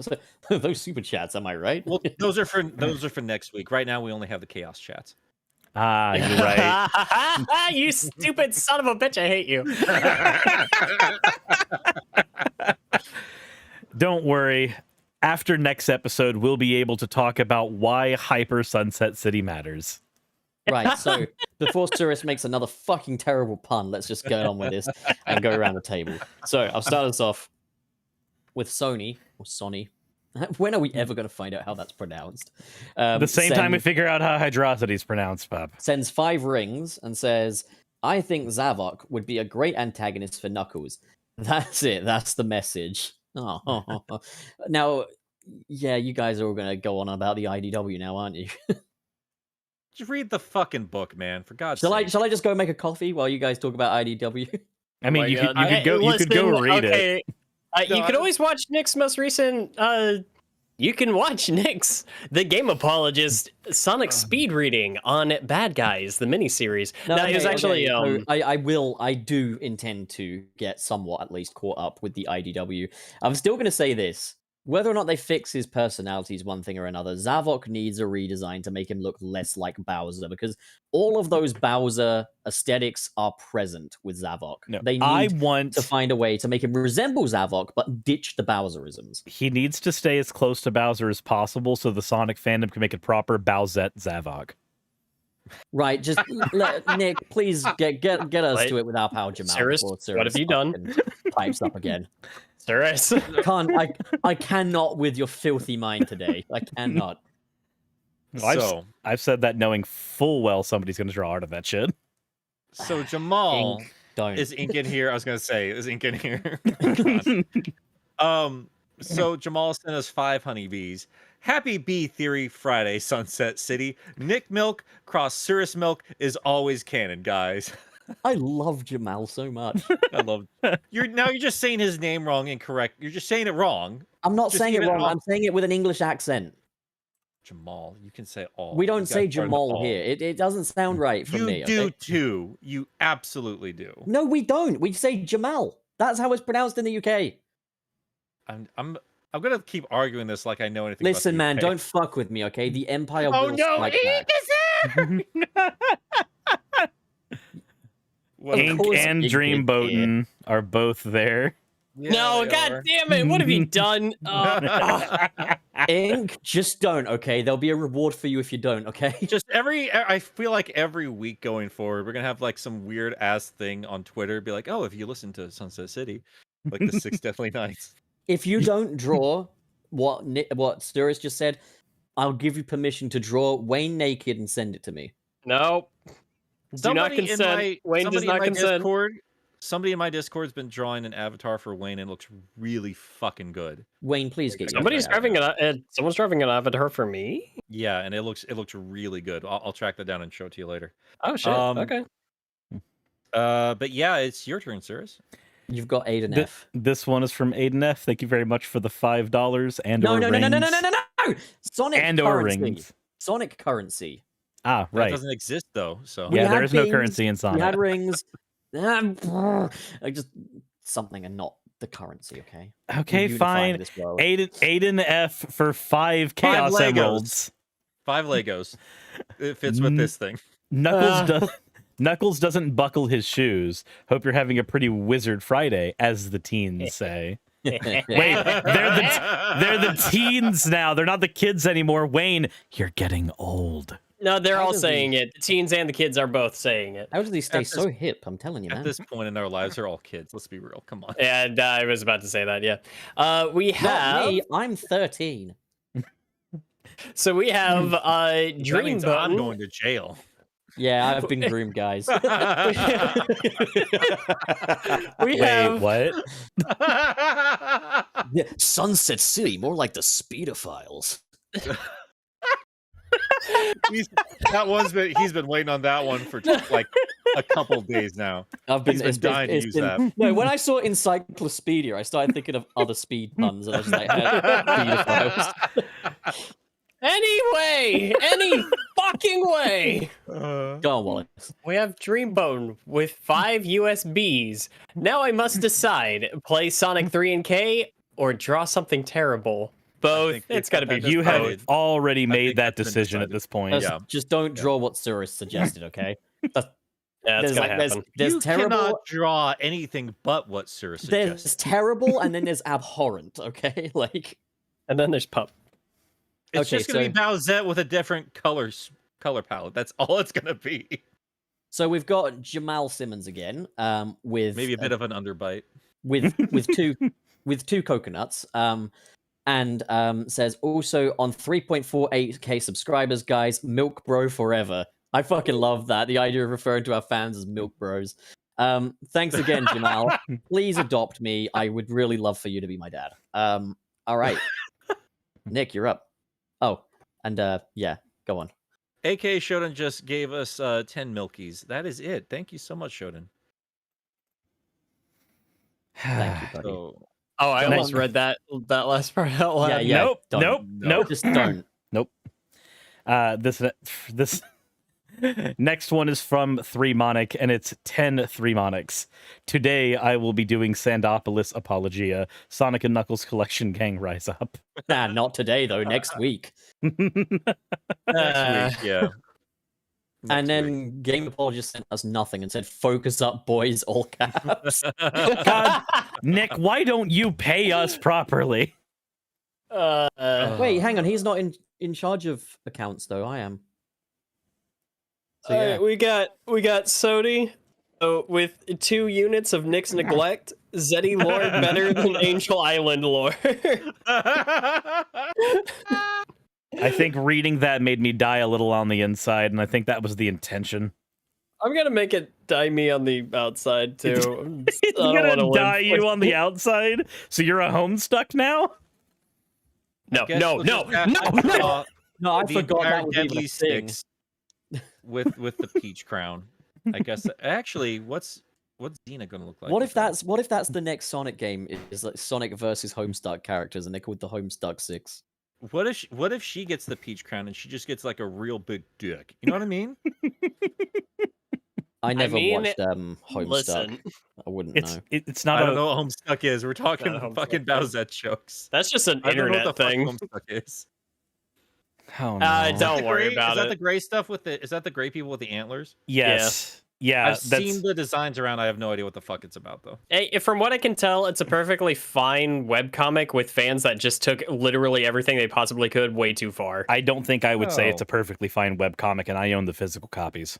those super chats. Am I right? Well, those are for next week. Right now, we only have the chaos chats. Ah, you're right. You stupid son of a bitch! I hate you. Don't worry. After next episode, we'll be able to talk about why Hyper Sunset City matters. Right, so before Suris makes another fucking terrible pun, let's just go on with this and go around the table. So I'll start us off with Sony, or Sony. When are we ever going to find out how that's pronounced? The same time we figure out how Hydrocity is pronounced, Pup. Sends 5 rings and says, I think Zavok would be a great antagonist for Knuckles. That's it. That's the message. Oh. Now, yeah, you guys are all going to go on about the IDW now, aren't you? Just read the fucking book, man. For God's Shall sake. I just go make a coffee while you guys talk about IDW? I mean, my you God. could go read it. You can always watch Nick's most recent. You can watch Nick's The Game Apologist Sonic speed reading on Bad Guys, the miniseries. No, it was actually. So I do intend to get somewhat at least caught up with the IDW. I'm still going to say this. Whether or not they fix his personality is one thing or another. Zavok needs a redesign to make him look less like Bowser, because all of those Bowser aesthetics are present with Zavok. No, they need to find a way to make him resemble Zavok, but ditch the Bowserisms. He needs to stay as close to Bowser as possible so the Sonic fandom can make it proper Bowsette Zavok. Right, just Nick, please get us to it with our pal Jamal. Suris, what have you done? Pipes up again. Suris. I cannot with your filthy mind today. I cannot. Well, I've said that knowing full well somebody's going to draw art of that shit. So Jamal Don't. is ink in here. I was gonna say, is ink in here? So Jamal sent us 5 honeybees. Happy Bee Theory Friday, Sunset City. Nick Milk cross Suris Milk is always canon, guys. I love Jamal so much. I love you're just saying his name wrong, incorrect. You're just saying it wrong. I'm not Just saying it leave it wrong. off. I'm saying it with an English accent. Jamal, you can say all. We don't You say gotta start with Jamal all. here. It doesn't sound right for You me. do Okay? too. You absolutely do. No, we don't. We say Jamal. That's how it's pronounced in the UK. I'm gonna keep arguing this like I know anything. Listen, about man, the don't fuck with me, okay? The Empire Oh will no, strike Ink back. Well, Ink course and Ink is Dreamboatin are both there. yeah, No, they god are. damn it! What have you done? Ink, just don't, okay? There'll be a reward for you if you don't, okay? Just I feel like every week going forward, we're gonna have like some weird ass thing on Twitter, be like, oh, if you listen to Sunset City, like the 6 Deathly Nights. If you don't draw what Suris just said, I'll give you permission to draw Wayne naked and send it to me. No. Do not consent. Wayne does not consent. Somebody in my Discord's been drawing an avatar for Wayne and it looks really fucking good. Wayne, please get your Someone's avatar. driving an avatar for me. Yeah, and it looks really good. I'll track that down and show it to you later. Oh shit. Okay. But yeah, it's your turn, Suris. You've got Aiden F. This one is from Aiden F. Thank you very much for the $5 and No. rings. Sonic And currency. rings. Sonic currency. Ah, That right. doesn't exist though. So We Yeah, there had is no things, currency in We Sonic. had rings. Just something and not the currency, okay? Okay, Unifying fine. this world. Aiden F for 5 Chaos Legos. Emeralds. 5 Legos. It fits with this thing. Knuckles doesn't buckle his shoes. Hope you're having a pretty wizard Friday, as the teens say. Wait, they're the teens now. They're not the kids anymore. Wayne, you're getting old. No, they're all saying it. The teens and the kids are both saying it. How do they stay so hip? I'm telling you, man. At this point in our lives, they're all kids. Let's be real. Come on. And I was about to say that, yeah. We have... Not me, I'm 13. So we have That means I'm Dreambone. going to jail. Yeah, I've been groomed, guys. We Wait, have... what? Yeah, Sunset City, more like the Speedophiles. He's been waiting on that one for like a couple days now. He's been dying to use that. No, when I saw Encyclopedia, I started thinking of other speed puns, and I was like, Speedophiles. Anyway, any fucking way. Go on, Wallace. We have Dreambone with 5 USBs. Now I must decide: play Sonic 3 and K or draw something terrible. Both. It's got to be. You both. have already made that that's been decision at decided. this point. Just don't draw what Suris suggested, okay? Yeah, it's There's gonna happen. there's You terrible. cannot draw anything but what Suris suggests. There's terrible, and then there's abhorrent. Okay, like And then there's Pup. It's okay, just gonna be Bowsette with a different color palette. That's all it's gonna be. so we've got Jamal Simmons again, with Maybe a bit of an underbite. with two coconuts, and says also on 3.48k subscribers, guys, milk bro forever. I fucking love that. The idea of referring to our fans as milk bros. Thanks again, Jamal. Please adopt me. I would really love for you to be my dad. All right, Nick, you're up. Oh, and yeah, go on. AK Shodan just gave us 10 milkies. That is it. Thank you so much, Shodan. Thank you, buddy. So, Oh, I Come almost on. read that last part out loud. Yeah, Nope, don't. nope. Just don't. Nope. This next one is from Threemonic, and it's 10 Threemonics. Today I will be doing Sandopolis Apologia. Sonic and Knuckles Collection Gang Rise Up. Nah, not today though. Next week. next week, yeah. And then Game Apologist sent us nothing and said, "Focus up, boys," all caps. God, Nick, why don't you pay us properly? Wait, hang on. He's not in charge of accounts though. I am. So, yeah. we got Sodi with 2 units of Nick's neglect. Zeddy lore better than Angel Island lore. I think reading that made me die a little on the inside, and I think that was the intention. I'm gonna make it dye me on the outside too. It's gonna die you on the outside, so you're a homestuck now? No. No, I the forgot entire that was even deadly a thing. sticks with the peach crown. I guess actually, what's Xena gonna look like? What with if that? that's the next Sonic game? Is like Sonic versus Homestuck characters, and they're called the Homestuck 6. What if she gets the peach crown and she just gets like a real big dick? You know what I mean? I never mean, watched Homestuck. Listen, I wouldn't It's know. it's not I don't know what Homestuck is. We're talking Homestuck fucking is. Bowsette jokes. that's just an I don't know internet what the thing. fuck Homestuck is. Oh, no. Don't worry about Is that it. the gray stuff with the? Is that the gray people with the antlers? Yes. Yeah, I've seen the designs around. I have no idea what the fuck it's about though. Hey, from what I can tell, it's a perfectly fine webcomic with fans that just took literally everything they possibly could way too far. I don't think I would say it's Oh. a perfectly fine webcomic, and I own the physical copies.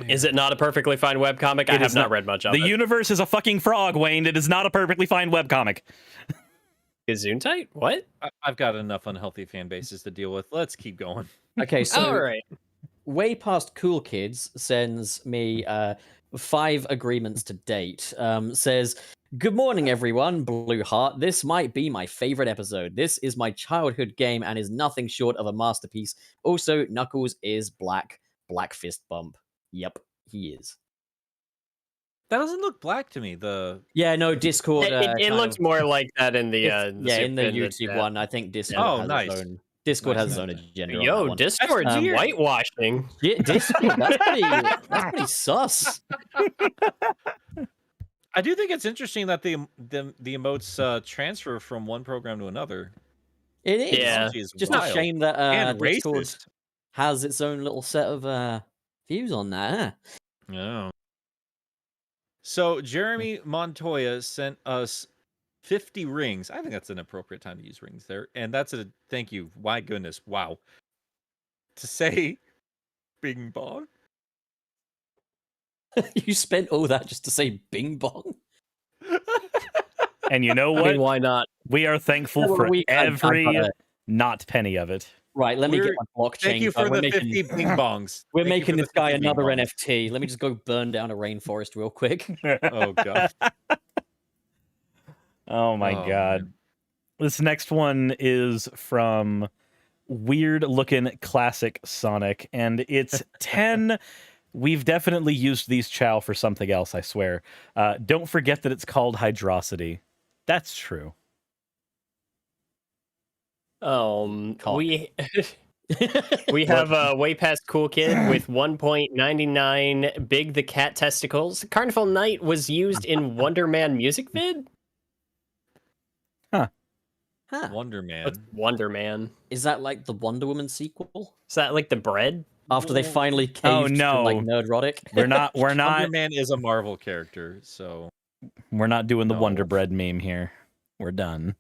Is it not a perfectly fine webcomic? I It have is not not. read much of The it. universe is a fucking frog, Wayne. It is not a perfectly fine webcomic. Gesundheit? What? I've got enough unhealthy fan bases to deal with. Let's keep going. Okay, so All right. Way Past Cool Kids sends me 5 agreements to date. Says, "Good morning, everyone. Blue Heart. This might be my favorite episode. This is my childhood game and is nothing short of a masterpiece. Also, Knuckles is black. Black fist bump. Yep, he is." That doesn't look black to me. Yeah, no, Discord. It kind looks of- more like that in the in the YouTube chat. one. I think Discord Oh, has nice. its own. Discord Nice, has its own nice. agenda. on that Yo, one. Discord's That's weird. whitewashing. Discord. That's pretty sus. I do think it's interesting that the emotes transfer from one program to another. It is. Yeah. Technology is Just wild a shame that and Discord racist. has its own little set of views on that. Huh? Yeah. So Jeremy Montoya sent us 50 rings. I think that's an appropriate time to use rings there. And that's a thank you. My goodness. Wow. To say Bing Bong. You spent all that just to say Bing Bong? And you know I what? mean, why not? We are thankful Well, for we had every not penny of it. Right, let me get We're- my blockchain. Thank you for We're the making- 50 Bing Bongs. We're Thank you making for the this guy 50 Bing another Bongs. NFT. Let me just go burn down a rainforest real quick. Oh god. Oh my Oh, god. man. This next one is from weird looking classic Sonic, and it's 10. We've definitely used these chow for something else, I swear. Don't forget that it's called Hydrocity. That's true. Cock. We have a way past cool kid with 1.99 big the cat testicles. Carnival Night was used in Wonder Man music vid. Huh. Wonder Man. What's Wonder Man? Is that like the Wonder Woman sequel? Is that like the bread? After they finally caved Oh, to no. like Nerdrotic? We're not Wonder Man is a Marvel character, so doing the No. Wonder Bread meme here. We're done.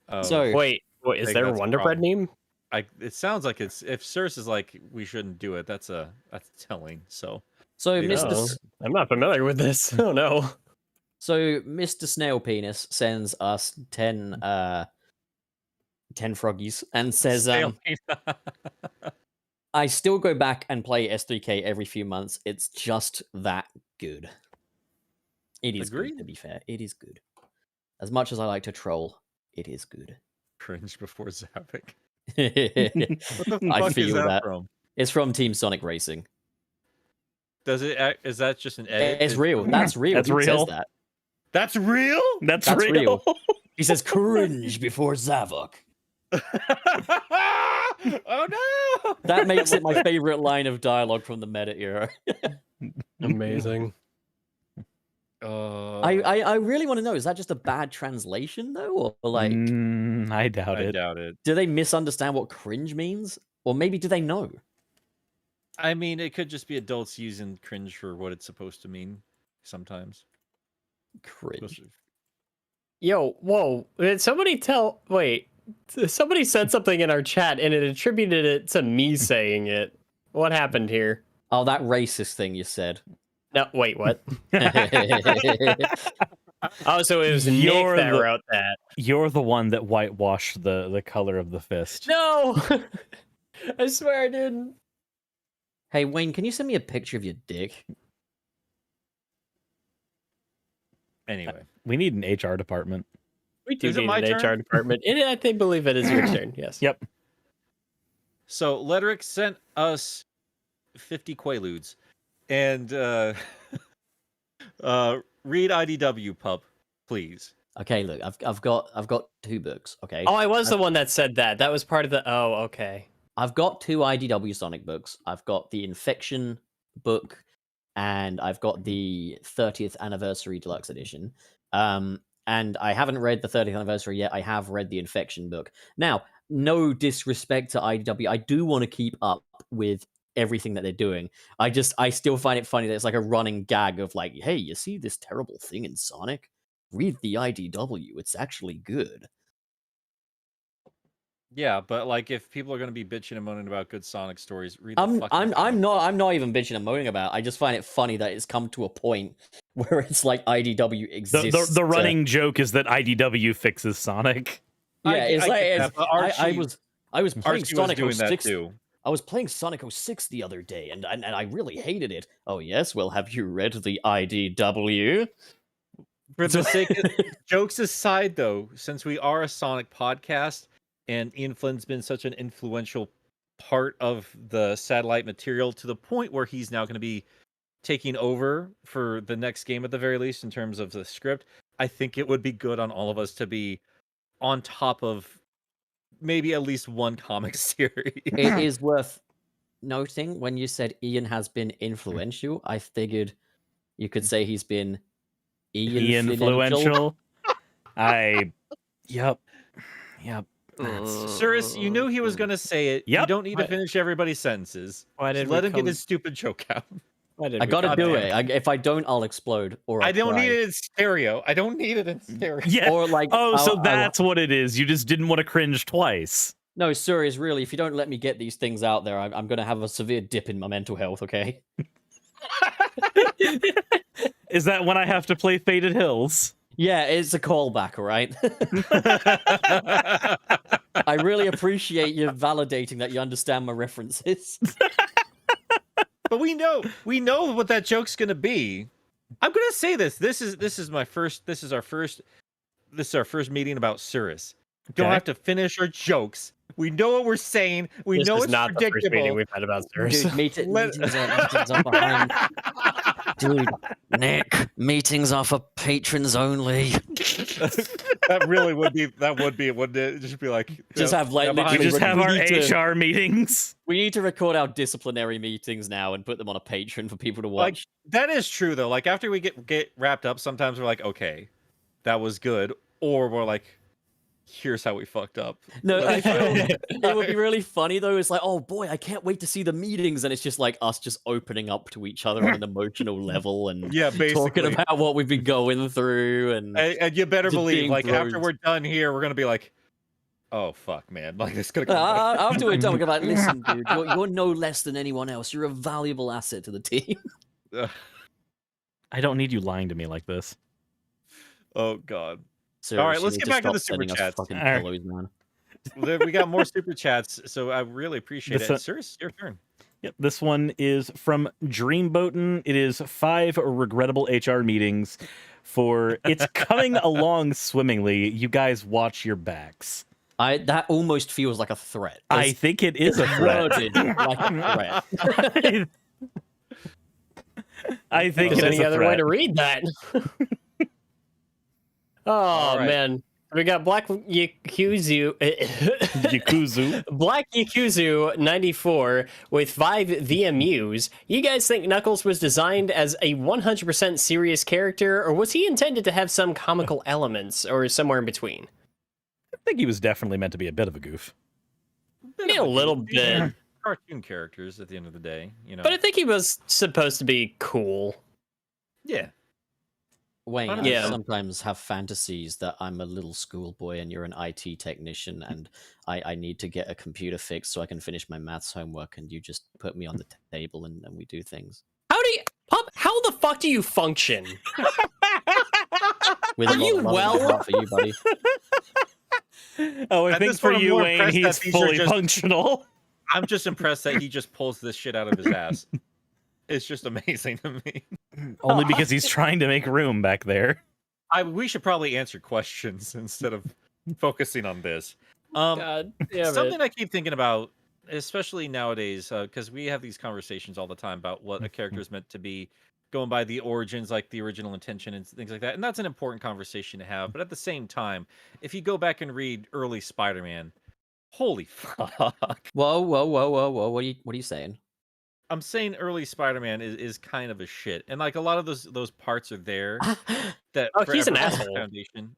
oh, So Wait, is think there a that's a Wonder Bread meme? it sounds like it's if Suris is like we shouldn't do it, that's telling. So Mr. Oh. S- I'm not familiar with this. Oh no. So Mr. Snail Penis sends us 10 froggies and says Stale. I still go back and play S3K every few months. It's just that good. It is Agreed. good, to be fair. It is good. As much as I like to troll, it is good. Cringe before Zavik. I What the fuck feel is that that. from? It's from Team Sonic Racing. Does it is that just an edit? It's real. That's real. That's He real. says that. That's real? That's That's real. He says cringe before Zavok. Oh no! That makes it my favorite line of dialogue from the meta era. Amazing. I really want to know, is that just a bad translation though? Or like I doubt I it. doubt it. do they misunderstand what cringe means? Or maybe do they know? I mean, it could just be adults using cringe for what it's supposed to mean. Sometimes. Cringe. Yo, whoa. Did somebody tell wait. Somebody said something in our chat and it attributed it to me saying it. What happened here? Oh, that racist thing you said. No, wait, what? It's Oh, so it was You're Nick that the- wrote that. You're the one that whitewashed the color of the fist. No! I swear I didn't. Hey Wayne, can you send me a picture of your dick? Anyway. We need an HR department. We do Is it need my an turn? HR department. I believe it is your turn, yes. Yep. So Ledric sent us 50 Quaaludes. And read IDW Pup, please. Okay, look, I've got 2 books, okay? Oh, I was the one that said that. That was part of the oh, okay. I've got 2 IDW Sonic books. I've got the Infection book, and I've got the 30th Anniversary Deluxe Edition. And I haven't read the 30th Anniversary yet. I have read the Infection book. Now, no disrespect to IDW, I do want to keep up with everything that they're doing. I still find it funny that it's like a running gag of like, hey, you see this terrible thing in Sonic? Read the IDW. It's actually good. Yeah, but like if people are gonna be bitching and moaning about good Sonic stories, read the I'm fucking not even bitching and moaning about it. I just find it funny that it's come to a point where it's like IDW exists. The running joke is that IDW fixes Sonic. Yeah, I it's get like that, it's, but I Archie- was playing Archie was Sonic doing that 06. too. I was playing Sonic 06 the other day, and I really hated it. Oh yes, well, have you read the IDW? For the sake of jokes aside, though, since we are a Sonic podcast and Ian Flynn's been such an influential part of the satellite material to the point where he's now going to be taking over for the next game at the very least in terms of the script, I think it would be good on all of us to be on top of maybe at least one comic series. It is worth noting when you said Ian has been influential, I figured you could say he's been Influential. Yep. Suris, you knew he was going to say it. You Yep. don't need to finish everybody's sentences. Why Just did let we him get come- his stupid joke out. Why did I we gotta come do there? it. If I don't, I'll explode. Or I'll I don't cry. need it in stereo. I don't need it in stereo. Yeah. Or like, Oh, so I'll- that's what it is. You just didn't want to cringe twice. No, serious. Really, if you don't let me get these things out there, I'm gonna have a severe dip in my mental health. Okay. Is that when I have to play Faded Hills? Yeah, it's a callback, all right? I really appreciate you validating that you understand my references. But we know what that joke's gonna be. I'm gonna say this. This is our first meeting about Suris. Don't Okay. have to finish our jokes. We know what we're saying. We This know is it's not the first meeting predictable. we've had about Suris. Dude, meetings are behind. Dude, Nick, meetings are for patrons only. That really would be. That would be. Wouldn't it? Just be like. Just have like behind We literally just have we our need to- HR meetings. We need to record our disciplinary meetings now and put them on a Patreon for people to Like watch. that is true though. Like after we get wrapped up, sometimes we're like, okay, that was good, or we're like, here's how we fucked up. No, I Like, feel it would be really funny though. It's like, oh boy, I can't wait to see the meetings, and it's just like us just opening up to each other on an emotional level and yeah, basically. talking about what we've been going through. And you better Just believe, being like after bros. we're done here, we're gonna be like, oh fuck, man, like this gonna come. After we're done, we're gonna be like, listen, dude, you're no less than anyone else. You're a valuable asset to the team. I don't need you lying to me like this. Oh god. Seriously, right, let's you get need back to stop the super sending us chats. Fucking All right. pillows, man. We got more super chats, so I really appreciate This it. one- Suris, your turn. Yep, this one is from Dreamboatin. It is 5 regrettable HR meetings for it's coming along swimmingly. You guys watch your backs. That almost feels like a threat. I think it is a threat. worded like a threat. I think There's it is any a other way threat. to read that? Oh right. man, we got Black Yakuzu, Yakuzu. Black Yakuzu 94 with 5 VMUs. You guys think Knuckles was designed as a 100% serious character, or was he intended to have some comical elements, or somewhere in between? I think he was definitely meant to be a bit of a goof. Maybe a little These are bit, cartoon characters at the end of the day, you know. but I think he was supposed to be cool. yeah. Wayne, I Yeah. sometimes have fantasies that I'm a little schoolboy and you're an IT technician and I need to get a computer fixed so I can finish my maths homework and you just put me on the table and we do things. How do you, Pup? How the fuck do you function? With Are a lot you of love in my well? heart for you, buddy. Oh, I At think this for point, I'm you, more Wayne, impressed that he's these are fully just- functional. I'm just impressed that he just pulls this shit out of his ass. It's just amazing to me. Only because he's trying to make room back there. We should probably answer questions instead of focusing on this. God damn Something it. I keep thinking about, especially nowadays, because we have these conversations all the time about what a character is meant to be, going by the origins, like the original intention and things like that. And that's an important conversation to have. But at the same time, if you go back and read early Spider-Man, holy fuck. Whoa. What are you saying? I'm saying early Spider-Man is kind of a shit. And like a lot of those parts are there that Oh, he's an forever has a asshole. foundation.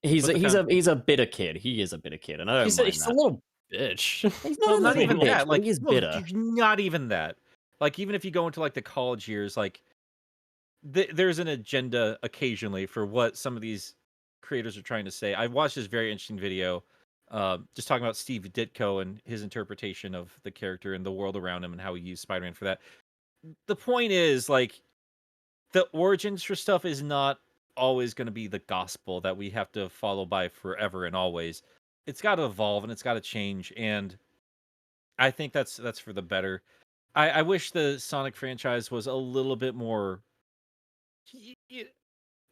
He's But the he's a bitter kid. He is a bitter kid, and I don't He's mind a that. little bitch. He's Well, a not little even bitch, that. but Like he is well, bitter. not even that. Like even if you go into like the college years, like there's an agenda occasionally for what some of these creators are trying to say. I watched this very interesting video, just talking about Steve Ditko and his interpretation of the character and the world around him and how he used Spider-Man for that. The point is, like, the origins for stuff is not always going to be the gospel that we have to follow by forever and always. It's got to evolve and it's got to change, and I think that's for the better. I wish the Sonic franchise was a little bit more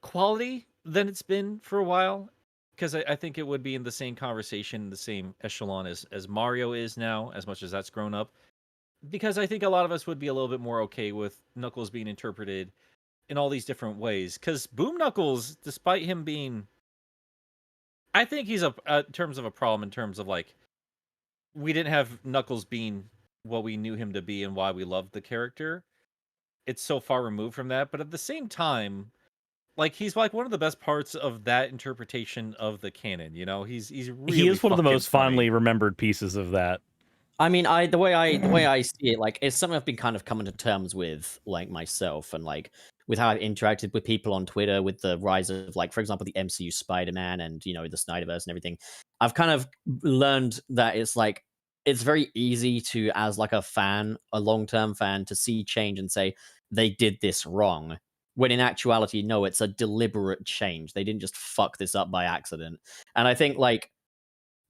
quality than it's been for a while, because I think it would be in the same conversation, the same echelon as Mario is now, as much as that's grown up. Because I think a lot of us would be a little bit more okay with Knuckles being interpreted in all these different ways. Because Boom Knuckles, despite him being, I think he's in terms of a problem, in terms of like, we didn't have Knuckles being what we knew him to be and why we loved the character. It's so far removed from that. But at the same time, like he's like one of the best parts of that interpretation of the canon. You know, he's really He is one of the fucking most funny. fondly remembered pieces of that. I mean, the way I see it, like, it's something I've been kind of coming to terms with, like, myself, and like with how I've interacted with people on Twitter, with the rise of, like, for example, the MCU Spider-Man and, you know, the Snyderverse and everything. I've kind of learned that it's like it's very easy to, as like a fan, a long-term fan, to see change and say they did this wrong. When in actuality, no, it's a deliberate change. They didn't just fuck this up by accident. And I think, like,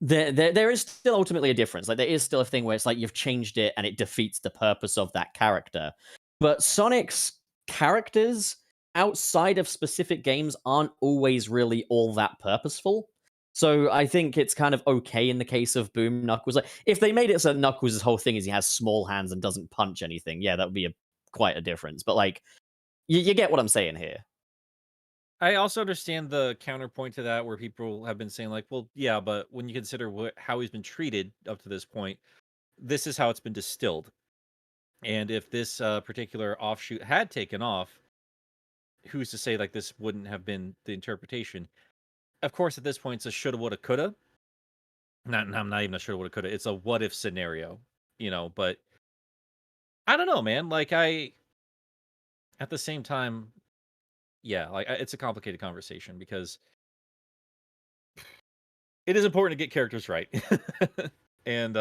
there is still ultimately a difference. Like, there is still a thing where it's like you've changed it and it defeats the purpose of that character. But Sonic's characters outside of specific games aren't always really all that purposeful. So I think it's kind of okay in the case of Boom Knuckles. Like, if they made it so Knuckles' whole thing is he has small hands and doesn't punch anything, yeah, that would be quite a difference. But like, you get what I'm saying here. I also understand the counterpoint to that, where people have been saying like, well, yeah, but when you consider how he's been treated up to this point, this is how it's been distilled. And if this particular offshoot had taken off, who's to say like this wouldn't have been the interpretation? Of course, at this point, it's a shoulda, woulda, coulda. I'm not even a shoulda, woulda, coulda. It's a what if scenario, you know. But I don't know, man. Like at the same time, yeah, like it's a complicated conversation because it is important to get characters right, and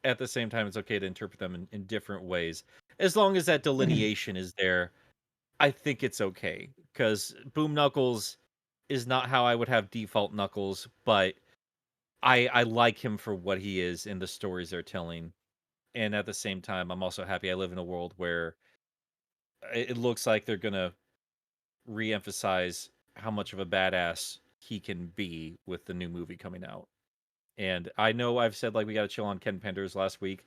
at the same time, it's okay to interpret them in different ways as long as that delineation is there. I think it's okay because Boom Knuckles is not how I would have default Knuckles, but I like him for what he is in the stories they're telling, and at the same time, I'm also happy I live in a world where it looks like they're gonna re-emphasize how much of a badass he can be with the new movie coming out. And I know I've said like we gotta chill on Ken Penders last week.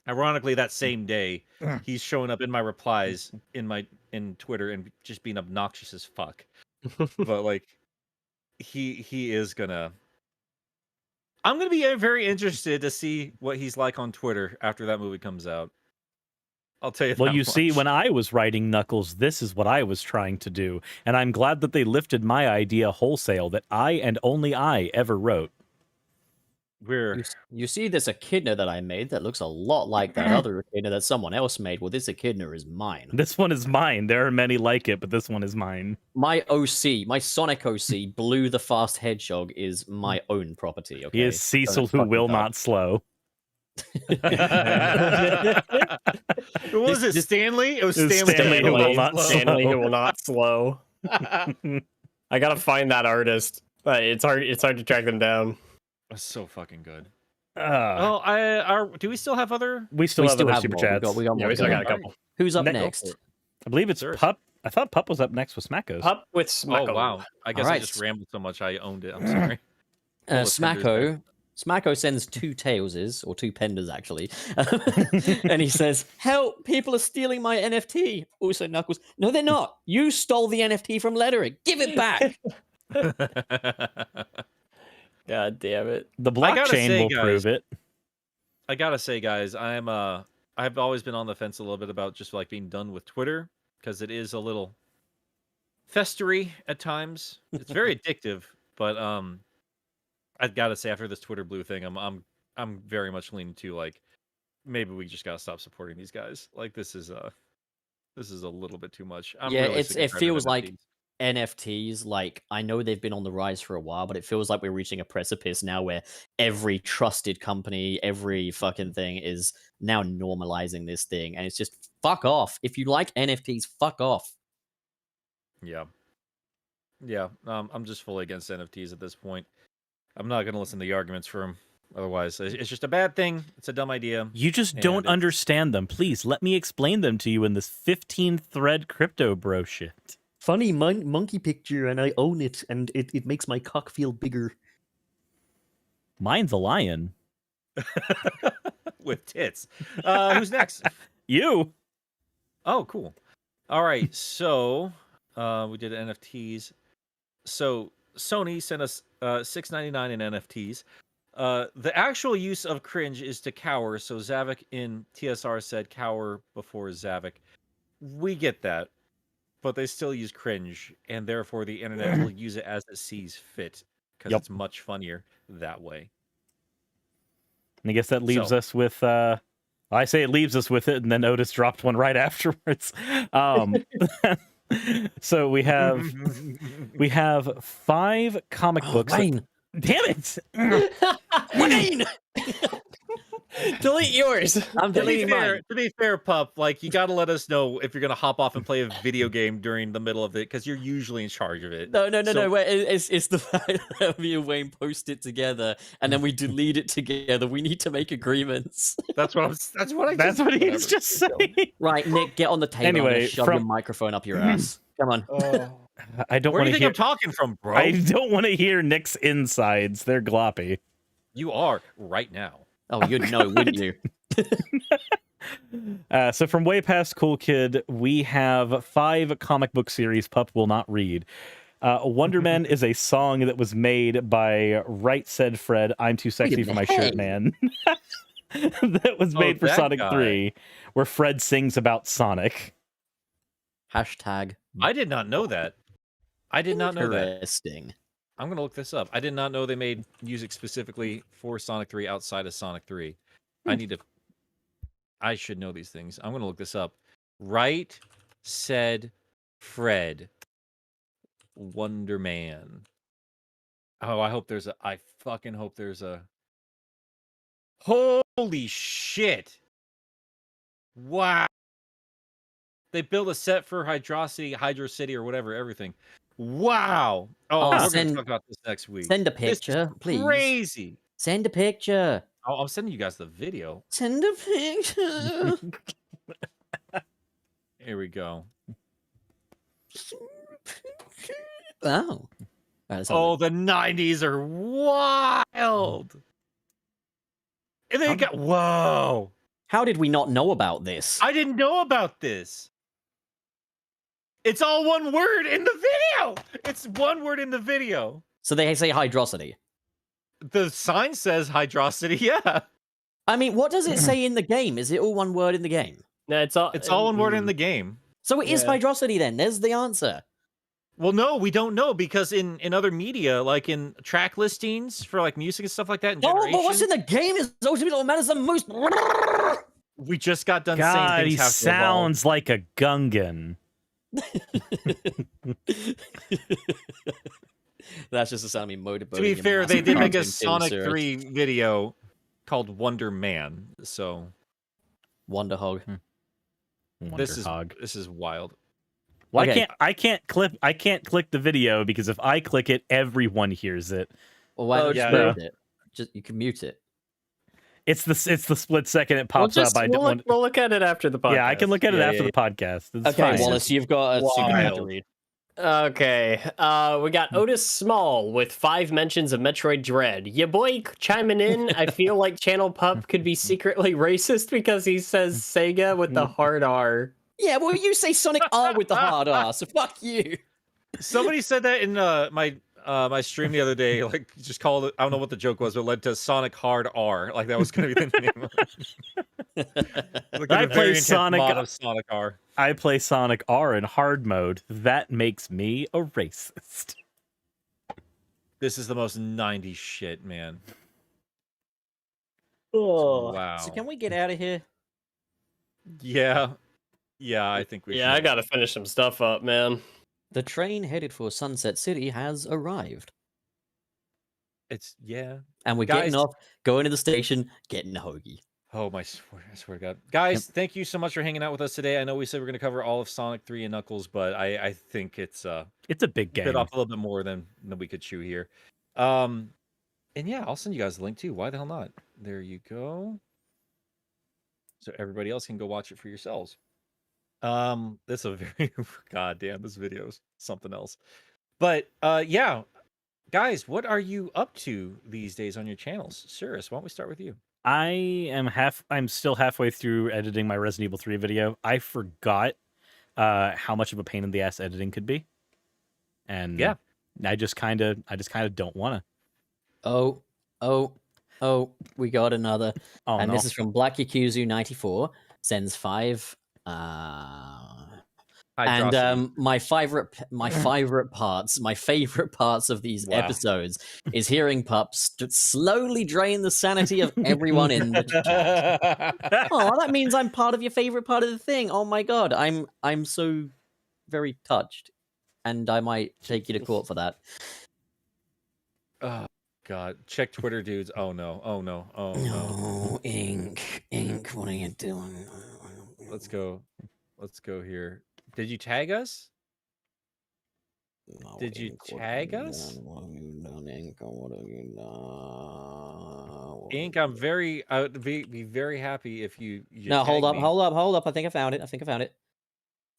Ironically, that same day, he's showing up in my replies in Twitter and just being obnoxious as fuck. But like, he is gonna. I'm gonna be very interested to see what he's like on Twitter after that movie comes out. I'll tell you. Well, that you much. see, when I was writing Knuckles, this is what I was trying to do. And I'm glad that they lifted my idea wholesale that I and only I ever wrote. You see this echidna that I made that looks a lot like that other echidna that someone else made. Well, this echidna is mine. This one is mine. There are many like it, but this one is mine. My OC, my Sonic OC, Blue the Fast Hedgehog, is my own property. Okay, He is Cecil who will not slow. What was it, Stanley? It was Stanley who will not Stanley slow. who will not slow. I gotta find that artist. It's hard to track them down. That's so fucking good. Oh, Do we still have other? we still have other super chats. We got Yeah, more we still to got a go. couple. Who's up Ne- next? I believe it's Suris. Pup. I thought Pup was up next with Smackos. Pup with Smacko. Oh wow! I guess I Alright. just rambled so much I owned it. I'm sorry. Full of tenders Smacko sends two tailses, or two penders actually, and he says, "Help! People are stealing my NFT." Also, Knuckles, no, they're not. You stole the NFT from Lettering. Give it back. God damn it. The gotta blockchain say, will guys, prove it. I gotta say, guys, I've always been on the fence a little bit about just like being done with Twitter because it is a little festery at times. It's very addictive, but I gotta say after this Twitter blue thing, I'm very much leaning to like maybe we just gotta stop supporting these guys. Like this is a little bit too much. I'm Yeah, really sick and it tired of feels like NFTs. NFTs, like, I know they've been on the rise for a while, but it feels like we're reaching a precipice now where every trusted company, every fucking thing is now normalizing this thing, and it's just fuck off. If you like NFTs, fuck off. Yeah. I'm just fully against NFTs at this point. I'm not gonna listen to the arguments for them. Otherwise, it's just a bad thing. It's a dumb idea. You just And don't it's- understand them. Please let me explain them to you in this 15-thread crypto bro shit. Funny monkey picture, and I own it, and it makes my cock feel bigger. Mine's a lion. With tits. Who's next? You. Oh, cool. All right, so we did NFTs. So Sony sent us $6.99 in NFTs. The actual use of cringe is to cower. So Zavik in TSR said cower before Zavik. We get that. but they still use cringe, and therefore the internet will use it as it sees fit because Yep. it's much funnier that way. And I guess that leaves us with. I say it leaves us with it, and then Otis dropped one right afterwards. So we have 5 comic books. Wayne. Damn it! Wayne! Delete yours. I'm deleting mine. To be fair, Pup, like you got to let us know if you're gonna hop off and play a video game during the middle of it, because you're usually in charge of it. No. So- Wait, it's the fact that me and Wayne post it together and then we delete it together. We need to make agreements. That's what he's just saying. Right, Nick, get on the table. Anyway, And shove your microphone up your ass. Come on. I don't Where want do you to think hear. I'm talking from, bro? I don't want to hear Nick's insides. They're gloppy. You are right now. Oh, you'd know, wouldn't you? So from way past Cool Kid, we have 5 comic book series Pup will not read. Wonder Man is a song that was made by Right Said Fred, I'm Too Sexy for My Shirt Man. That was made for that Sonic guy. 3, where Fred sings about Sonic. Hashtag I did not know that. I did not know that. interesting. I'm gonna look this up. I did not know they made music specifically for Sonic 3 outside of Sonic 3. I should know these things. I'm gonna look this up. Right Said Fred, Wonder Man. Oh, I fucking hope there's a. Holy shit! Wow. They built a set for Hydrocity, or whatever, everything. Wow. Oh, we're going to talk about this next week. Send a This is picture, please. Crazy. Send a picture. Oh, I'm sending you guys the video. Send a picture. Here we go. Oh. Oh, the 90s are wild. And they got, whoa. How did we not know about this? I didn't know about this. It's all one word in the video. It's one word in the video. So they say hydrocity. The sign says Hydrocity, yeah. I mean, what does it say in the game? Is it all one word in the game? No, it's all one word in the game. So it is Yeah. hydrocity then. There's the answer. Well, no, we don't know, because in other media, like in track listings for like music and stuff like that, in Oh, but what's in Generation, the game is ultimately what matters the most. we just got done saying God, things he have to evolve. sounds like a Gungan. That's just the sound of me motorboating. To be in fair, they massive did make a cartoon Sonic Suris. 3 video called Wonder Man. So Wonder Hog. this Wonderhog. is wild. Well, Okay. I can't click the video because if I click it, everyone hears it. Well, why Oh, don't you yeah. mute it? Just you can mute it. It's the split second it pops up. I don't want. We'll look at it after the podcast. Yeah, I can look at it Yeah, after yeah, the podcast. It's Okay, fine. Wallace, you've got a super hard to Wild. read. Okay, we got Otis Small with 5 mentions of Metroid Dread. Ya boy chiming in. I feel like Channel Pup could be secretly racist because he says Sega with the hard R. Yeah, well, you say Sonic R with the hard R, so fuck you. Somebody said that in my stream the other day. Like, just called it. I don't know what the joke was, but it led to Sonic Hard R. Like that was going to be the name of it. Like I a play very intense Sonic- mod of Sonic R. I play Sonic R in hard mode. That makes me a racist. This is the most 90s shit, man. Oh. Wow. So can we get out of here? Yeah. Yeah, I think we should. Yeah, I gotta finish some stuff up, man. The train headed for Sunset City has arrived. Yeah. And we're Guys- getting off, going to the station, getting a hoagie. Oh, I swear to God. Guys, thank you so much for hanging out with us today. I know we said we're going to cover all of Sonic 3 and Knuckles, but I think it's a big bit game. off a little bit more than we could chew here. And yeah, I'll send you guys the link too. Why the hell not? There you go. So everybody else can go watch it for yourselves. This is a very God damn, this video is something else. But yeah, guys, what are you up to these days on your channels? Suris, why don't we start with you? I'm still halfway through editing my Resident Evil 3 video. I forgot how much of a pain in the ass editing could be. And Yeah. I just kind of don't want to. Oh, we got another. Oh, And no. this is from Black Yakuzu 94. Sends 5. And Hydrocity. my favorite parts of these Wow. episodes is hearing Pup slowly drain the sanity of everyone in the chat. Oh, that means I'm part of your favorite part of the thing. Oh my god, I'm so very touched, and I might take you to court for that. Oh god, check Twitter, dudes. Oh no, oh no, oh no. No, Ink, what are you doing? Let's go here. Did you tag us? No, Did you Ink, what have tag you us? done? What have you done, Ink? What have you done? What Ink, have I'm very I would be very happy if you No, hold tag up, me. hold up. I think I found it.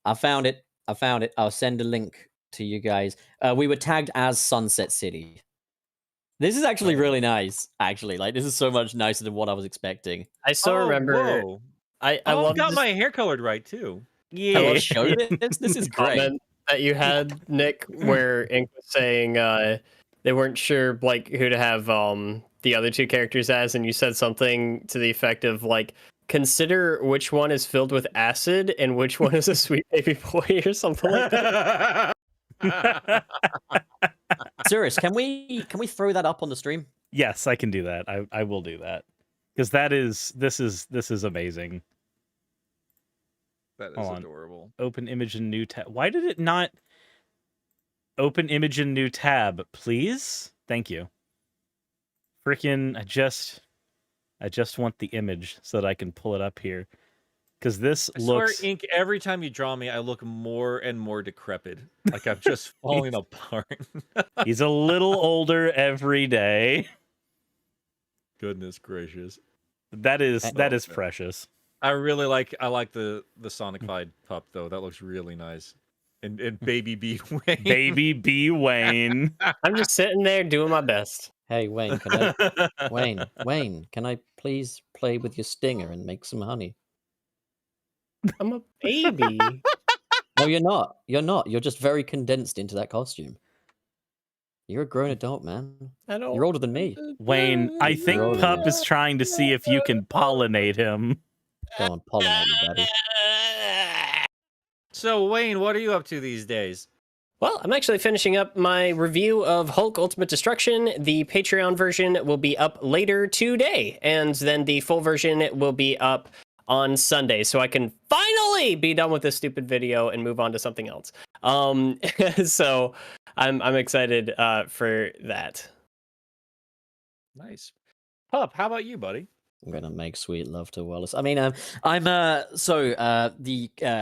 I found it. I'll send a link to you guys. We were tagged as Sunset City. This is actually really nice. Actually, like this is so much nicer than what I was expecting. I still Oh, remember. whoa. I Oh, love I've got this my hair colored right too. Hello, Yeah. show this. This is great. comment that you had, Nick, where Ink was saying they weren't sure like who to have the other two characters as, and you said something to the effect of like, consider which one is filled with acid and which one is a sweet baby boy or something like that. Suris, can we throw that up on the stream? Yes, I can do that. I will do that. Because this is amazing. That is Hold on. adorable. Open image in new tab. Why did it not open image in new tab, please? Thank you. Frickin' I just want the image so that I can pull it up here. Because this I looks swear, Ink, every time you draw me, I look more and more decrepit. Like I'm just falling apart. he's a little older every day. Goodness gracious. That is Okay. precious. I like the Sonic-fied pup though. That looks really nice. And baby B Wayne. Baby B Wayne. I'm just sitting there doing my best. Hey Wayne, Wayne, can I please play with your stinger and make some honey? I'm a baby. No, you're not. You're just very condensed into that costume. You're a grown adult, man. I don't. You're older than me. Wayne, I think Rolling Pup it. is trying to see if you can pollinate him. Go on, pollinate me, daddy. So Wayne, what are you up to these days? Well, I'm actually finishing up my review of Hulk Ultimate Destruction. The Patreon version will be up later today, and then the full version will be up on Sunday, so I can finally be done with this stupid video and move on to something else. So I'm excited for that. Nice. Pup, how about you, buddy? I'm gonna make sweet love to Wallace. I mean, the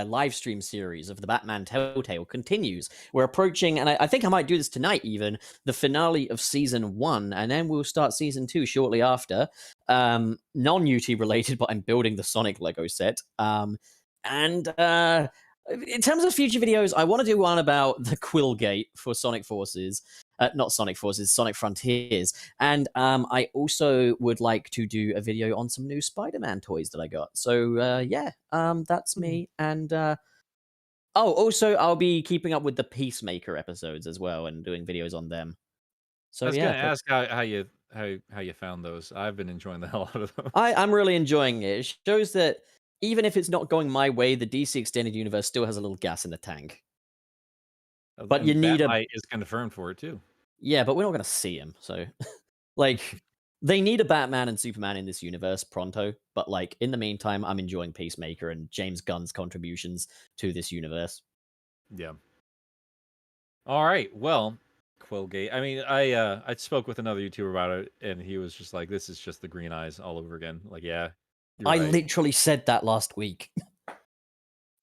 live stream series of the Batman Telltale continues. We're approaching, and I think I might do this tonight even, the finale of season 1, and then we'll start season 2 shortly after. Non-YouTube related, but I'm building the Sonic Lego set. And in terms of future videos, I want to do one about the Quillgate for Sonic Forces. Not Sonic Forces, Sonic Frontiers. And I also would like to do a video on some new Spider-Man toys that I got. So, that's me. And, also, I'll be keeping up with the Peacemaker episodes as well and doing videos on them. So, I was yeah. gonna ask how you found those. I've been enjoying the hell out of them. I'm really enjoying it. It shows that even if it's not going my way, the DC Extended Universe still has a little gas in the tank. But And you need Batmite is confirmed for it too. Yeah, but we're not going to see him. So, like, they need a Batman and Superman in this universe pronto. But, like, in the meantime, I'm enjoying Peacemaker and James Gunn's contributions to this universe. Yeah. All right. Well, Quillgate. I mean, I spoke with another YouTuber about it, and he was just like, "This is just the green eyes all over again." Like, yeah. I right. literally said that last week.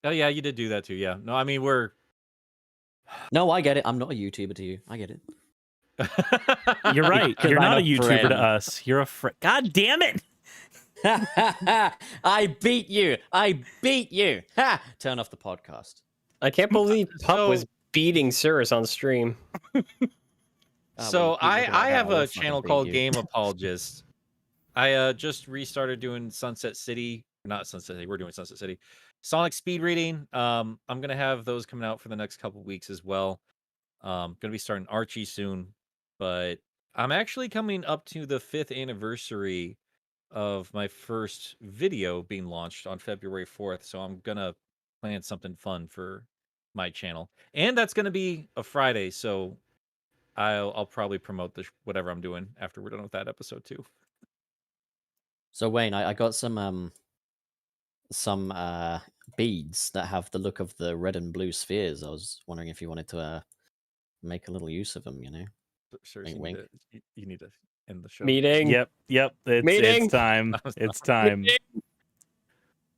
Oh yeah, you did do that too. Yeah. No, I mean we're. No, I get it. I'm not a YouTuber to you. I get it. You're right. Because You're I'm not a a YouTuber friend. to us. You're a friend. God damn it! I beat you. Ha! Turn off the podcast. I can't believe Pup So- was beating Suris on stream. So I have a channel called Game. Game Apologist. I just restarted doing Sunset City. Not Sunset City. We're doing Sunset City. Sonic speed reading. I'm gonna have those coming out for the next couple weeks as well. Gonna be starting Archie soon, but I'm actually coming up to the 5th anniversary of my first video being launched on February 4th. So I'm gonna plan something fun for my channel, and that's going to be a Friday, so I'll probably promote whatever I'm doing after we're done with that episode too. So Wayne, I got some beads that have the look of the red and blue spheres. I was wondering if you wanted to make a little use of them. You know, Sure, wink, you wink. need to end the show. Meeting. Yep. It's Meeting. time. It's time.